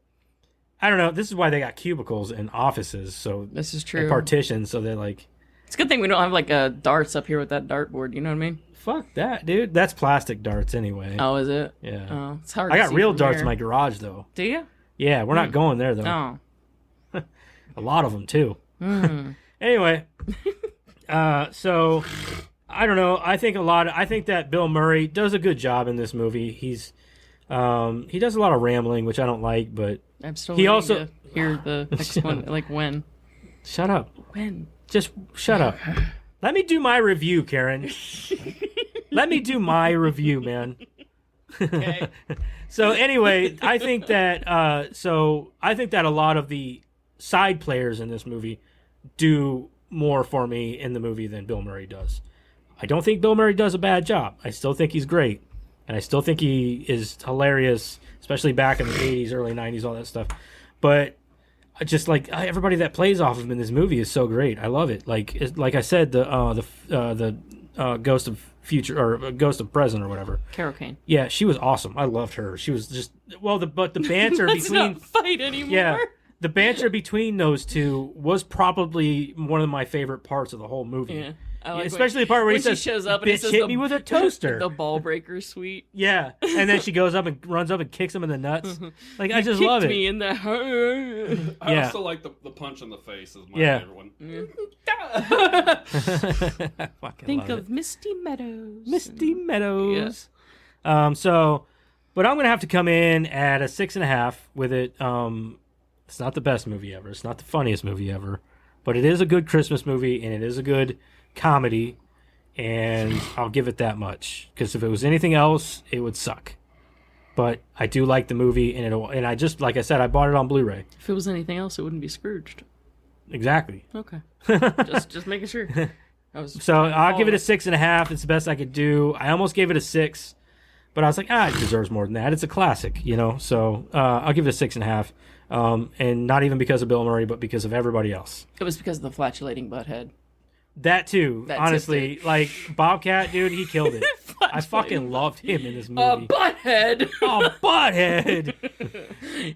I don't know. This is why they got cubicles and offices. So this is true. And partitions, so they're like. It's a good thing we don't have like a darts up here with that dartboard. You know what I mean? Fuck that, dude. That's plastic darts anyway. Oh, is it? Yeah. Oh, it's hard. I got real darts here. in my garage though. Do you? Yeah, we're not going there though. Oh. A lot of them too. Anyway, so. I don't know. I think that Bill Murray does a good job in this movie. He does a lot of rambling, which I don't like, but I'm still he waiting also to hear the next one. Like when? Shut up. When? Just shut up. Let me do my review, Karen. Let me do my review, man. Okay. So anyway, I think that a lot of the side players in this movie do more for me in the movie than Bill Murray does. I don't think Bill Murray does a bad job. I still think he's great. And I still think he is hilarious, especially back in the 80s, early 90s, all that stuff. But I just like everybody that plays off of him in this movie is so great. I love it. Like I said, the Ghost of Future or Ghost of Present or whatever. Carol Kane. Yeah, she was awesome. I loved her. She was just but the banter Let's between not fight anymore. Yeah. The banter between those two was probably one of my favorite parts of the whole movie. Yeah. Like especially the part where he says, shows up and he "Bitch says hit me with a toaster." The ball breaker suite. Yeah, and then she goes up and runs up and kicks him in the nuts. Like I just love it. Me in the I also like the punch in the face is my favorite one. Think of Misty Meadows. Misty Meadows. Yeah. But I'm gonna have to come in at a 6.5 with it. It's not the best movie ever. It's not the funniest movie ever, but it is a good Christmas movie and it is a good comedy, and I'll give it that much. Because if it was anything else, it would suck. But I do like the movie, and I just, like I said, I bought it on Blu-ray. If it was anything else, it wouldn't be Scrooged. Exactly. Okay. just making sure. So I'll give it a 6.5. It's the best I could do. I almost gave it a 6, but I was like, it deserves more than that. It's a classic, you know. So I'll give it a 6.5. And not even because of Bill Murray, but because of everybody else. It was because of the flatulating butthead. That too, honestly. Like, Bobcat, dude, he killed it. I fucking loved him in this movie. Butthead! Butthead!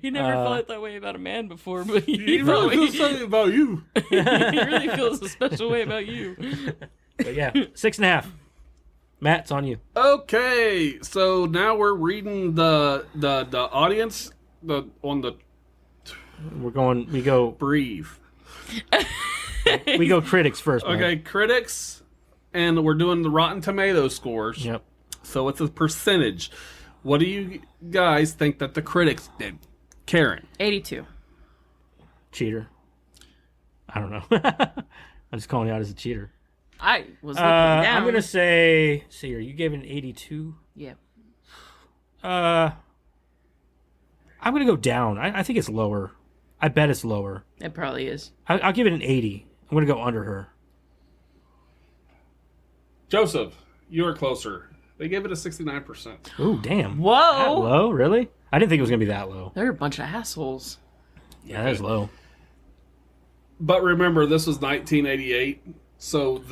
He never felt that way about a man before, but he really feels something about you. He really feels a special way about you. But yeah, 6.5. Matt, it's on you. Okay, so now we're reading the audience, we go breathe. We go critics first, man. Okay, critics, and we're doing the Rotten Tomato scores. Yep. So it's a percentage. What do you guys think that the critics did? Karen. 82. Cheater. I don't know. I'm just calling you out as a cheater. I was looking down. I'm going to say, see here, you gave it an 82? Yeah. I'm going to go down. I think it's lower. I bet it's lower. It probably is. I'll give it an 80. I'm going to go under her. Joseph, you are closer. They gave it a 69%. Ooh, damn. Whoa. That low? Really? I didn't think it was going to be that low. They're a bunch of assholes. Yeah, that is low. But remember, this was 1988. So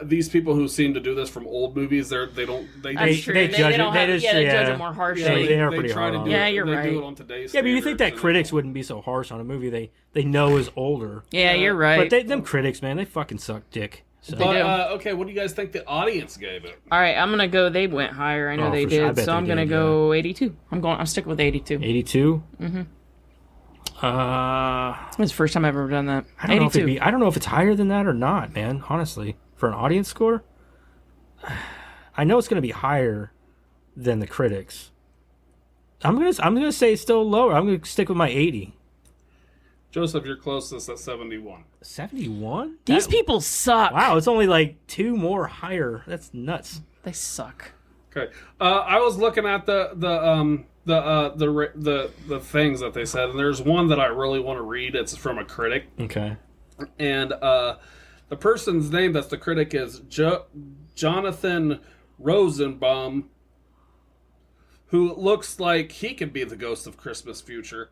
these people who seem to do this from old movies, they judge it. They judge it more harshly. They are pretty hard on it. Yeah, you're right. They do it on today's but you think that critics wouldn't be so harsh on a movie they know is older. Yeah, you're right. But them critics, man, they fucking suck dick. So. But okay, what do you guys think the audience gave it? All right, I'm gonna go. They went higher. I know they did, so I'm gonna go 82. I'm sticking with 82. 82. Mm-hmm. It's the first time I've ever done that. I don't know if it's higher than that or not, man. Honestly, for an audience score, I know it's gonna be higher than the critics. I'm gonna say it's still lower. I'm gonna stick with my 80. Joseph, you're closest at 71. 71? These people suck. Wow, it's only like 2 more higher. That's nuts. They suck. Okay. I was looking at the things that they said, and there's one that I really want to read. It's from a critic. Okay. And the person's name that's the critic is Jonathan Rosenbaum, who looks like he could be the ghost of Christmas future.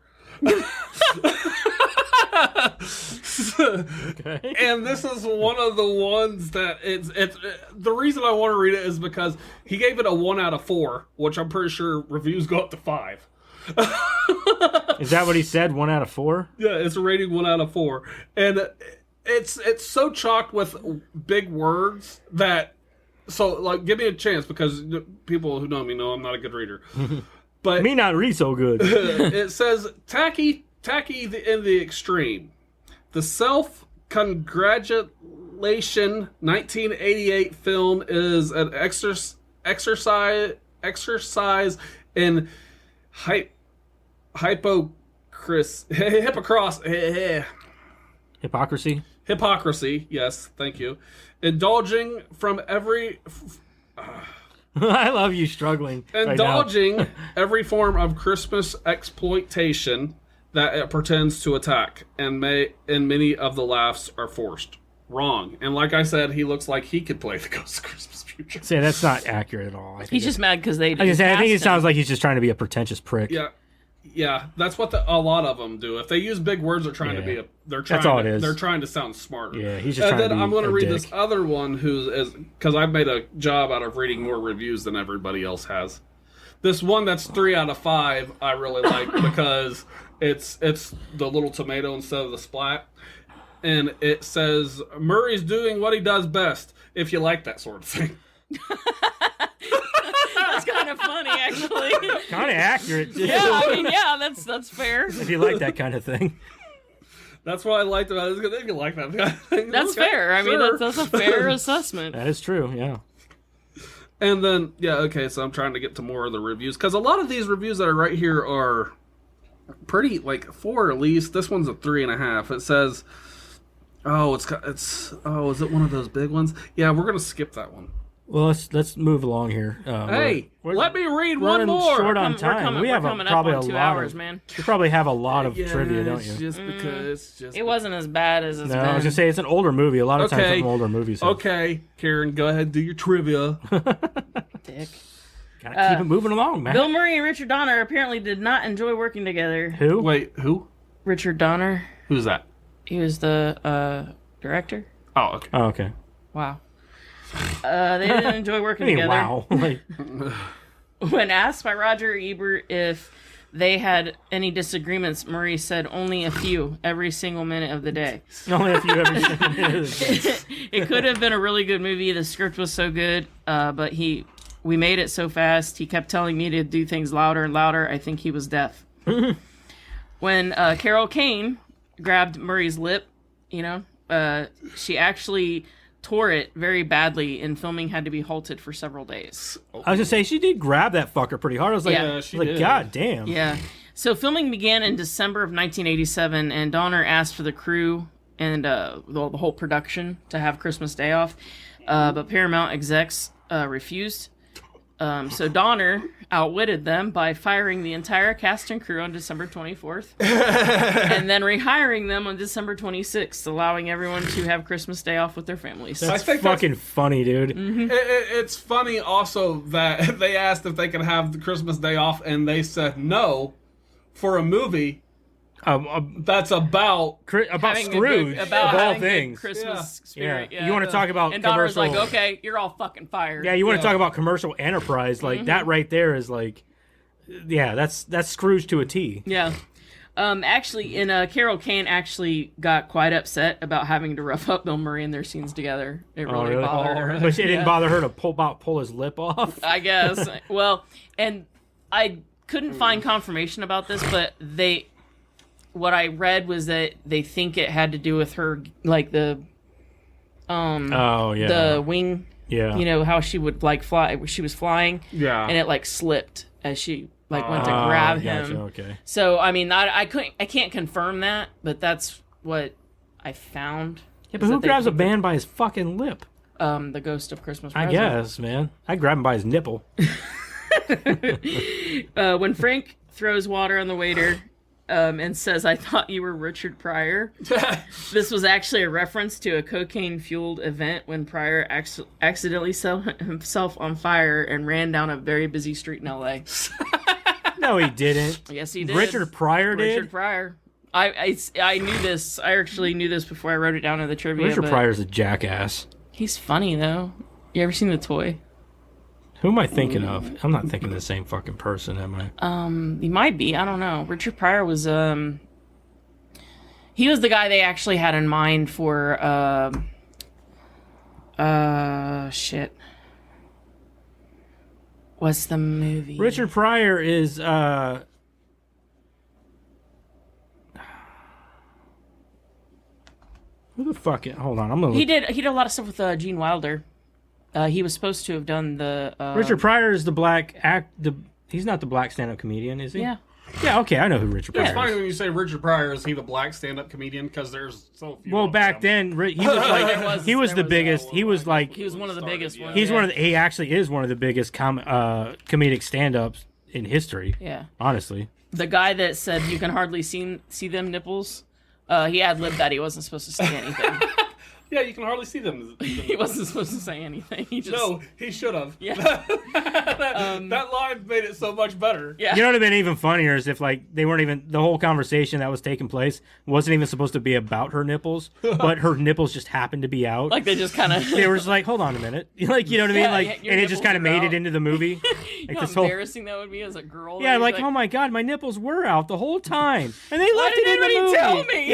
Okay. And this is one of the ones that it's the reason I want to read it is because he gave it a 1 out of 4, which I'm pretty sure reviews go up to 5. Is that what he said? 1 out of 4? Yeah, it's a rating 1 out of 4, and it's so chocked with big words that. So, like, give me a chance, because people who know me know I'm not a good reader. But Me not read so good. it says, tacky in the extreme. The self-congratulation 1988 film is an exercise in hypocrisy, yes, thank you. Indulging from every... I love you struggling. Indulging every form of Christmas exploitation that it pretends to attack, and many of the laughs are forced. Wrong. And like I said, he looks like he could play the Ghost of Christmas Future. See, that's not accurate at all. He's just mad because they. I think it sounds like he's just trying to be a pretentious prick. Yeah, that's what a lot of them do. If they use big words, they're trying to be that's all it is. They're trying to sound smarter. Yeah, he's just trying to be I'm going to read dick. this other one because I've made a job out of reading more reviews than everybody else has. This one that's 3 out of 5 I really like because it's the little tomato instead of the splat, and it says Murray's doing what he does best. If you like that sort of thing. That's kind of funny, actually. Kind of accurate, too. Yeah, I mean, that's fair. If you like that kind of thing. That's what I liked about it. If you like that kind of thing. That's okay, fair. I mean, sure. that's a fair assessment. That is true, yeah. And then, so I'm trying to get to more of the reviews. Because a lot of these reviews that are right here are pretty, like, 4 at least. This one's a 3.5. It says, is it one of those big ones? Yeah, we're going to skip that one. Well, let's move along here. Let me read we're one more. Short on time. We have probably a 2 lot hours, of, man. You probably have a lot of trivia, don't you? Just because. It wasn't as bad as it's been. I was gonna say it's an older movie. A lot of times it's an older movie. So. Okay, Karen, go ahead and do your trivia. Dick. Gotta keep it moving along, man. Bill Murray and Richard Donner apparently did not enjoy working together. Who? Wait, who? Richard Donner. Who's that? He was the director. Oh, okay. Oh, okay. Wow. They didn't enjoy working together. Wow. When asked by Roger Ebert if they had any disagreements, Murray said only a few every single minute of the day. Only a few every single minute of the day. It could have been a really good movie. The script was so good, but we made it so fast. He kept telling me to do things louder and louder. I think he was deaf. When Carol Kane grabbed Murray's lip, she actually tore it very badly, and filming had to be halted for several days. I was gonna say she did grab that fucker pretty hard. I was like, she did. God damn. Yeah. So filming began in December of 1987, and Donner asked for the crew and the whole production to have Christmas Day off, but Paramount execs refused. So Donner outwitted them by firing the entire cast and crew on December 24th, and then rehiring them on December 26th, allowing everyone to have Christmas Day off with their families. That's fucking funny, dude. Mm-hmm. It's funny also that they asked if they could have the Christmas Day off, and they said no for a movie that's about Scrooge, of all things. Christmas spirit. Yeah. You want to talk about and commercial? Donner's like, okay, you're all fucking fired. Yeah, you want to talk about commercial enterprise? Like that right there is like, that's Scrooge to a T. Yeah. Actually, Carol Kane actually got quite upset about having to rough up Bill Murray in their scenes together. It really bothered her. But it didn't bother her to pull his lip off. I guess. Well, and I couldn't find confirmation about this, but what I read was that they think it had to do with her, like the wing. Yeah. How she would like fly. She was flying. Yeah. And it like slipped as she like went to grab gotcha, him. Okay. So I mean, I can't confirm that, but that's what I found. Yeah, but who grabs a man by his fucking lip? The ghost of Christmas Present. I guess, man. I grab him by his nipple. When Frank throws water on the waiter and says, "I thought you were Richard Pryor," this was actually a reference to a cocaine-fueled event when Pryor accidentally set himself on fire and ran down a very busy street in L.A. No, he didn't. Yes, he did. Richard Pryor did? Richard Pryor. I knew this. I actually knew this before I wrote it down in the trivia. Richard Pryor's a jackass. He's funny, though. You ever seen The Toy? Who am I thinking of? I'm not thinking of the same fucking person, am I? He might be. I don't know. Richard Pryor was, he was the guy they actually had in mind for, shit. What's the movie? Richard Pryor is, who the fuck? Hold on, I'm gonna. He did a lot of stuff with Gene Wilder. He was supposed to have done the. Richard Pryor is the black he's not the black stand-up comedian, is he? Yeah. Yeah. Okay, I know who Richard Pryor It's funny is. when you say Richard Pryor. Is he the black stand-up comedian? Because there's so few. Well, of back them. then, he was like he was the biggest. He was like He was one of the biggest ones. he's one of the, he actually is one of the biggest comedic stand-ups in history. Yeah. Honestly. The guy that said you can hardly see them nipples. He ad-libbed that. He wasn't supposed to say anything. Yeah, you can hardly see them. He wasn't supposed to say anything. He just No, he should have. Yeah. that line made it so much better. Yeah. You know what would have been even funnier is if like they weren't even the whole conversation that was taking place wasn't even supposed to be about her nipples, but her nipples just happened to be out. Like they just kind of. They were just like, hold on a minute, like you know what I mean, Yeah, like, your and it just nipples kind of are made out. it into the movie. You Like know this how whole, embarrassing that would be as a girl. yeah, like You're oh my god, my nipples were out the whole time, and they Why left it didn't in the movie.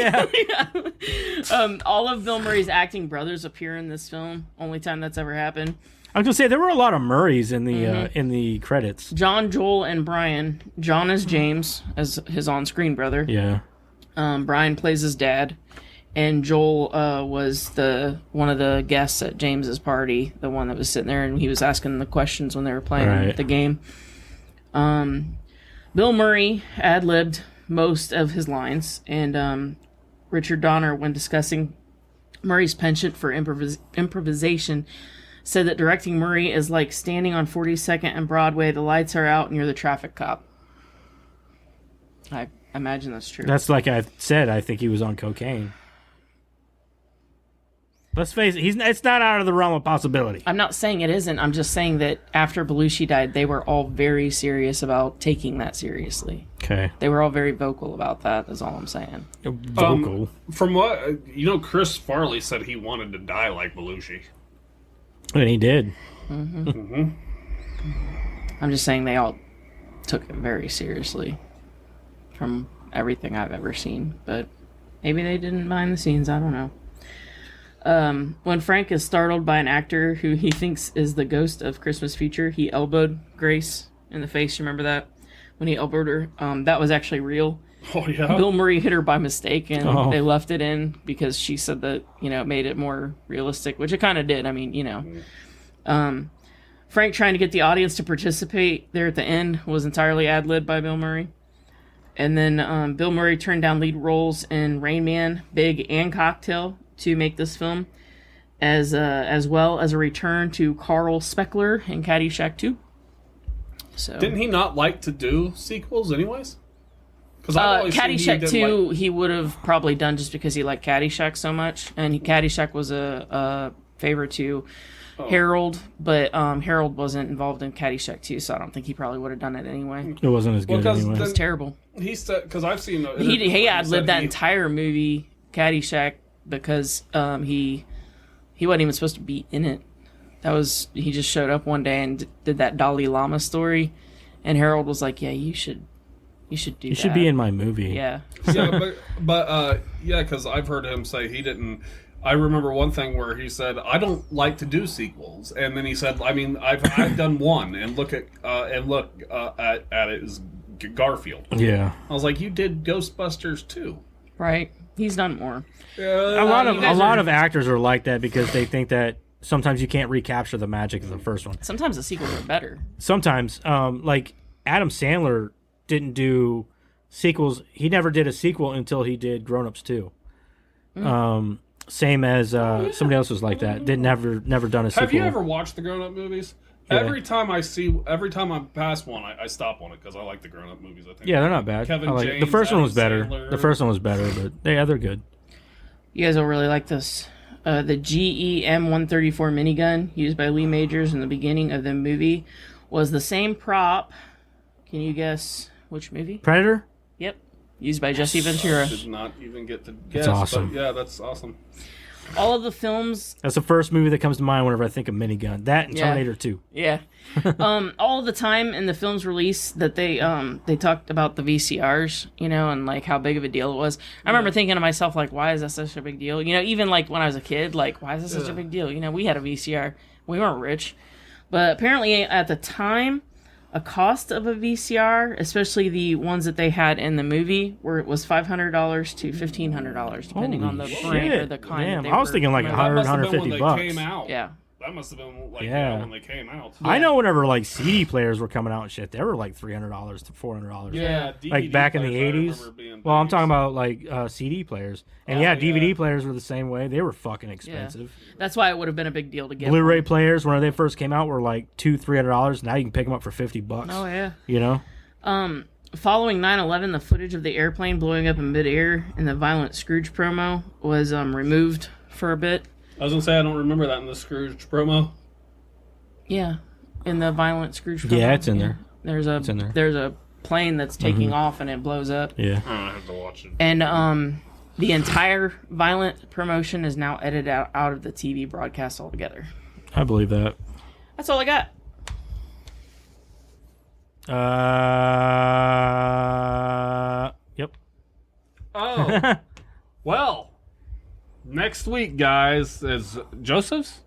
anybody tell me? Yeah. All of Bill Murray's acting brothers appear in this film. Only time that's ever happened. I was gonna say there were a lot of Murrays in the credits. John, Joel, and Brian. John is James as his on-screen brother. Yeah. Brian plays his dad, and Joel was one of the guests at James's party, the one that was sitting there, and he was asking the questions when they were playing the game. Bill Murray ad-libbed most of his lines, and Richard Donner, when discussing Murray's penchant for improvisation, said that directing Murray is like standing on 42nd and Broadway, the lights are out, and you're the traffic cop. I imagine that's true. That's like I said. I think he was on cocaine. Let's face it. It's not out of the realm of possibility. I'm not saying it isn't. I'm just saying that after Belushi died, they were all very serious about taking that seriously. Okay. They were all very vocal about that, is all I'm saying. Vocal. From what Chris Farley said he wanted to die like Belushi. And he did. I'm just saying they all took it very seriously from everything I've ever seen. But maybe they didn't behind the scenes. I don't know. When Frank is startled by an actor who he thinks is the ghost of Christmas Future, he elbowed Grace in the face. You remember that? When he elbowed her, that was actually real. Oh, yeah? Bill Murray hit her by mistake, and they left it in because she said that, it made it more realistic, which it kind of did. I mean, Frank trying to get the audience to participate there at the end was entirely ad-libbed by Bill Murray. And then Bill Murray turned down lead roles in Rain Man, Big, and Cocktail to make this film, as well as a return to Carl Speckler in Caddyshack 2. So didn't he not like to do sequels anyways? Because Caddyshack 2 he would have probably done just because he liked Caddyshack so much, and Caddyshack was a favor to Harold, but Harold wasn't involved in Caddyshack 2, so I don't think he probably would have done it anyway. It wasn't as good anyway. It was terrible. He said, because I've seen he ad-libbed that entire movie, Caddyshack, because he wasn't even supposed to be in it. He just showed up one day and did that Dalai Lama story, and Harold was like, "Yeah, you should do that. You should be in my movie." Yeah. Yeah, but because I've heard him say he didn't. I remember one thing where he said, "I don't like to do sequels," and then he said, "I mean, I've done one, and look at it as Garfield." Yeah. I was like, "You did Ghostbusters too." Right. He's done more. A lot of actors are like that because they think that sometimes you can't recapture the magic of the first one. Sometimes the sequels are better. Sometimes, like Adam Sandler didn't do sequels. He never did a sequel until he did Grown Ups 2. Same as somebody else was like that. Never done a sequel. Have you ever watched the Grown Up movies? Yeah. Every time I pass one, I stop on it because I like the Grown Up movies. I think. Yeah, they're not bad. Kevin James, the first one was better. Sandler. The first one was better, but they're good. You guys will really like this. The GEM 134 minigun used by Lee Majors in the beginning of the movie was the same prop. Can you guess which movie? Predator? Yep. Used by Jesse Ventura. I did not even get to guess. That's awesome. But yeah, that's awesome. All of the films... That's the first movie that comes to mind whenever I think of minigun. That and Terminator 2. Yeah. All the time in the film's release that they talked about the VCRs, and like how big of a deal it was. I remember thinking to myself, like, why is that such a big deal? Even like when I was a kid, like, why is this such a big deal? We had a VCR. We weren't rich. But apparently at the time, a cost of a VCR, especially the ones that they had in the movie, was $500 to $1,500, depending on the brand or the kind. Damn, I was thinking like $100, $150. Came out. Yeah. That must have been like when they came out. Yeah. I know whenever like CD players were coming out and shit, they were like $300 to $400. Yeah, DVD like back in the 80s. Well, I'm talking about like CD players, and DVD players were the same way. They were fucking expensive. Yeah. That's why it would have been a big deal to get. Blu-ray players, when they first came out, were like $200-$300. Now you can pick them up for $50. Oh yeah. Following 9/11, the footage of the airplane blowing up in midair in the violent Scrooge promo was removed for a bit. I was gonna say I don't remember that in the Scrooge promo. Yeah, in the violent Scrooge promo. Yeah, it's in there. There's a plane that's taking off and it blows up. Yeah. I have to watch it. And the entire violent promotion is now edited out of the TV broadcast altogether. I believe that. That's all I got. Yep. Oh. Well. Next week, guys, is Joseph's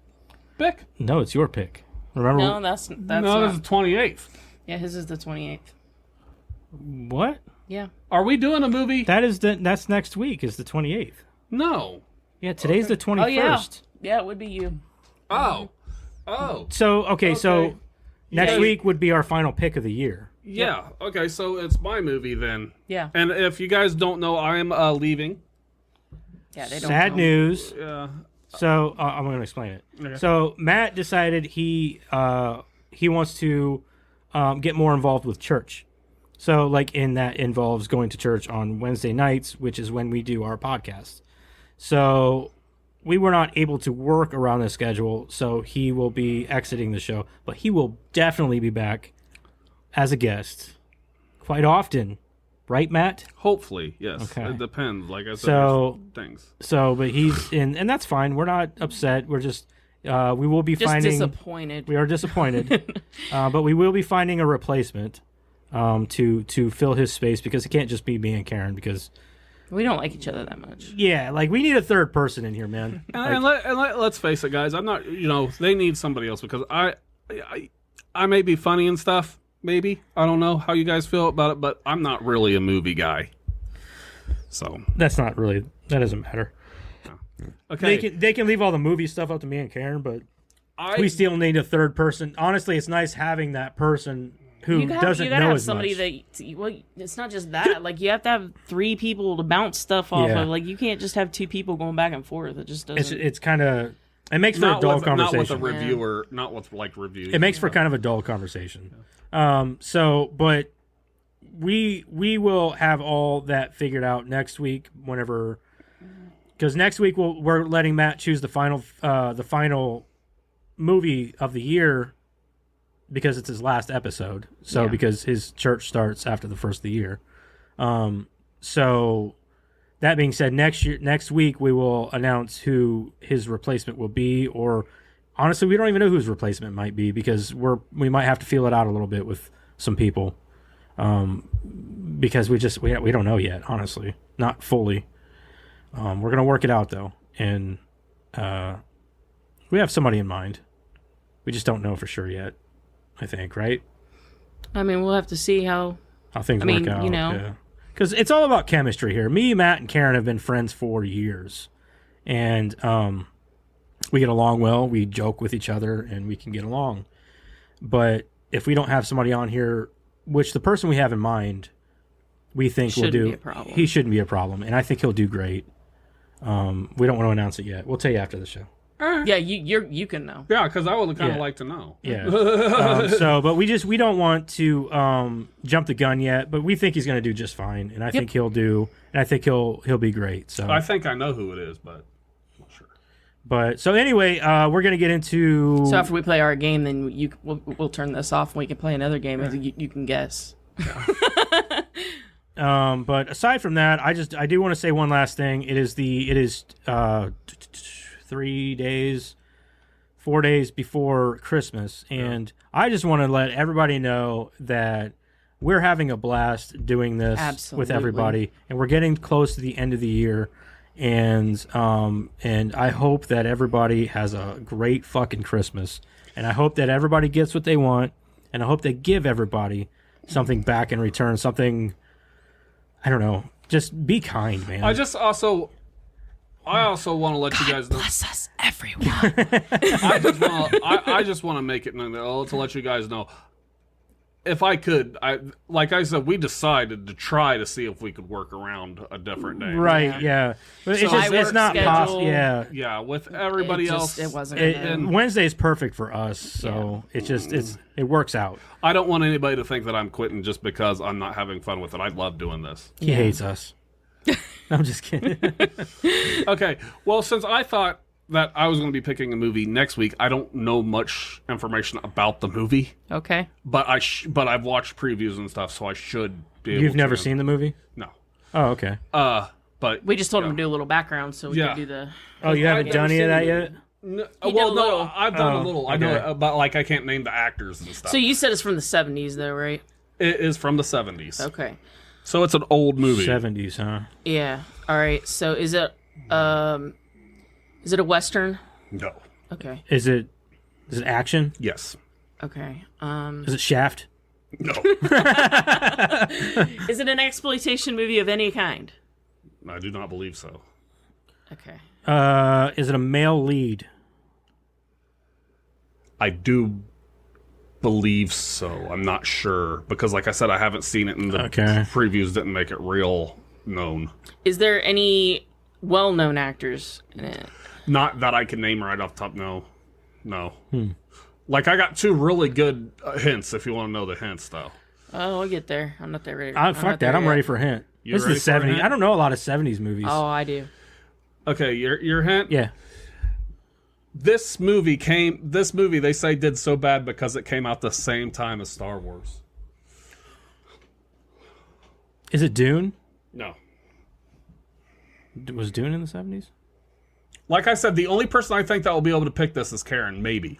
pick? No, it's your pick. Remember? No, that's it's not. the 28th. Yeah, his is the 28th. What? Yeah. Are we doing a movie? That's next week. Is the 28th? No. Yeah, today's the 21st. Oh yeah. Yeah, it would be you. Oh. So next week would be our final pick of the year. Yeah. Yep. Okay, so it's my movie then. Yeah. And if you guys don't know, I'm leaving. Yeah, they don't Sad news. Yeah. So I'm going to explain it. Okay. So Matt decided he wants to get more involved with church. So that involves going to church on Wednesday nights, which is when we do our podcast. So we were not able to work around the schedule, so he will be exiting the show. But he will definitely be back as a guest quite often. Right, Matt? Hopefully, yes. Okay. It depends. Like I said, things. So, but he's in, and that's fine. We're not upset. We're just, we will be finding. Disappointed. We are disappointed, but we will be finding a replacement to fill his space because it can't just be me and Karen because we don't like each other that much. Yeah, we need a third person in here, man. Let's face it, guys. I'm not. They need somebody else because I may be funny and stuff. Maybe. I don't know how you guys feel about it, but I'm not really a movie guy. So that doesn't matter. Okay. They can leave all the movie stuff up to me and Karen, but we still need a third person. Honestly, it's nice having that person who doesn't know as much. It's not just that. You have to have 3 people to bounce stuff off of. You can't just have 2 people going back and forth. It just doesn't. It's kind of. It makes for a dull conversation. Not with a reviewer, not with reviews. It makes for kind of a dull conversation. But we will have all that figured out next week because next week we're letting Matt choose the final movie of the year because it's his last episode. So because his church starts after the first of the year. So that being said, next week we will announce who his replacement will be, or honestly, we don't even know who his replacement might be because we might have to feel it out a little bit with some people, because we don't know yet. Honestly, not fully. We're gonna work it out though, and we have somebody in mind. We just don't know for sure yet. I think, right? I mean, we'll have to see how things work out. Yeah. Because it's all about chemistry here. Me, Matt, and Karen have been friends for years. And we get along well. We joke with each other, and we can get along. But if we don't have somebody on here which the person we have in mind, we think will do. He shouldn't be a problem, and I think he'll do great. We don't want to announce it yet. We'll tell you after the show. Yeah, you can know. Yeah, because I would kind of like to know. Yeah. But we don't want to jump the gun yet. But we think he's going to do just fine, and I think he'll be great. So I think I know who it is, but I'm not sure. But so anyway, we're going to get into. So after we play our game, then we'll turn this off, and we can play another game, and you can guess. Yeah. But aside from that, I do want to say one last thing. It is 4 days before Christmas, and I just want to let everybody know that we're having a blast doing this with everybody, and we're getting close to the end of the year, and I hope that everybody has a great fucking Christmas, and I hope that everybody gets what they want, and I hope they give everybody something back in return, something, I don't know, just be kind, man. I also want to let you guys know. Bless us, everyone. I just want to make it known to let you guys know. If I could, like I said, we decided to try to see if we could work around a different day. Right? Yeah. But So it's not possible. Yeah. Yeah. With everybody else, it wasn't. Wednesday's perfect for us, so it works out. I don't want anybody to think that I'm quitting just because I'm not having fun with it. I love doing this. He hates us. I'm just kidding. Okay, well, since I thought that I was going to be picking a movie next week, I don't know much information about the movie. Okay. But I've watched previews and stuff, so I should be able to. You've never seen the movie? No. Oh, okay. But we just told him to do a little background so we could do the... Oh, you haven't done any of that yet? No, I've done a little. I know it, but like I can't name the actors and stuff. So you said it's from the 70s, though, right? It is from the 70s. Okay. So it's an old movie. 70s, huh? Yeah. All right. So is it a Western? No. Okay. Is it action? Yes. Okay. Is it Shaft? No. Is it an exploitation movie of any kind? I do not believe so. Okay. Is it a male lead? I do believe so. I'm not sure because, like I said, I haven't seen it, and the previews didn't make it real known. Is there any well-known actors in it? Not that I can name right off the top. No. Like I got two really good hints. If you want to know the hints, though. Oh, I'll get there. I'm not that ready. Fuck that. I'm ready for a hint. This is the 70s. I don't know a lot of 70s movies. Oh, I do. Okay, your hint? Yeah. This movie they say did so bad because it came out the same time as Star Wars. Is it Dune? No. Was Dune in the 70s? Like I said, the only person I think that will be able to pick this is Karen, maybe.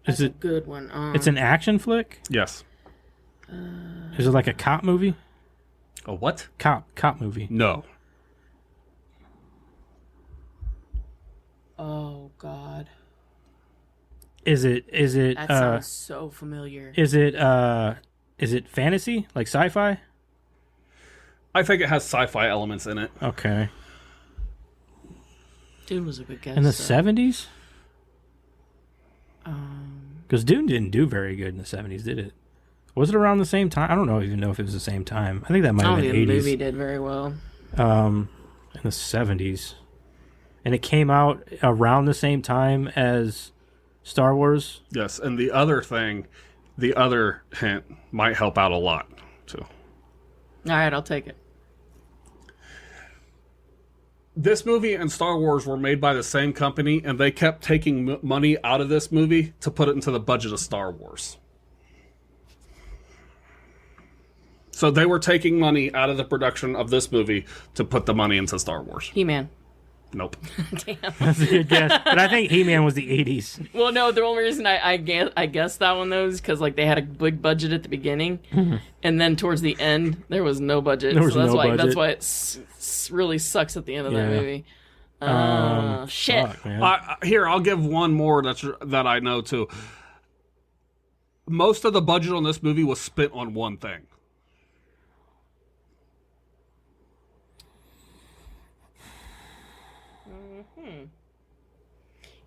That's a good one. It's an action flick? Yes. Is it like a cop movie? A what? Cop movie. No. Oh God. Is it That sounds so familiar. Is it fantasy? Like sci-fi? I think it has sci-fi elements in it. Okay. Dune was a good guess. In the 70s? Because Dune didn't do very good in the 70s, did it? Was it around the same time? I don't even know if it was the same time. I think that might have been 80s. The movie did very well. In the 70s. And it came out around the same time as Star Wars? Yes, and the other hint might help out a lot, too. All right, I'll take it. This movie and Star Wars were made by the same company, and they kept taking money out of this movie to put it into the budget of Star Wars. So they were taking money out of the production of this movie to put the money into Star Wars. He-Man. Nope. Damn. That's a good guess. But I think He-Man was the 80s. Well, no, the only reason I guessed that one, though, is because like, they had a big budget at the beginning, and then towards the end, there was no budget. That's why it really sucks at the end of that movie. Shit. Fuck, man. Here, I'll give one more that I know, too. Most of the budget on this movie was spent on one thing.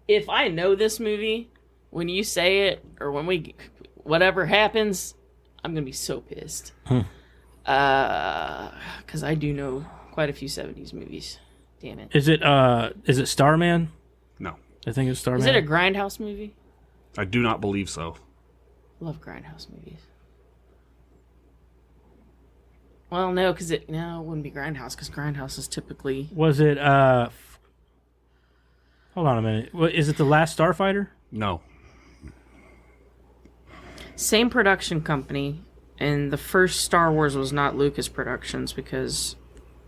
If I know this movie, when you say it, or when whatever happens, I'm gonna be so pissed. Because I do know quite a few 70s movies. Damn it. Is it Starman? No. I think it's Starman. Is it a Grindhouse movie? I do not believe so. Love Grindhouse movies. Well, no, because it wouldn't be Grindhouse, because Grindhouse is typically... Was it, hold on a minute. Is it The Last Starfighter? No. Same production company, and the first Star Wars was not Lucas Productions, because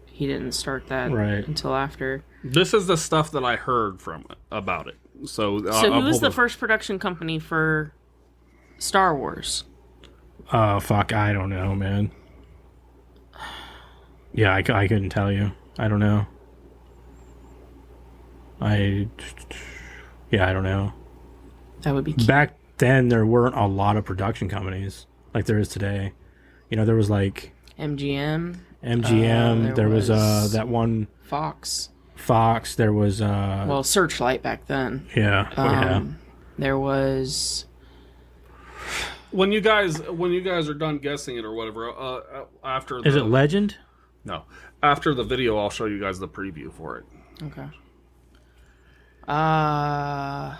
he didn't start that until after. This is the stuff that I heard from it, about it. So who was the first production company for Star Wars? Oh, fuck, I don't know, man. Yeah, I couldn't tell you. I don't know. I don't know. That would be cute. Back then, there weren't a lot of production companies like there is today. You know, there was like... MGM. there was that one... Fox. There was... well, Searchlight back then. Yeah. There was... When you guys are done guessing it or whatever, after Is it Legend? No. After the video, I'll show you guys the preview for it. Okay. I'm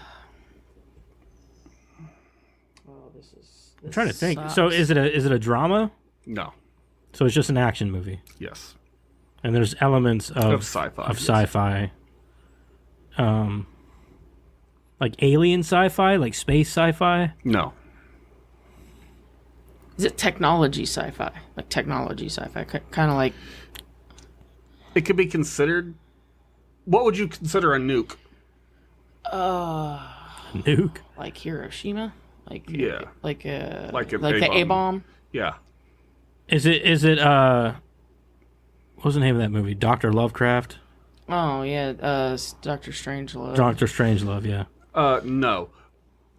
trying to think. Sucks. So is it a drama? No. So it's just an action movie. Yes. And there's elements of sci-fi. Of sci-fi. Like alien sci-fi, like space sci-fi? No. Is it technology sci-fi? Like technology sci-fi? Kind of like... It could be considered... What would you consider a nuke? Nuke? Like Hiroshima? Like yeah. Like an the A-bomb? Yeah. Is it what was the name of that movie? Dr. Lovecraft? Oh, yeah, Dr. Strangelove. Dr. Strangelove, yeah. No.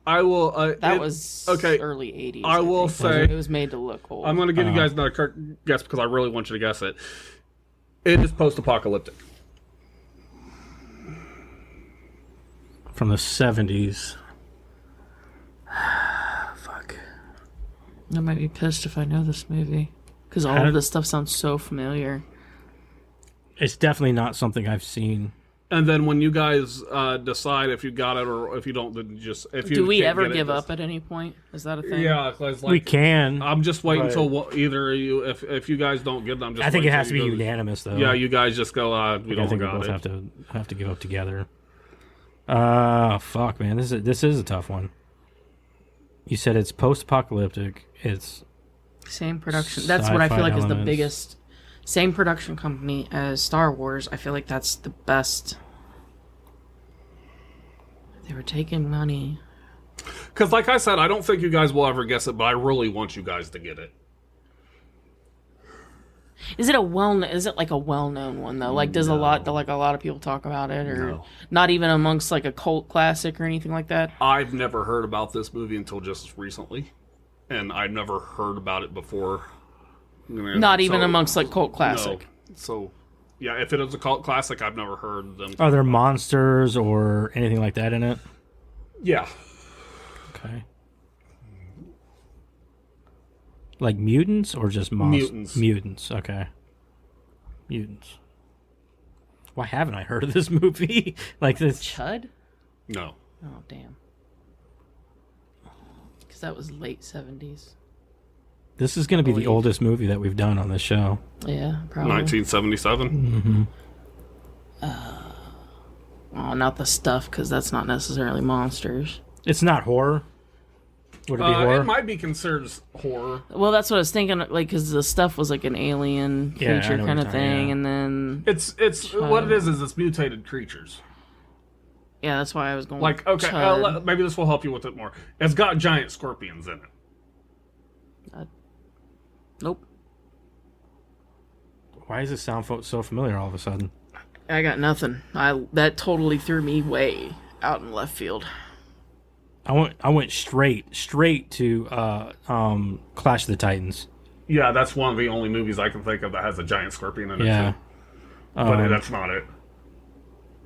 I will... that was early 80s. I will say... It was made to look old. I'm going to give you guys another guess because I really want you to guess it. It is post-apocalyptic. From the 70s. Fuck. I might be pissed if I know this movie. Because all of this stuff sounds so familiar. It's definitely not something I've seen. And then when you guys decide if you got it or if you don't, then just... Do we ever give up at any point? Is that a thing? Yeah. We can. I'm just waiting until either of you... If you guys don't get it, I'm just... I think it has to be unanimous, though. Yeah, you guys just go, we don't got both it. have to give up together. Fuck, man. This is a tough one. You said it's post-apocalyptic. It's... Same production. That's what I feel like elements. is the biggest... Same production company as Star Wars. I feel like that's the best. They were taking money. Because like I said, I don't think you guys will ever guess it, but I really want you guys to get it. Is it like a well-known one though? Like does a lot of people talk about it, or not even amongst like a cult classic or anything like that? I've never heard about this movie until just recently, and I've never heard about it before. Not even amongst like cult classic. No. So, yeah, if it is a cult classic, I've never heard them. Are there monsters or anything like that in it? Yeah. Okay. Like mutants or just Mutants. Mutants, okay. Mutants. Why haven't I heard of this movie? Like this... Chud? No. Oh, damn. Because that was late 70s. This is going to be the oldest movie that we've done on this show. Yeah, probably. 1977? Mm-hmm. Oh, not the stuff, because that's not necessarily monsters. It's not horror? Would it be horror? It might be considered horror. Well, that's what I was thinking, like, because the stuff was like an alien creature kind of thing, and then... It's what it is it's mutated creatures. Yeah, that's why I was going like, okay, maybe this will help you with it more. It's got giant scorpions in it. Nope. Why does this sound so familiar all of a sudden? I got nothing. That totally threw me way out in left field. I went straight to Clash of the Titans. Yeah, that's one of the only movies I can think of that has a giant scorpion in it. Yeah. Too. But that's not it.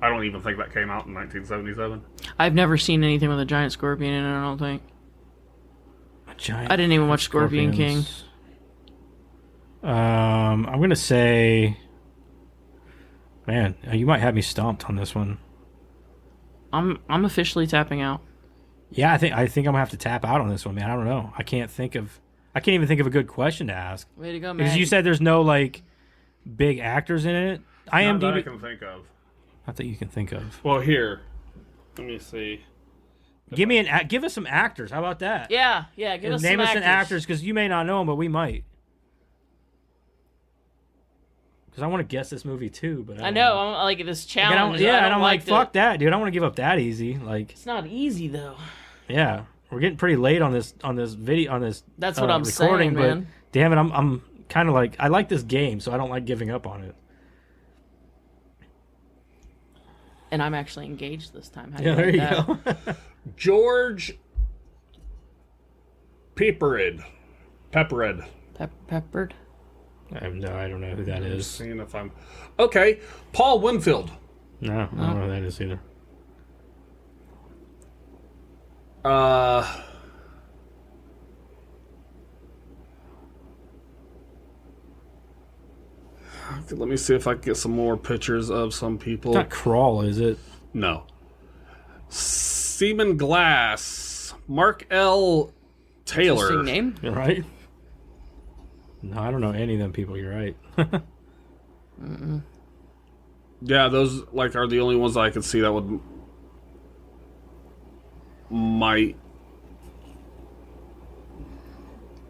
I don't even think that came out in 1977. I've never seen anything with a giant scorpion in it, I don't think. Giant. I didn't even watch Scorpion King. I'm gonna say, man, you might have me stumped on this one. I'm officially tapping out. Yeah, I think I'm gonna have to tap out on this one, man. I don't know. I can't even think of a good question to ask. Way to go, man. Because you said there's no like big actors in it. Not that I can think of. Not that you can think of. Well, here, let me see. Give us some actors. How about that? Yeah. Give us name some us some actors because you may not know them, but we might. Because I want to guess this movie too, but I know. I'm like this challenge. And I'm like, fuck that, dude. I don't want to give up that easy. Like, it's not easy though. Yeah, we're getting pretty late on this video on this. That's what I'm recording, saying, man. But damn it, I'm kind of like I like this game, so I don't like giving up on it. And I'm actually engaged this time. How There you go. George Peppered. Peppered. I don't know who that is. Seeing if I'm okay. Paul Winfield. No, I don't know who that is either. Let me see if I can get some more pictures of some people. It's not Crawl, is it? No. Seaman Glass. Mark L. Taylor. Interesting name. You're right. No, I don't know any of them people. You're right. Yeah, those are the only ones that I could see that might.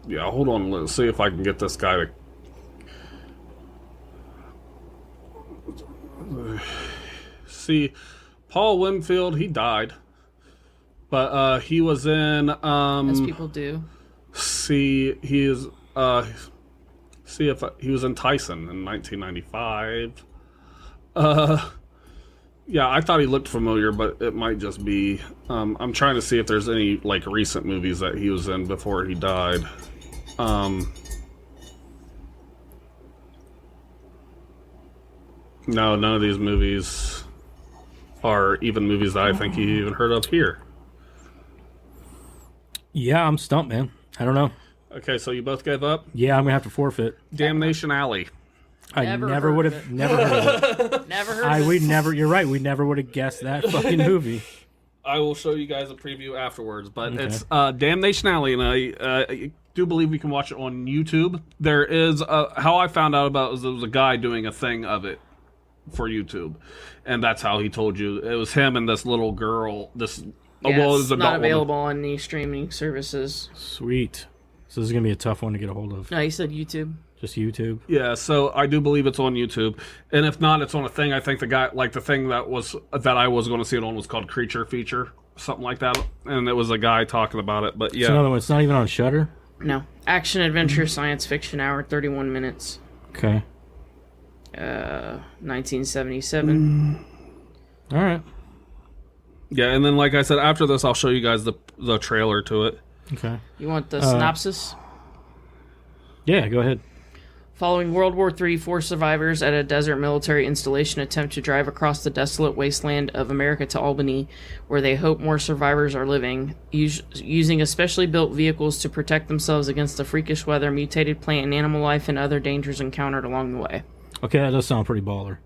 Yeah, hold on. Let's see if I can get this guy to. See, Paul Winfield, he died, but he was in. As people do. See, he is. See if he was in Tyson in 1995. Yeah, I thought he looked familiar, but it might just be. I'm trying to see if there's any recent movies that he was in before he died. No, none of these movies are even movies that I think he even heard of here. Yeah, I'm stumped, man. I don't know. Okay, so you both gave up? Yeah, I'm gonna have to forfeit. Damnation Alley. I never would have never heard of it. Never heard of it. You're right, we never would have guessed that fucking movie. I will show you guys a preview afterwards, but it's Damnation Alley, and I do believe we can watch it on YouTube. There is how I found out about it was there was a guy doing a thing of it for YouTube, and that's how he told you it was him and this little girl. This it's not available on the streaming services. Sweet. So this is gonna be a tough one to get a hold of. No, you said YouTube. Just YouTube. Yeah, so I do believe it's on YouTube, and if not, it's on a thing. I think the guy, the thing that I was going to see it on was called Creature Feature, something like that, and it was a guy talking about it. But yeah, it's another one. It's not even on Shudder. No, action adventure science fiction hour, 31 minutes. Okay. 1977. All right. Yeah, and then like I said, after this, I'll show you guys the trailer to it. Okay. You want the synopsis? Yeah, go ahead. Following World War III, 4 survivors at a desert military installation attempt to drive across the desolate wasteland of America to Albany, where they hope more survivors are living, using especially built vehicles to protect themselves against the freakish weather, mutated plant and animal life, and other dangers encountered along the way. Okay, that does sound pretty baller.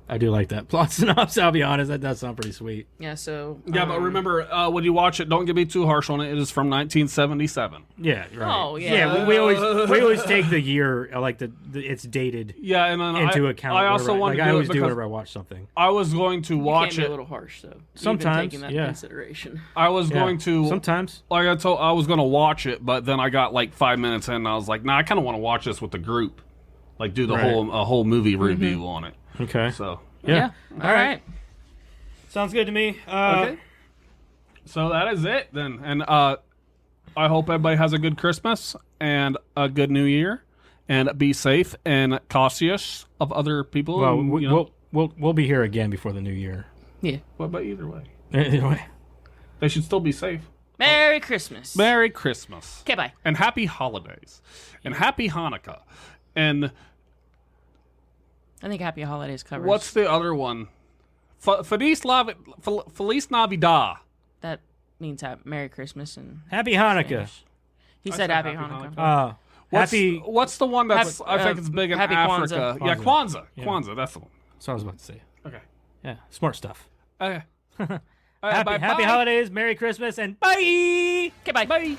I do like that plot synopsis, I'll be honest. That does sound pretty sweet. Yeah, so... Yeah, but remember, when you watch it, don't get me too harsh on it. It is from 1977. Yeah, right. Oh, yeah. Yeah, we always take the year, it's dated and then into account. I also want to I always do whenever I watch something. I was going to watch you can't it. be a little harsh, though. Sometimes, even taking that consideration. I was going to... Sometimes. Like I told, I was going to watch it, but then I got 5 minutes in, and I was like, nah, I kind of want to watch this with the group. Do the whole movie review on it. Okay. So... Yeah. All right. Sounds good to me. Okay. So that is it then, and I hope everybody has a good Christmas and a good New Year, and be safe and cautious of other people. Well, we'll be here again before the New Year. Yeah. Well, but either way, they should still be safe. Merry Christmas. Merry Christmas. Okay, bye. And happy holidays, and happy Hanukkah, and. I think Happy Holidays covers. What's the other one? Feliz Navidad. That means Merry Christmas and Happy Hanukkah. He I said said Happy Happy Hanukkah. What's the one that's I think it's big in Happy Africa? Kwanzaa. Yeah, Kwanzaa. Yeah. Kwanzaa, that's the one. That's what I was about to say. Okay. Yeah, smart stuff. Okay. Happy holidays, Merry Christmas, and bye. Okay, bye. Bye.